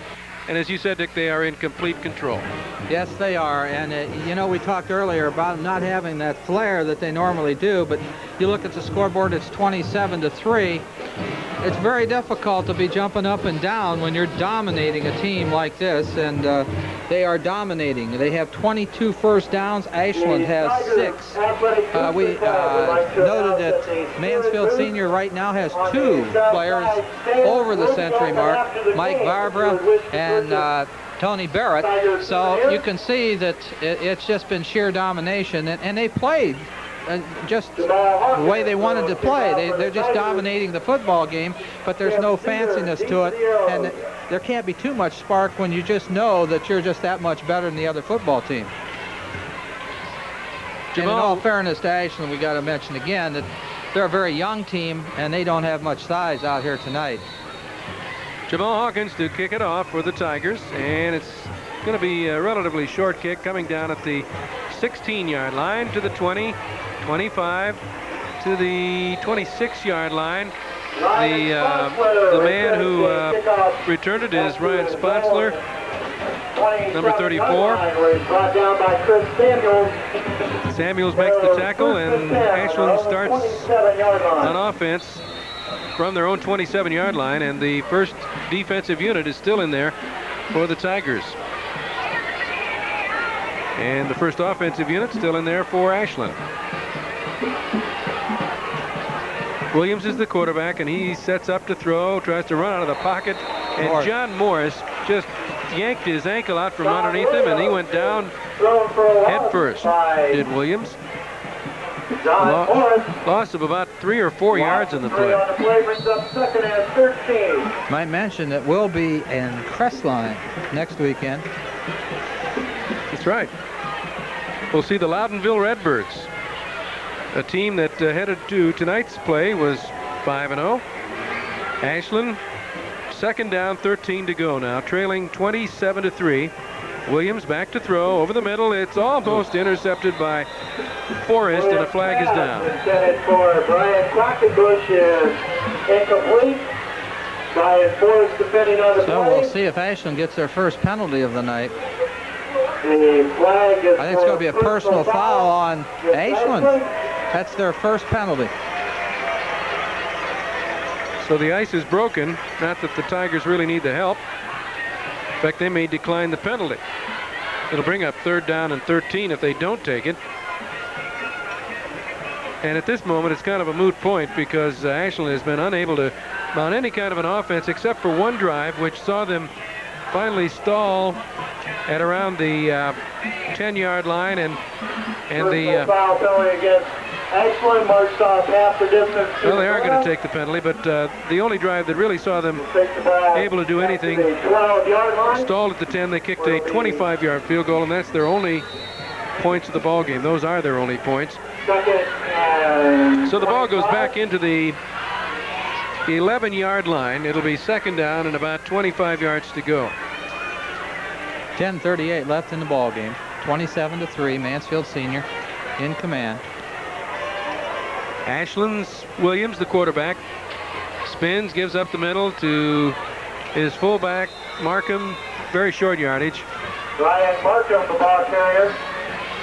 And as you said, Dick, they are in complete control. Yes, they are. And, you know, we talked earlier about not having that flair that they normally do. But you look at the scoreboard, it's 27-3. It's very difficult to be jumping up and down when you're dominating a team like this. And they are dominating. They have 22 first downs. Ashland has 6. We noted that Mansfield Sr. right now has 2 players over the century mark, Mike Barbara and Tony Barrett. So you can see that it's just been sheer domination, and they played just the way they wanted to play. They're just dominating the football game, but there's no fanciness to it, and there can't be too much spark when you just know that you're just that much better than the other football team. And in all fairness to Ashland, we got to mention again that they're a very young team, and they don't have much size out here tonight. Jamal Hawkins to kick it off for the Tigers, and it's going to be a relatively short kick coming down at the 16-yard line to the 20, 25, to the 26-yard line. The man who returned it is Ryan Sponsler, number 34. Samuels makes the tackle, and Ashland starts on offense from their own 27-yard line, and the first defensive unit is still in there for the Tigers. And the first offensive unit still in there for Ashland. Williams is the quarterback, and he sets up to throw, tries to run out of the pocket, and John Morris just yanked his ankle out from underneath him, and he went down head first, did Williams. Loss of about 3 or 4 yards in the play. Might mention that we'll be in Crestline next weekend. That's right. We'll see the Loudonville Redbirds, a team that headed to tonight's play was 5-0. Ashland, second down, 13 to go now, trailing 27-3. Williams back to throw over the middle. It's almost intercepted by Forrest, and a flag is down. Intended for Brian Quackenbush is incomplete. Brian Forrest defending on the play. So we'll see if Ashland gets their first penalty of the night. The flag is I think it's going to be a personal foul on Ashland. That's their first penalty. So the ice is broken. Not that the Tigers really need the help. In fact, they may decline the penalty. It'll bring up third down and 13 if they don't take it. And at this moment, it's kind of a moot point because Ashland has been unable to mount any kind of an offense except for one drive, which saw them finally stall at around the 10-yard line, and the foul penalty against Ashland marched off half the distance. well, they are going to take the penalty, but the only drive that really saw them able to do anything stalled at the 10. They kicked a 25-yard field goal, and that's their only points of the ball game. Those are their only points. So the ball goes back into the 11-yard line. It'll be second down and about 25 yards to go. 10:38 left in the ball game. 27-3. Mansfield Sr. in command. Ashland's Williams, the quarterback, spins, gives up the middle to his fullback, Markham, very short yardage. Ryan Markham, the ball carrier.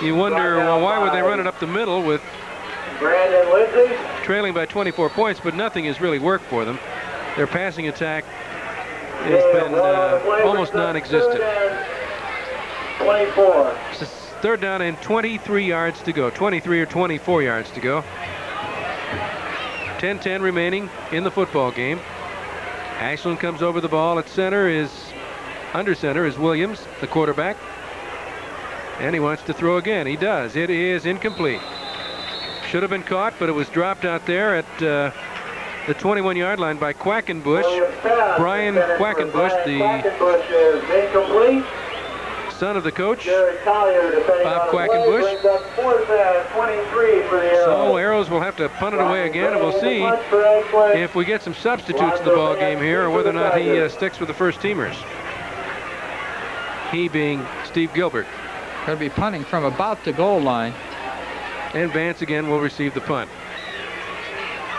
You wonder, well, why would they run it up the middle with Brandon Lindsay trailing by 24 points, but nothing has really worked for them. Their passing attack has been almost non-existent. 24. It's third down and 23 yards to go, 23 or 24 yards to go. 10-10 remaining in the football game. Ashland comes over the ball at center. Under center is Williams, the quarterback. And he wants to throw again. He does. It is incomplete. Should have been caught, but it was dropped out there at the 21-yard line by Quackenbush. Brian Quackenbush, the son of the coach, Bob Quackenbush. So Arrows will have to punt it away again, and we'll see if we get some substitutes in the ball game here, or whether or not he sticks with the first teamers. He being Steve Gilbert. Going to be punting from about the goal line. And Vance again will receive the punt.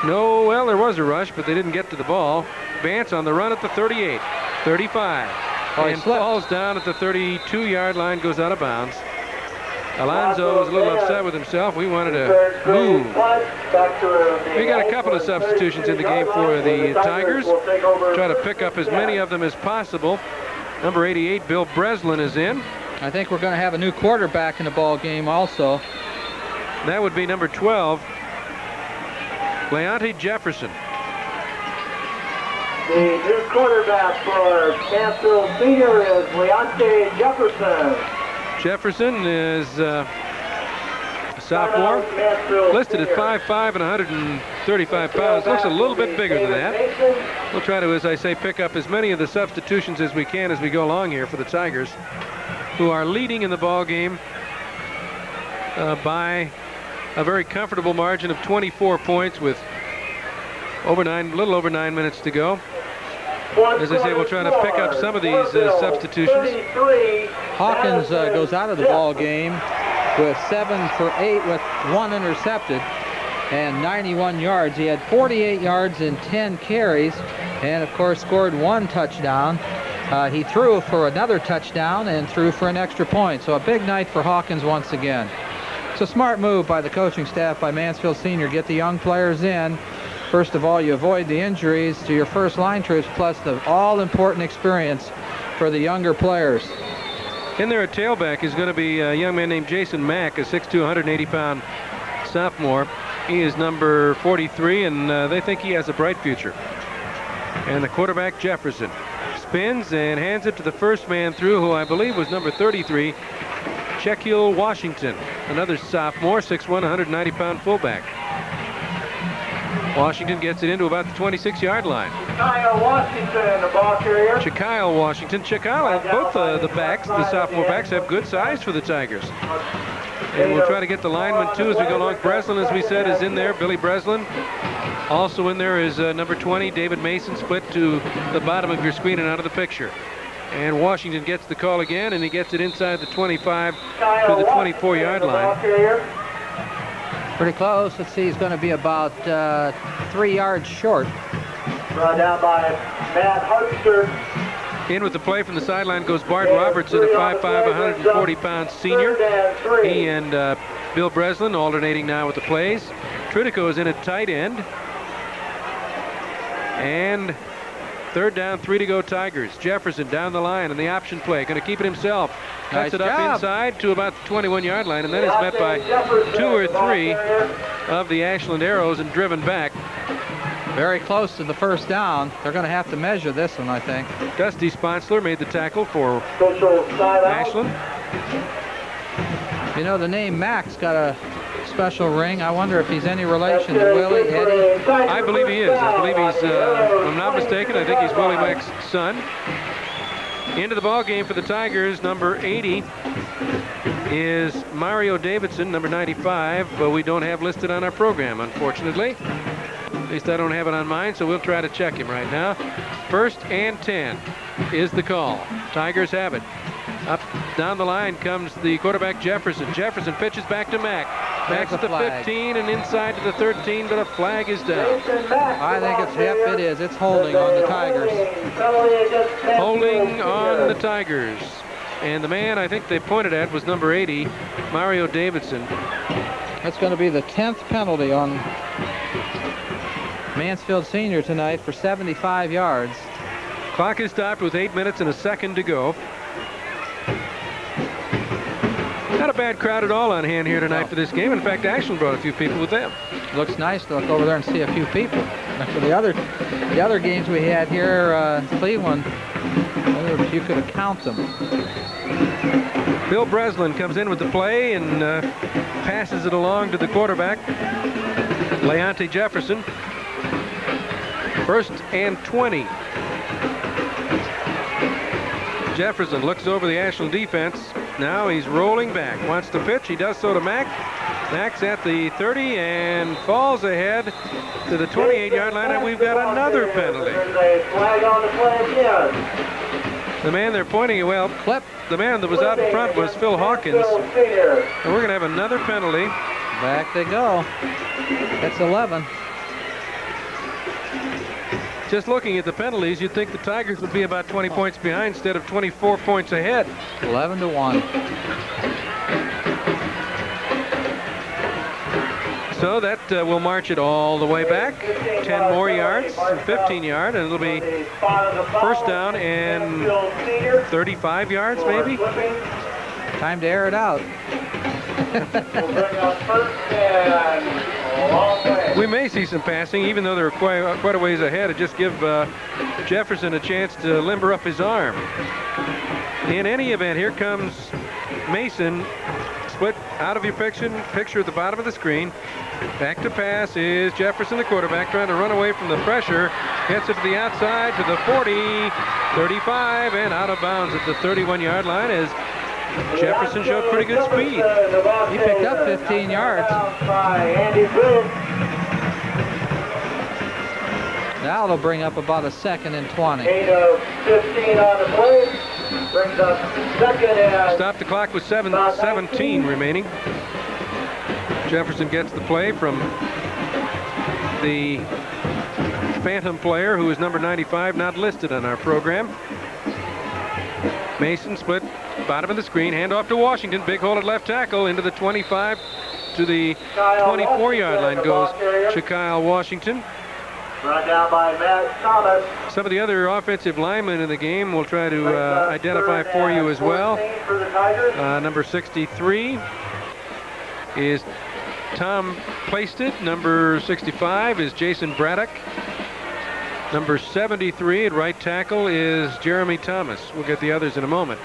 No, well, there was a rush, but they didn't get to the ball. Vance on the run at the 38, 35. And falls down at the 32-yard line, goes out of bounds. Alonzo was a little upset with himself. We wanted to move. We got a couple of substitutions in the game for the Tigers. Try to pick up as many of them as possible. Number 88, Bill Breslin, is in. I think we're going to have a new quarterback in the ball game also. That would be number 12, Leonte Jefferson. The new quarterback for Mansfield Sr. is Leonte Jefferson. Jefferson is a sophomore, listed at 5'5" and 135 pounds. Looks a little bit bigger than that. We'll try to, as I say, pick up as many of the substitutions as we can as we go along here for the Tigers, who are leading in the ball game by a very comfortable margin of 24 points with a little over 9 minutes to go. As I say, we'll try to pick up some of these substitutions. Hawkins goes out of the ball game with 7 for 8 with 1 intercepted and 91 yards. He had 48 yards in 10 carries and, of course, scored 1 touchdown. He threw for another touchdown and threw for an extra point. So a big night for Hawkins once again. It's a smart move by the coaching staff, by Mansfield Sr. Get the young players in. First of all, you avoid the injuries to your first line troops, plus the all-important experience for the younger players. In there at tailback is going to be a young man named Jason Mack, a 6'2", 180-pound sophomore. He is number 43, and they think he has a bright future. And the quarterback, Jefferson, spins and hands it to the first man through, who I believe was number 33, Shaquille Washington, another sophomore, 6'1", 190-pound fullback. Washington gets it into about the 26-yard line. Kyle Washington, the ball carrier. Kyle Washington. Both the backs, the sophomore backs, have good size for the Tigers. And we'll try to get the lineman, too, as we go along. Breslin, as we said, is in there. Billy Breslin. Also in there is number 20, David Mason, split to the bottom of your screen and out of the picture. And Washington gets the call again, and he gets it inside the 25 to the 24-yard line. Pretty close. Let's see, he's going to be about 3 yards short. Brought down by Matt Hartster. In with the play from the sideline goes Bart Robertson, a 5'5", 140-pound senior. He and Bill Breslin alternating now with the plays. Tridico is in at tight end. And third down, 3 to go Tigers. Jefferson down the line in the option play. Going to keep it himself. Cuts it up inside to about the 21-yard line, and then is met by 2 or 3 of the Ashland Arrows and driven back. Very close to the first down. They're going to have to measure this one, I think. Dusty Sponsler made the tackle for Ashland. You know, the name Max got a special ring. I wonder if he's any relation to Willie, Eddie. I believe he is. I believe he's, if I'm not mistaken, I think he's Willie Mack's son. Into the ball game for the Tigers, number 80 is Mario Davidson, number 95, but we don't have listed on our program, unfortunately. At least I don't have it on mine, so we'll try to check him right now. 1st and 10 is the call. Tigers have it. Up down the line comes the quarterback Jefferson. Jefferson pitches back to Mack. Mack's at the 15 and inside to the 13, but a flag is down. I think it's, yep, it is. It's holding on the Tigers. Holding on the Tigers. And the man I think they pointed at was number 80, Mario Davidson. That's going to be the 10th penalty on Mansfield Sr. tonight for 75 yards. Clock is stopped with 8 minutes and a second to go. Not a bad crowd at all on hand here tonight for this game. In fact, Ashland brought a few people with them. Looks nice to look over there and see a few people. For the other games we had here, Cleveland, you could count them. Bill Breslin comes in with the play and passes it along to the quarterback, Leonte Jefferson. 1st and 20. Jefferson looks over the Ashland defense. Now he's rolling back. Wants to pitch. He does so to Mack. Mack's at the 30 and falls ahead to the 28-yard line, and we've got another penalty. The man they're pointing at, well, the man that was out in front was Phil Hawkins. And we're going to have another penalty. Back they go. That's 11. Just looking at the penalties, you'd think the Tigers would be about 20 points behind instead of 24 points ahead. 11-1. So that will march it all the way back. 10 more yards, 15 yards, and it'll be first down and 35 yards maybe. Time to air it out. We may see some passing, even though they're quite a ways ahead, to just give Jefferson a chance to limber up his arm. In any event, here comes Mason, split out of your picture at the bottom of the screen. Back to pass is Jefferson, the quarterback, trying to run away from the pressure. Gets it to the outside, to the 40, 35, and out of bounds at the 31-yard line as Jefferson showed pretty good speed. He picked up 15 yards. Now they'll bring up about a 2nd and 20. 8 of 15 on the play. Brings up 2nd and... Stop the clock with 17 remaining. Jefferson gets the play from the Phantom player, who is number 95, not listed on our program. Mason split bottom of the screen, handoff to Washington, big hole at left tackle, into the 25 to the 24-yard line goes Shaquille Washington. Run down by Matt Thomas. Some of the other offensive linemen in the game we'll try to identify for you as well. Number 63 is Tom Plaisted. Number 65 is Jason Braddock. Number 73 at right tackle is Jeremy Thomas. We'll get the others in a moment.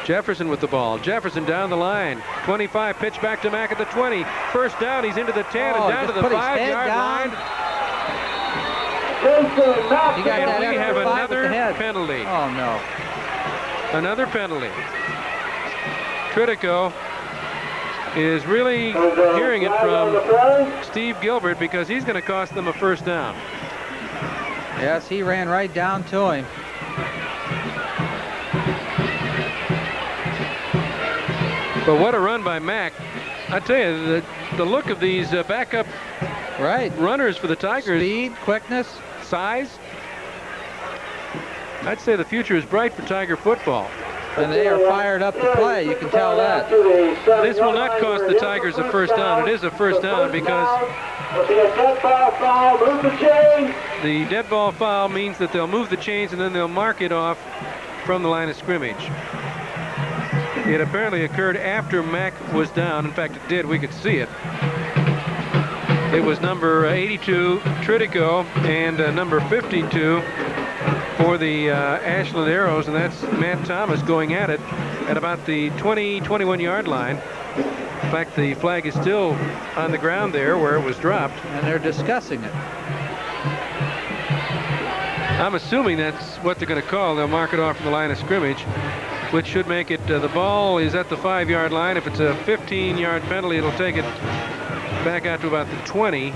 Jefferson with the ball. Jefferson down the line. 25, pitch back to Mack at the 20. First down, he's into the 10 and down to the 5-yard line. And we have another penalty. Oh, no. Another penalty. Tritico is really hearing it from Steve Gilbert because he's going to cost them a first down. Yes, he ran right down to him. But what a run by Mack. I tell you, the look of these backup runners for the Tigers. Speed, quickness, size. I'd say the future is bright for Tiger football. And they are fired up to play, you can tell that. This will not cost the Tigers a first down. It is a first down because the dead ball foul means that they'll move the chains and then they'll mark it off from the line of scrimmage. It apparently occurred after Mack was down. In fact, it did. We could see it. It was number 82, Tritico, and number 52 for the Ashland Arrows, and that's Matt Thomas going at it at about the 21-yard line. In fact, the flag is still on the ground there where it was dropped. And they're discussing it. I'm assuming that's what they're going to call. They'll mark it off from the line of scrimmage, which should make it, the ball is at the 5-yard line. If it's a 15-yard penalty, it'll take it back out to about the 20,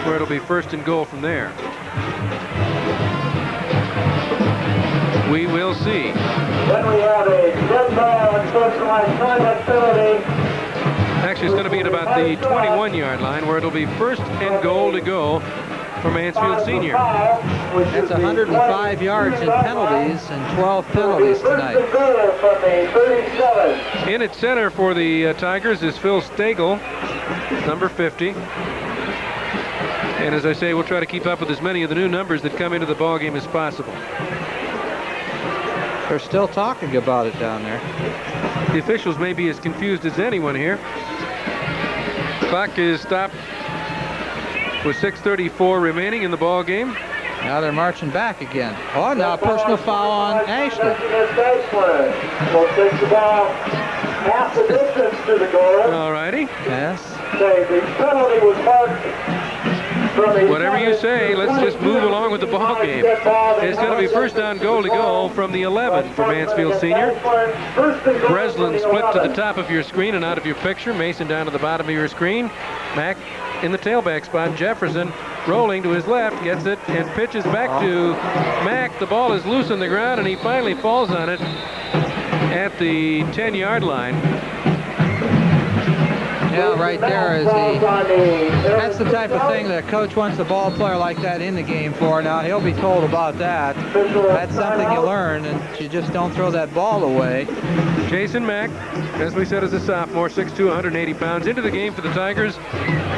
where it'll be first and goal from there. We will see. Then we have a dead ball and personalized conduct penalty. Actually, it's going to be at about the 21-yard line, where it'll be first and goal to go for Mansfield Sr. That's 105 yards in penalties and 12 penalties tonight. In at center for the Tigers is Phil Stagel, number 50. And as I say, we'll try to keep up with as many of the new numbers that come into the ballgame as possible. They're still talking about it down there. The officials may be as confused as anyone here. Clock is stopped with 6:34 remaining in the ball game. Now they're marching back again. Oh, now personal foul on Ashland. Will take the ball half the distance to the goal. All righty. Yes. The penalty was marked. Whatever you say, let's just move along with the ball game. It's going to be first down goal to go from the 11 for Mansfield Sr. Breslin split to the top of your screen and out of your picture. Mason down to the bottom of your screen. Mack in the tailback spot. Jefferson rolling to his left, gets it and pitches back to Mack. The ball is loose on the ground and he finally falls on it at the 10-yard line. Yeah, right there is that's the type of thing that a coach wants a ball player like that in the game for. Now, he'll be told about that. That's something you learn, and you just don't throw that ball away. Jason Mack, as we said, is a sophomore, 6'2", 180 pounds. Into the game for the Tigers,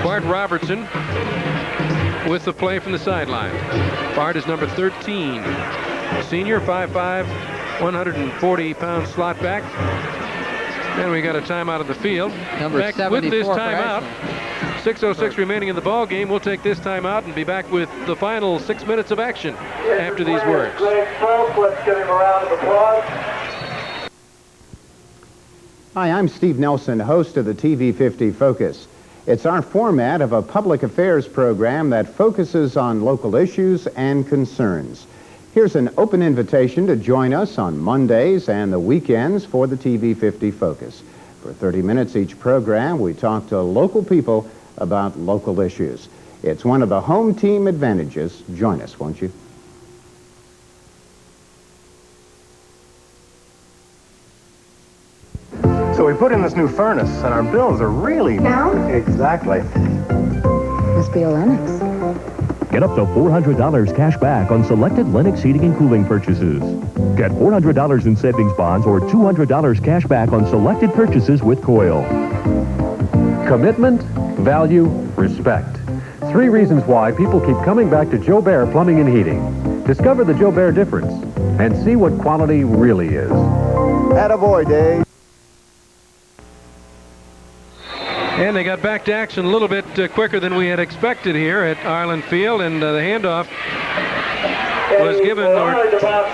Bart Robertson with the play from the sideline. Bart is number 13. Senior, 5'5", 140-pound slot back. And we got a timeout of the field. Number 74 with this timeout. 6:06 remaining in the ball game. We'll take this timeout and be back with the final 6 minutes of action after these words. Let's give him a round of applause. Hi, I'm Steve Nelson, host of the TV50 Focus. It's our format of a public affairs program that focuses on local issues and concerns. Here's an open invitation to join us on Mondays and the weekends for the TV 50 Focus. For 30 minutes each program, we talk to local people about local issues. It's one of the home team advantages. Join us, won't you? So we put in this new furnace, and our bills are really... Now? Exactly. Must be a Lennox. Get up to $400 cash back on selected Lennox heating and cooling purchases. Get $400 in savings bonds or $200 cash back on selected purchases with Coil. Commitment, value, respect. 3 reasons why people keep coming back to Joe Bear Plumbing and Heating. Discover the Joe Bear difference and see what quality really is. Attaboy, Dave. And they got back to action a little bit quicker than we had expected here at Ireland Field, and the handoff was given, or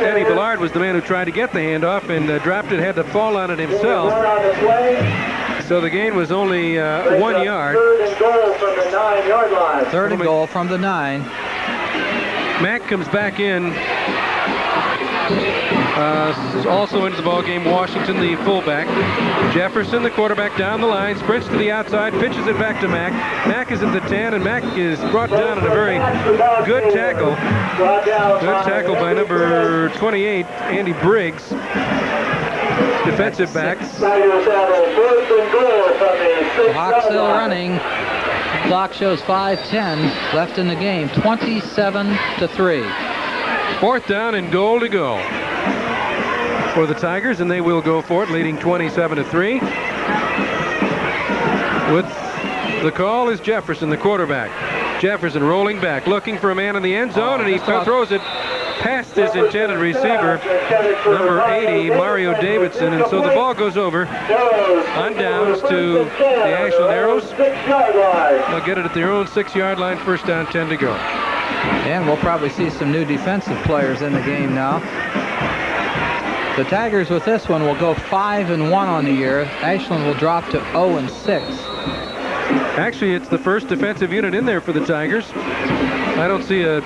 Eddie Ballard was the man who tried to get the handoff and dropped it, had to fall on it himself. So the gain was only 1 yard. Third and goal from the 9-yard line. Third and goal from the 9. Mack comes back in. Also into the ball game, Washington, the fullback. Jefferson, the quarterback, down the line, sprints to the outside, pitches it back to Mack. Mack is at the 10, and Mack is brought down in a very good tackle. Good tackle by number 28, Andy Briggs, defensive back. Clock still running. Clock shows 5:10 left in the game. 27-3. 4th down and goal to go for the Tigers, and they will go for it, leading 27-3. With the call is Jefferson, the quarterback. Jefferson rolling back, looking for a man in the end zone, and he throws it past his intended receiver, number 80, Mario Davidson, and so the ball goes over on downs to the Ashland Arrows. They'll get it at their own 6-yard line, 1st down, 10 to go. And we'll probably see some new defensive players in the game now. The Tigers with this one will go 5-1 on the year. Ashland will drop to 0-6. Actually, it's the first defensive unit in there for the Tigers. I don't see a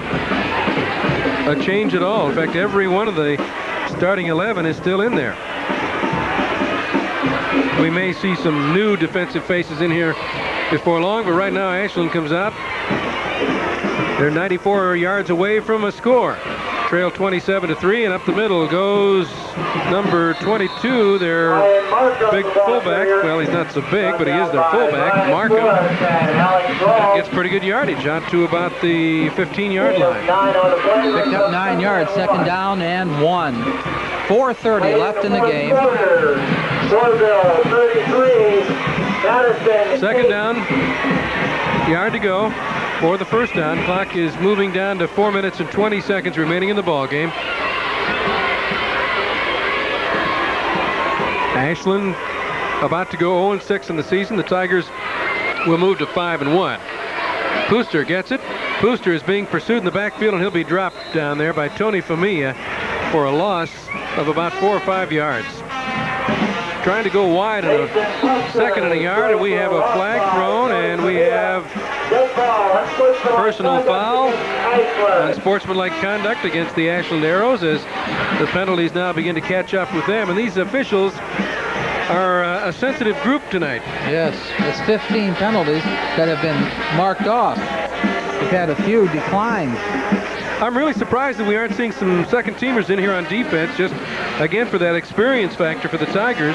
change at all. In fact, every one of the starting 11 is still in there. We may see some new defensive faces in here before long, but right now Ashland comes out. They're 94 yards away from a score. Trail 27-3, and up the middle goes number 22, their big fullback. Well, he's not so big, but he is their fullback, Markham. Gets pretty good yardage out to about the 15-yard line. Picked up 9 yards, 2nd down and 1. 4:30 left in the game. 2nd down, yard to go for the 1st down. Clock is moving down to 4 minutes and 20 seconds remaining in the ball game. Ashland about to go 0-6 in the season. The Tigers will move to 5-1. Pooster gets it. Pooster is being pursued in the backfield, and he'll be dropped down there by Tony Famia for a loss of about 4 or 5 yards. Trying to go wide on a 2nd and a yard, and we have a flag thrown, and we have personal foul on sportsmanlike conduct against the Ashland Arrows as the penalties now begin to catch up with them. And these officials are a sensitive group tonight. Yes, it's 15 penalties that have been marked off. We've had a few declines. I'm really surprised that we aren't seeing some second-teamers in here on defense, just, again, for that experience factor for the Tigers.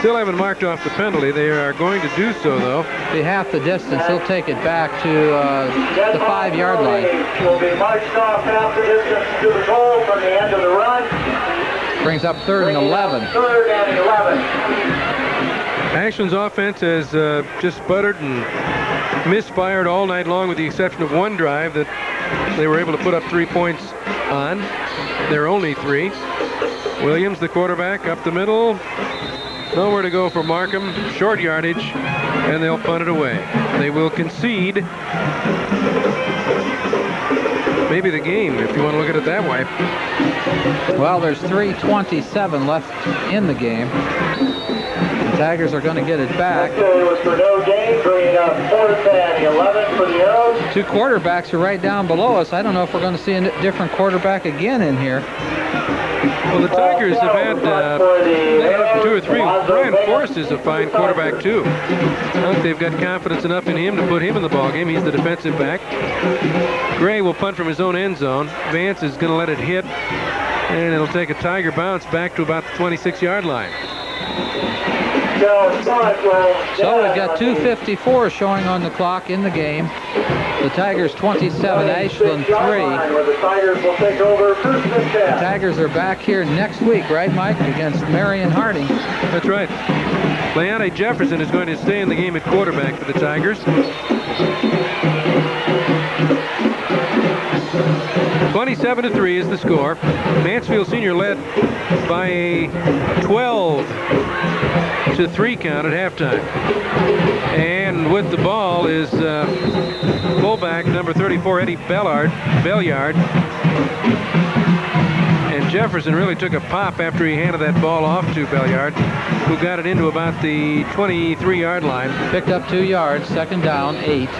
Still haven't marked off the penalty. They are going to do so, though. Be half the distance. He'll take it back to the 5-yard line. Will be marched off half the distance to the goal from the end of the run. Brings up 3rd and 11. 3rd and 11. Ashland's offense has just sputtered and misfired all night long, with the exception of one drive that they were able to put up 3 points on. They're only 3. Williams, the quarterback, up the middle. Nowhere to go for Markham. Short yardage, and they'll punt it away. They will concede maybe the game, if you want to look at it that way. Well, there's 3:27 left in the game. The Tigers are going to get it back. It was for no gain, bringing up 4th and 11 for the Arrows. Two quarterbacks are right down below us. I don't know if we're going to see a different quarterback again in here. Well, the Tigers have had they have 2 or 3. Brian Forrest is a fine quarterback, too. I think they've got confidence enough in him to put him in the ballgame. He's the defensive back. Gray will punt from his own end zone. Vance is going to let it hit, and it'll take a Tiger bounce back to about the 26-yard line. So we've got 2:54 showing on the clock in the game. The Tigers 27, Ashland 3. The Tigers will take over first and 10. The Tigers are back here next week, right, Mike, against Marion Harding. That's right. Leone Jefferson is going to stay in the game at quarterback for the Tigers. 27-3 is the score. Mansfield Sr. led by a 12-3 count at halftime. And with the ball is fullback number 34, Eddie Belliard. And Jefferson really took a pop after he handed that ball off to Belliard, who got it into about the 23-yard line. Picked up 2 yards, second down, 8.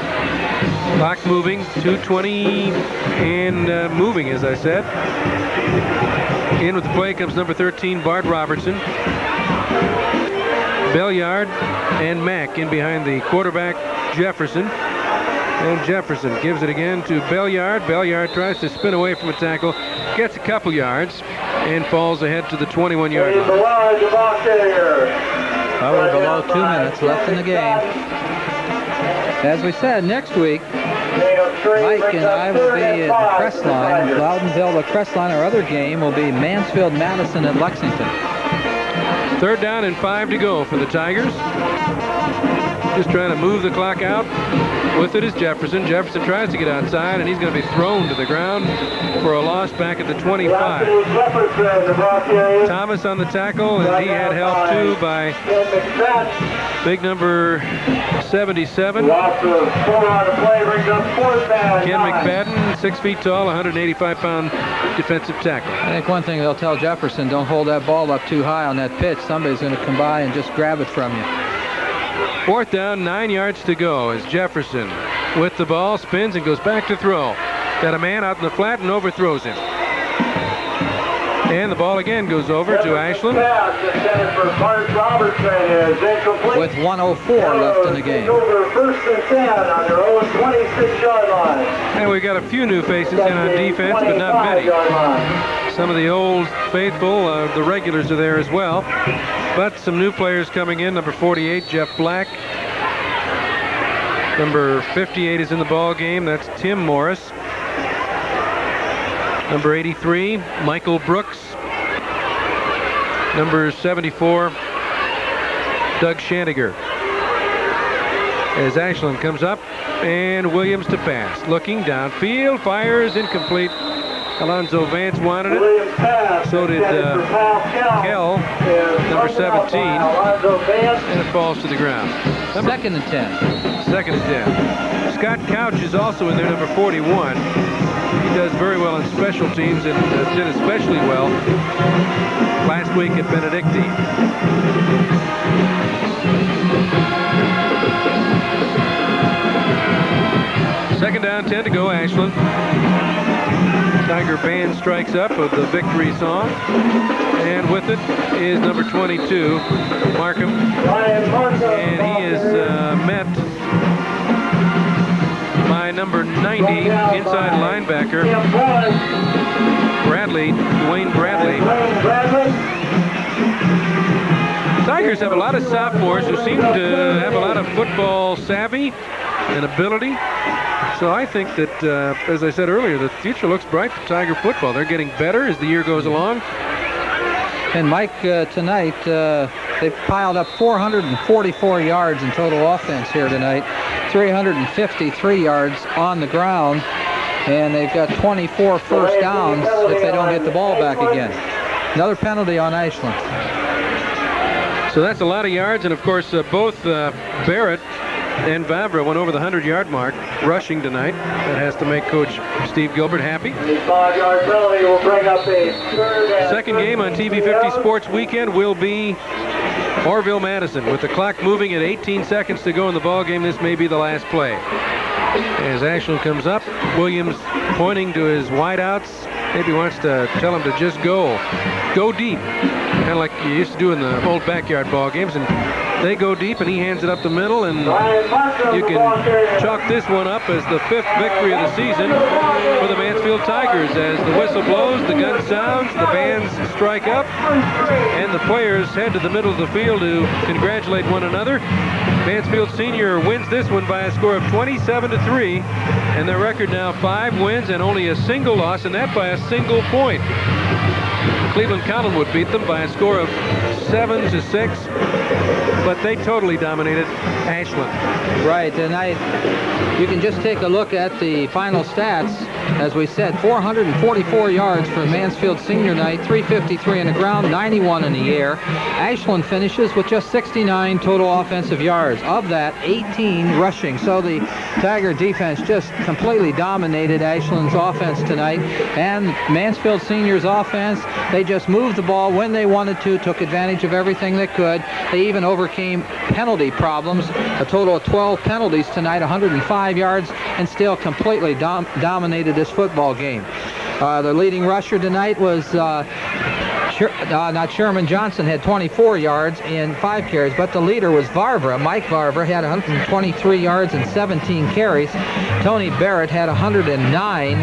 Clock moving, 2:20 and moving, as I said. In with the play comes number 13, Bart Robertson. Belliard and Mack in behind the quarterback, Jefferson. And Jefferson gives it again to Belliard. Belliard tries to spin away from a tackle, gets a couple yards, and falls ahead to the 21-yard line. We're below 2 minutes left in the game. As we said, next week, Mike and I will be at the Crestline, Loudonville, the Crestline. Our other game will be Mansfield, Madison, and Lexington. 3rd down and 5 to go for the Tigers. Just trying to move the clock out. With it is Jefferson. Jefferson tries to get outside, and he's going to be thrown to the ground for a loss back at the 25. Thomas on the tackle, and he had help too by big number 77. Ken McFadden, 6 feet tall, 185-pound defensive tackle. I think one thing they'll tell Jefferson, don't hold that ball up too high on that pitch. Somebody's going to come by and just grab it from you. 4th down, 9 yards to go as Jefferson with the ball spins and goes back to throw. Got a man out in the flat and overthrows him. And the ball again goes over to Ashland. With 1:04 left in the game. And we've got a few new faces in on defense, but not many. Some of the old faithful, the regulars are there as well. But some new players coming in. Number 48, Jeff Black. Number 58 is in the ball game. That's Tim Morris. Number 83, Michael Brooks. Number 74, Doug Shantiger. As Ashland comes up, and Williams to pass. Looking downfield, fires, incomplete. Alonzo Vance wanted it. So did Kell, number 17. And it falls to the ground. 2nd and 10. 2nd and 10. Scott Couch is also in there, number 41. He does very well in special teams and did especially well last week at Benedictine. 2nd down, 10 to go, Ashland. Tiger band strikes up with the victory song. And with it is number 22, Markham. And he is met by number 90, inside linebacker, Dwayne Bradley. Tigers have a lot of sophomores who seem to have a lot of football savvy and ability. So I think that, as I said earlier, the future looks bright for Tiger football. They're getting better as the year goes along. And Mike, tonight, they've piled up 444 yards in total offense here tonight. 353 yards on the ground. And they've got 24 first downs if they don't get the ball back again. Another penalty on Ashland. So that's a lot of yards. And, of course, both Barrett and Vavra went over the 100-yard mark rushing tonight. That has to make Coach Steve Gilbert happy. The 5-yard penalty will bring up a 3rd and Second game on TV 50 Sports Weekend will be Orville Madison with the clock moving at 18 seconds to go in the ball game. This may be the last play. As Ashland comes up, Williams pointing to his wideouts. Maybe wants to tell him to just go deep, kind of like you used to do in the old backyard ball games. And they go deep, and he hands it up the middle, and you can chalk this one up as the 5th victory of the season for the Mansfield Tigers. As the whistle blows, the gun sounds, the bands strike up, and the players head to the middle of the field to congratulate one another. Mansfield Sr. wins this one by a score of 27-3, and their record now 5 wins and only a single loss, and that by a single point. Cleveland Collinwood beat them by a score of 7-6, but they totally dominated Ashland. Right, and you can just take a look at the final stats. As we said, 444 yards for Mansfield Senior night, 353 on the ground, 91 in the air. Ashland finishes with just 69 total offensive yards. Of that, 18 rushing. So the Tiger defense just completely dominated Ashland's offense tonight. And Mansfield Senior's offense, they just moved the ball when they wanted to, took advantage of everything they could. They even overcame penalty problems. A total of 12 penalties tonight, 105 yards, and still completely dominated this football game. The leading rusher tonight was not Sherman Johnson, had 24 yards in 5 carries, but the leader was Varvra. Mike Varvra had 123 yards and 17 carries. Tony Barrett had 109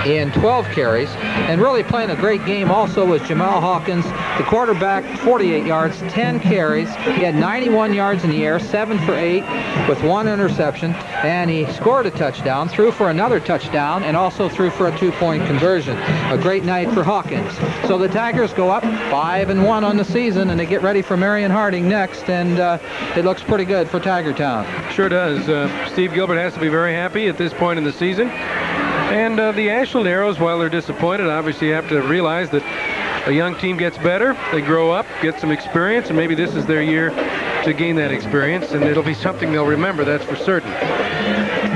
in 12 carries, and really playing a great game also was Jamal Hawkins, the quarterback, 48 yards, 10 carries. He had 91 yards in the air, 7 for 8 with 1 interception, and he scored a touchdown, threw for another touchdown, and also threw for a 2-point conversion. A great night for Hawkins. So the Tigers go up 5-1 on the season, and they get ready for Marion Harding next, and it looks pretty good for Tiger Town. Sure does. Steve Gilbert has to be very happy at this point in the season. And the Ashland Arrows, while they're disappointed, obviously have to realize that a young team gets better, they grow up, get some experience, and maybe this is their year to gain that experience, and it'll be something they'll remember, that's for certain.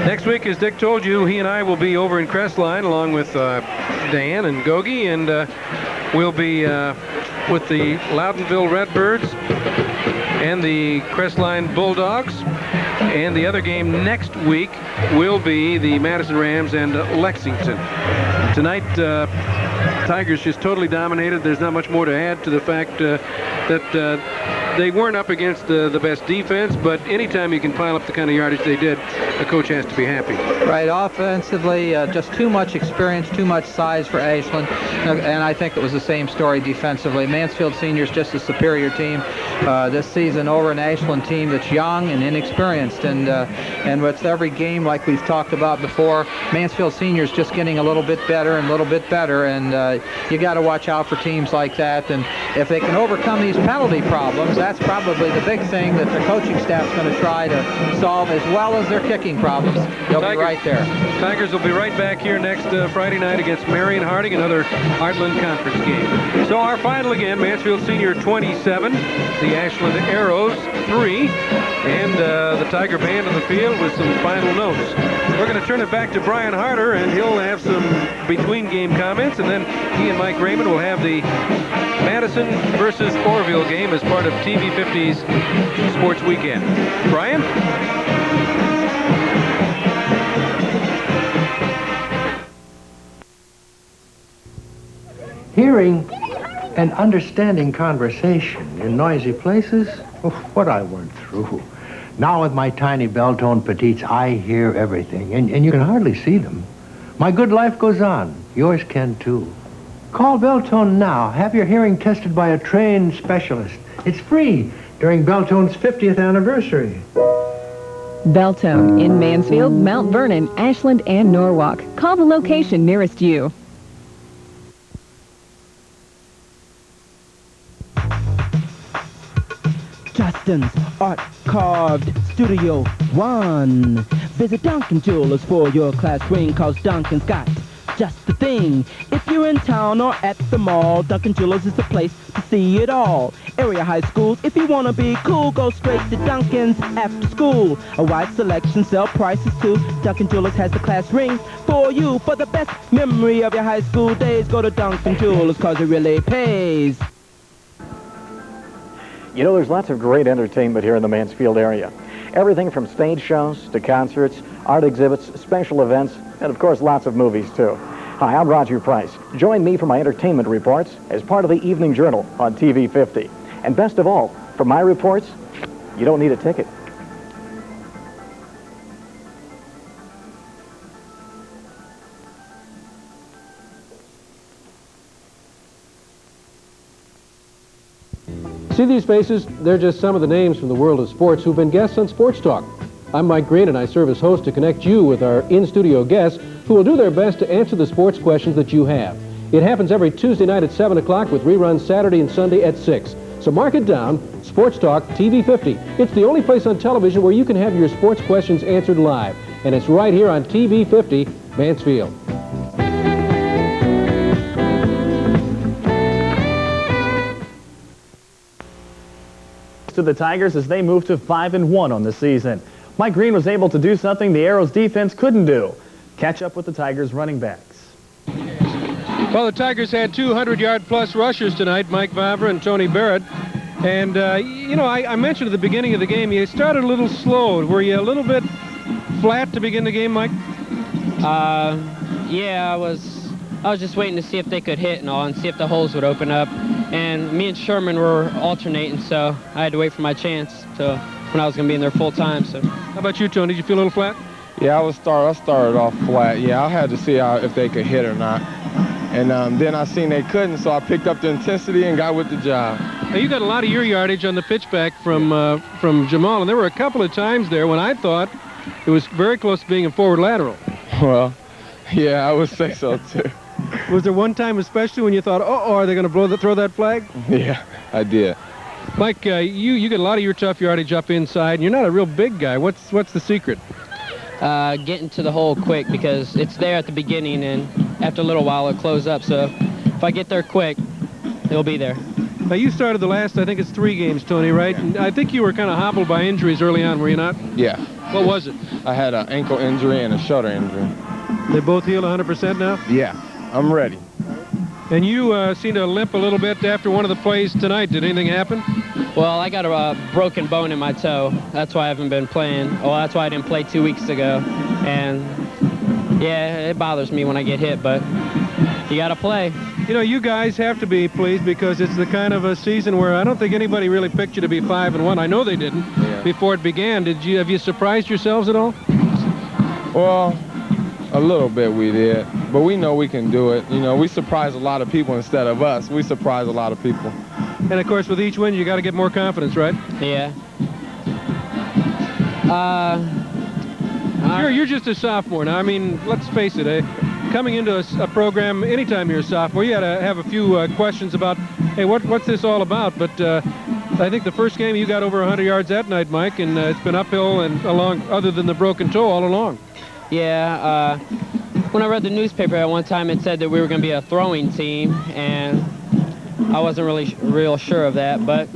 Next week, as Dick told you, he and I will be over in Crestline along with Dan and Gogi, and we'll be with the Loudonville Redbirds and the Crestline Bulldogs. And the other game next week will be the Madison Rams and Lexington. Tonight, Tigers just totally dominated. There's not much more to add to the fact that they weren't up against the best defense, but anytime you can pile up the kind of yardage they did, the coach has to be happy. Right, offensively, just too much experience, too much size for Ashland, and I think it was the same story defensively. Mansfield Senior's just a superior team this season over an Ashland team that's young and inexperienced, and with every game, like we've talked about before, Mansfield Senior's just getting a little bit better and a little bit better, and you got to watch out for teams like that, and if they can overcome these penalty problems, that's probably the big thing that the coaching staff's going to try to solve, as well as their kicking problems. They'll be right there. Tigers will be right back here next Friday night against Marion Harding, another Heartland Conference game. So our final again, Mansfield Senior 27, the Ashland Arrows 3, and the Tiger Band on the field with some final notes. We're going to turn it back to Brian Harder, and he'll have some between-game comments, and then he and Mike Raymond will have the Madison versus Orville game as part of TV50's Sports Weekend. Brian? Hearing and understanding conversation in noisy places, what I went through. Now with my tiny bell-toned petites, I hear everything, and you can hardly see them. My good life goes on. Yours can too. Call Belltone now. Have your hearing tested by a trained specialist. It's free during Belltone's 50th anniversary. Belltone in Mansfield, Mount Vernon, Ashland, and Norwalk. Call the location nearest you. Justin's Art Carved Studio 1. Visit Duncan Jewelers for your class ring, cause Duncan's got just the thing. If you're in town or at the mall, Duncan Jewelers is the place to see it all. Area high schools, if you want to be cool, go straight to Duncan's after school. A wide selection, sell prices too. Duncan Jewelers has the class ring for you. For the best memory of your high school days, go to Duncan Jewelers, cause it really pays. You know, there's lots of great entertainment here in the Mansfield area. Everything from stage shows to concerts, art exhibits, special events, and of course lots of movies too. Hi, I'm Roger Price. Join me for my entertainment reports as part of the Evening Journal on TV 50. And best of all, for my reports, you don't need a ticket. See these faces? They're just some of the names from the world of sports who've been guests on Sports Talk. I'm Mike Green, and I serve as host to connect you with our in-studio guests who will do their best to answer the sports questions that you have. It happens every Tuesday night at 7 o'clock with reruns Saturday and Sunday at 6. So mark it down, Sports Talk TV 50. It's the only place on television where you can have your sports questions answered live. And it's right here on TV 50, Mansfield. To the Tigers as they move to 5-1 on the season. Mike Green was able to do something the Arrows defense couldn't do. Catch up with the Tigers running backs. Well, the Tigers had 200-yard-plus rushers tonight, Mike Vavra and Tony Barrett. And, you know, I mentioned at the beginning of the game, you started a little slow. Were you a little bit flat to begin the game, Mike? Yeah, I was just waiting to see if they could hit and all and see if the holes would open up. And me and Sherman were alternating, so I had to wait for my chance to when I was going to be in there full time. So, how about you, Tony? Did you feel a little flat? Yeah, I started off flat. Yeah, I had to see if they could hit or not. And then I seen they couldn't, so I picked up the intensity and got with the job. Now, you got a lot of your yardage on the pitchback from Jamal, and there were a couple of times there when I thought it was very close to being a forward lateral. Well, yeah, I would say so too. Was there one time especially when you thought, oh, are they going to throw that flag? Yeah, I did. Mike, you get a lot of your tough yardage up inside, and you're not a real big guy. What's the secret? Getting to the hole quick because it's there at the beginning, and after a little while it'll close up. So if I get there quick, it'll be there. Now, you started the last, I think it's 3 games, Tony, right? And I think you were kind of hobbled by injuries early on, were you not? Yeah. What was it? I had an ankle injury and a shoulder injury. They both healed 100% now? Yeah, I'm ready. And you seemed to limp a little bit after one of the plays tonight. Did anything happen? Well, I got a broken bone in my toe. That's why I haven't been playing. Well, that's why I didn't play 2 weeks ago. And, yeah, it bothers me when I get hit, but you got to play. You know, you guys have to be pleased because it's the kind of a season where I don't think anybody really picked you to be 5-1. I know they didn't before it began. Have you surprised yourselves at all? Well, a little bit we did, but we know we can do it. You know, we surprise a lot of people instead of us. We surprise a lot of people. And, of course, with each win, you got to get more confidence, right? Yeah. You're just a sophomore now. I mean, let's face it, coming into a program, anytime you're a sophomore, you got to have a few questions about, hey, what's this all about? But I think the first game you got over 100 yards that night, Mike, and it's been uphill and along, other than the broken toe, all along. Yeah, when I read the newspaper at one time, it said that we were going to be a throwing team, and I wasn't really real sure of that, but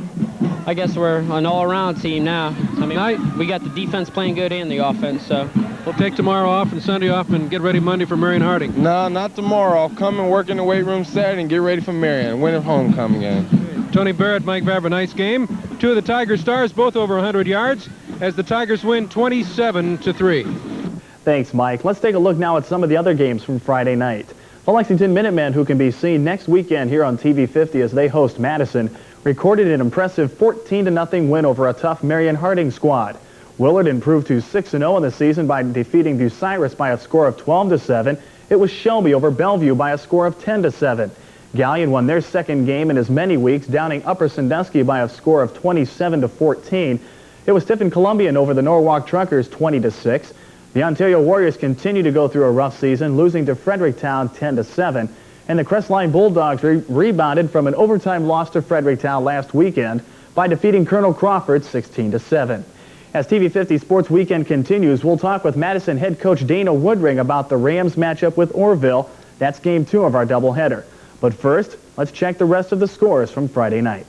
I guess we're an all-around team now. I mean, we got the defense playing good and the offense, so. We'll take tomorrow off and Sunday off and get ready Monday for Marion Harding. No, not tomorrow. I'll come and work in the weight room Saturday and get ready for Marion, winter homecoming game. Tony Barrett, Mike Vavra, nice game. 2 of the Tiger stars, both over 100 yards, as the Tigers win 27-3. Thanks, Mike. Let's take a look now at some of the other games from Friday night. The Lexington Minutemen, who can be seen next weekend here on TV 50 as they host Madison, recorded an impressive 14-0 win over a tough Marion Harding squad. Willard improved to 6-0 in the season by defeating Bucyrus by a score of 12-7. It was Shelby over Bellevue by a score of 10-7. Gallion won their second game in as many weeks, downing Upper Sandusky by a score of 27-14. It was Tiffin Columbian over the Norwalk Truckers 20-6. The Ontario Warriors continue to go through a rough season, losing to Fredericktown 10-7. And the Crestline Bulldogs rebounded from an overtime loss to Fredericktown last weekend by defeating Colonel Crawford 16-7. As TV 50 Sports Weekend continues, we'll talk with Madison head coach Dana Woodring about the Rams matchup with Orville. That's game 2 of our doubleheader. But first, let's check the rest of the scores from Friday night.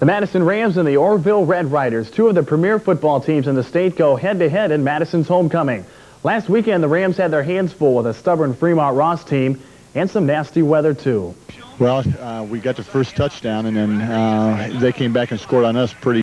The Madison Rams and the Orville Red Riders, two of the premier football teams in the state, go head-to-head in Madison's homecoming. Last weekend, the Rams had their hands full with a stubborn Fremont Ross team and some nasty weather, too. Well, we got the first touchdown, and then they came back and scored on us pretty